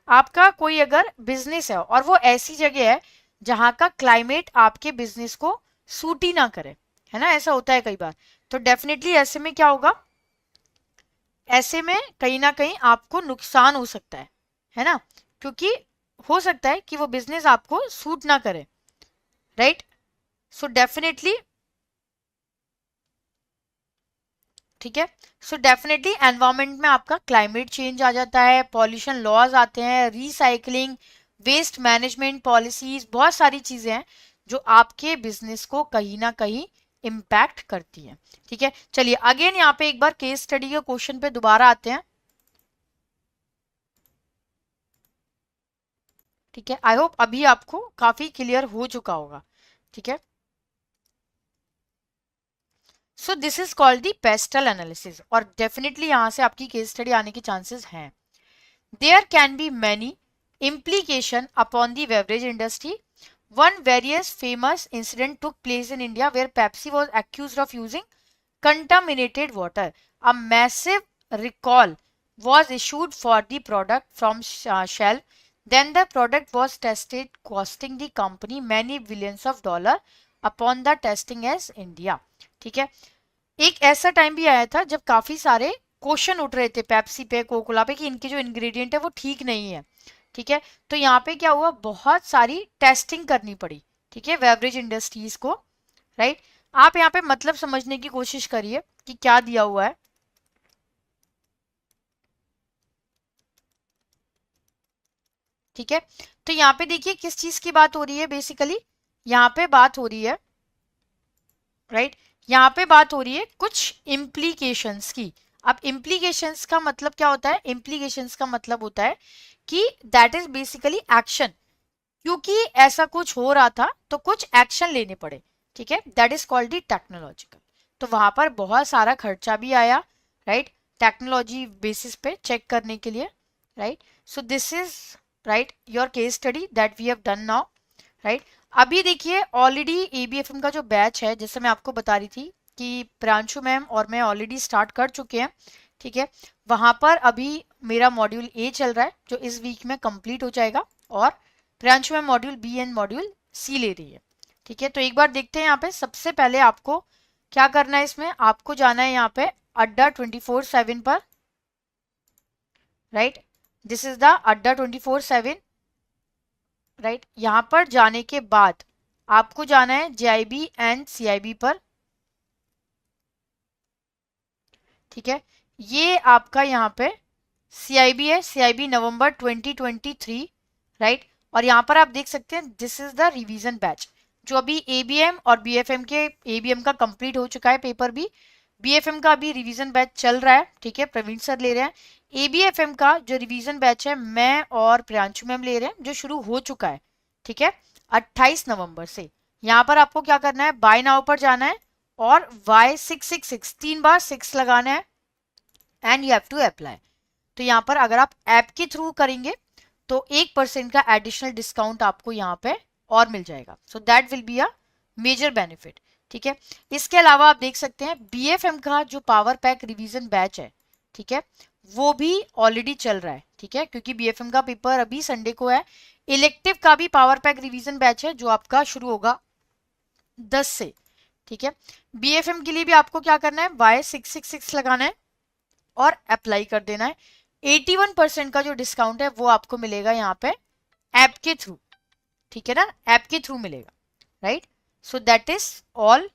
आपका कोई अगर बिजनेस है और वो ऐसी जगह है जहां का क्लाइमेट आपके बिजनेस को सूट ही ना करे, है ना, ऐसा होता है कई बार, तो डेफिनेटली ऐसे में क्या होगा, ऐसे में कहीं ना कहीं आपको नुकसान हो सकता है ना, क्योंकि हो सकता है कि वो बिजनेस आपको सूट ना करे, राइट। सो डेफिनेटली, ठीक है, सो डेफिनेटली एनवायरमेंट में आपका क्लाइमेट चेंज आ जाता है, पॉल्यूशन लॉज आते हैं, रिसाइकलिंग, वेस्ट मैनेजमेंट पॉलिसीज, बहुत सारी चीजें हैं जो आपके बिजनेस को कहीं ना कहीं इम्पैक्ट करती है। ठीक है, चलिए अगेन यहाँ पे एक बार केस स्टडी के क्वेश्चन पे दोबारा आते हैं। ठीक है, आई होप अभी आपको काफी क्लियर हो चुका होगा। ठीक है, so this is called the pestle analysis, और डेफिनेटली यहां से आपकी केस स्टडी आने के चांसेस हैं। There can be many implication upon the beverage industry. One various famous incident took place in India where Pepsi was accused of using contaminated water. A massive recall was issued for the product from Shell. Then the product was tested, costing the company many billions of dollars upon the testing as India. ठीक है, एक ऐसा time भी आया था जब काफी सारे क्वेश्चन उठ रहे थे पेप्सी पे, कोकोला पे, कि इनके जो इंग्रेडिएंट है वो ठीक नहीं है। ठीक है, तो यहाँ पे क्या हुआ, बहुत सारी टेस्टिंग करनी पड़ी। ठीक है, बेवरेज इंडस्ट्रीज को, राइट। आप यहाँ पे मतलब समझने की कोशिश करिए कि क्या दिया हुआ है। ठीक है, तो यहाँ पे देखिए किस चीज की बात हो रही है। बेसिकली यहाँ पे बात हो रही है, राइट, यहाँ पे बात हो रही है कुछ इम्प्लीकेशंस की। अब इम्प्लीकेशंस का मतलब क्या होता है? इम्प्लीकेशंस का मतलब होता है कि दैट इज बेसिकली एक्शन, क्योंकि ऐसा कुछ हो रहा था तो कुछ एक्शन लेने पड़े। ठीक है, that is called the technological. तो वहां पर बहुत सारा खर्चा भी आया, राइट, टेक्नोलॉजी बेसिस पे चेक करने के लिए, right. So this is right your case study that we have done now, right. अभी देखिए ऑलरेडी एबीएफएम का जो बैच है, जैसे मैं आपको बता रही थी कि प्रांशु मैम और मैं ऑलरेडी स्टार्ट कर चुके हैं। ठीक है, वहां पर अभी मेरा मॉड्यूल ए चल रहा है जो इस वीक में कंप्लीट हो जाएगा, और Pranshu ma'am module B and module C ले रही है। ठीक है, तो एक बार देखते हैं यहाँ पे। सबसे पहले आपको क्या करना है, इसमें आपको जाना है यहाँ पे अड्डा 24/7 पर, राइट। दिस इज द अड्डा 24/7, राइट। यहाँ पर जाने के बाद आपको जाना है जेआईबी एंड सीआईबी पर। ठीक है, ये आपका यहाँ पे सीआईबी है, सीआईबी नवंबर 2023, राइट। और यहाँ पर आप देख सकते हैं this is the revision batch, जो अभी एबीएम और बीएफएम के, एबीएम का कंप्लीट हो चुका है पेपर भी, बीएफएम का अभी रिवीजन बैच चल रहा है। ठीक है, प्रवीण सर ले रहे हैं। एबीएफएम का जो रिवीजन बैच है मैं और प्रियांशु मैम ले रहे हैं, जो शुरू हो चुका है। ठीक है, 28 नवंबर से। यहाँ पर आपको क्या करना है, बाय नाउ पर जाना है और Y666 3 बार 6 लगाना है and you have to apply. तो यहाँ पर अगर आप ऐप के थ्रू करेंगे तो 1% का एडिशनल डिस्काउंट आपको यहाँ पे और मिल जाएगा। So that will be a major benefit. ठीक है, इसके अलावा आप देख सकते हैं बीएफएम का जो पावर पैक रिवीजन बैच है, ठीक है, वो भी ऑलरेडी चल रहा है। ठीक है, क्योंकि बीएफएम का पेपर अभी संडे को है। इलेक्टिव का भी पावर पैक रिवीजन बैच है जो आपका शुरू होगा 10 से। ठीक है, बीएफएम के लिए भी आपको क्या करना है, Y666 लगाना है और अप्लाई कर देना है। 81% का जो डिस्काउंट है वो आपको मिलेगा यहाँ पे ऐप के थ्रू। ठीक है ना, ऐप के थ्रू मिलेगा, right. So that is all,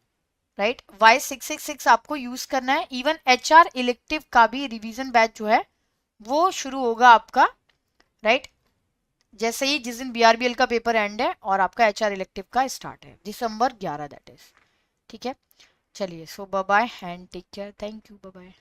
right. Y666 आपको यूज करना है। इवन HR इलेक्टिव का भी रिवीजन बैच जो है वो शुरू होगा आपका, राइट, जैसे ही जिस दिन बीआरबीएल का पेपर एंड है और आपका HR इलेक्टिव का स्टार्ट है दिसंबर 11, दैट इज। ठीक है, चलिए, so bye bye and take care, thank you, bye bye.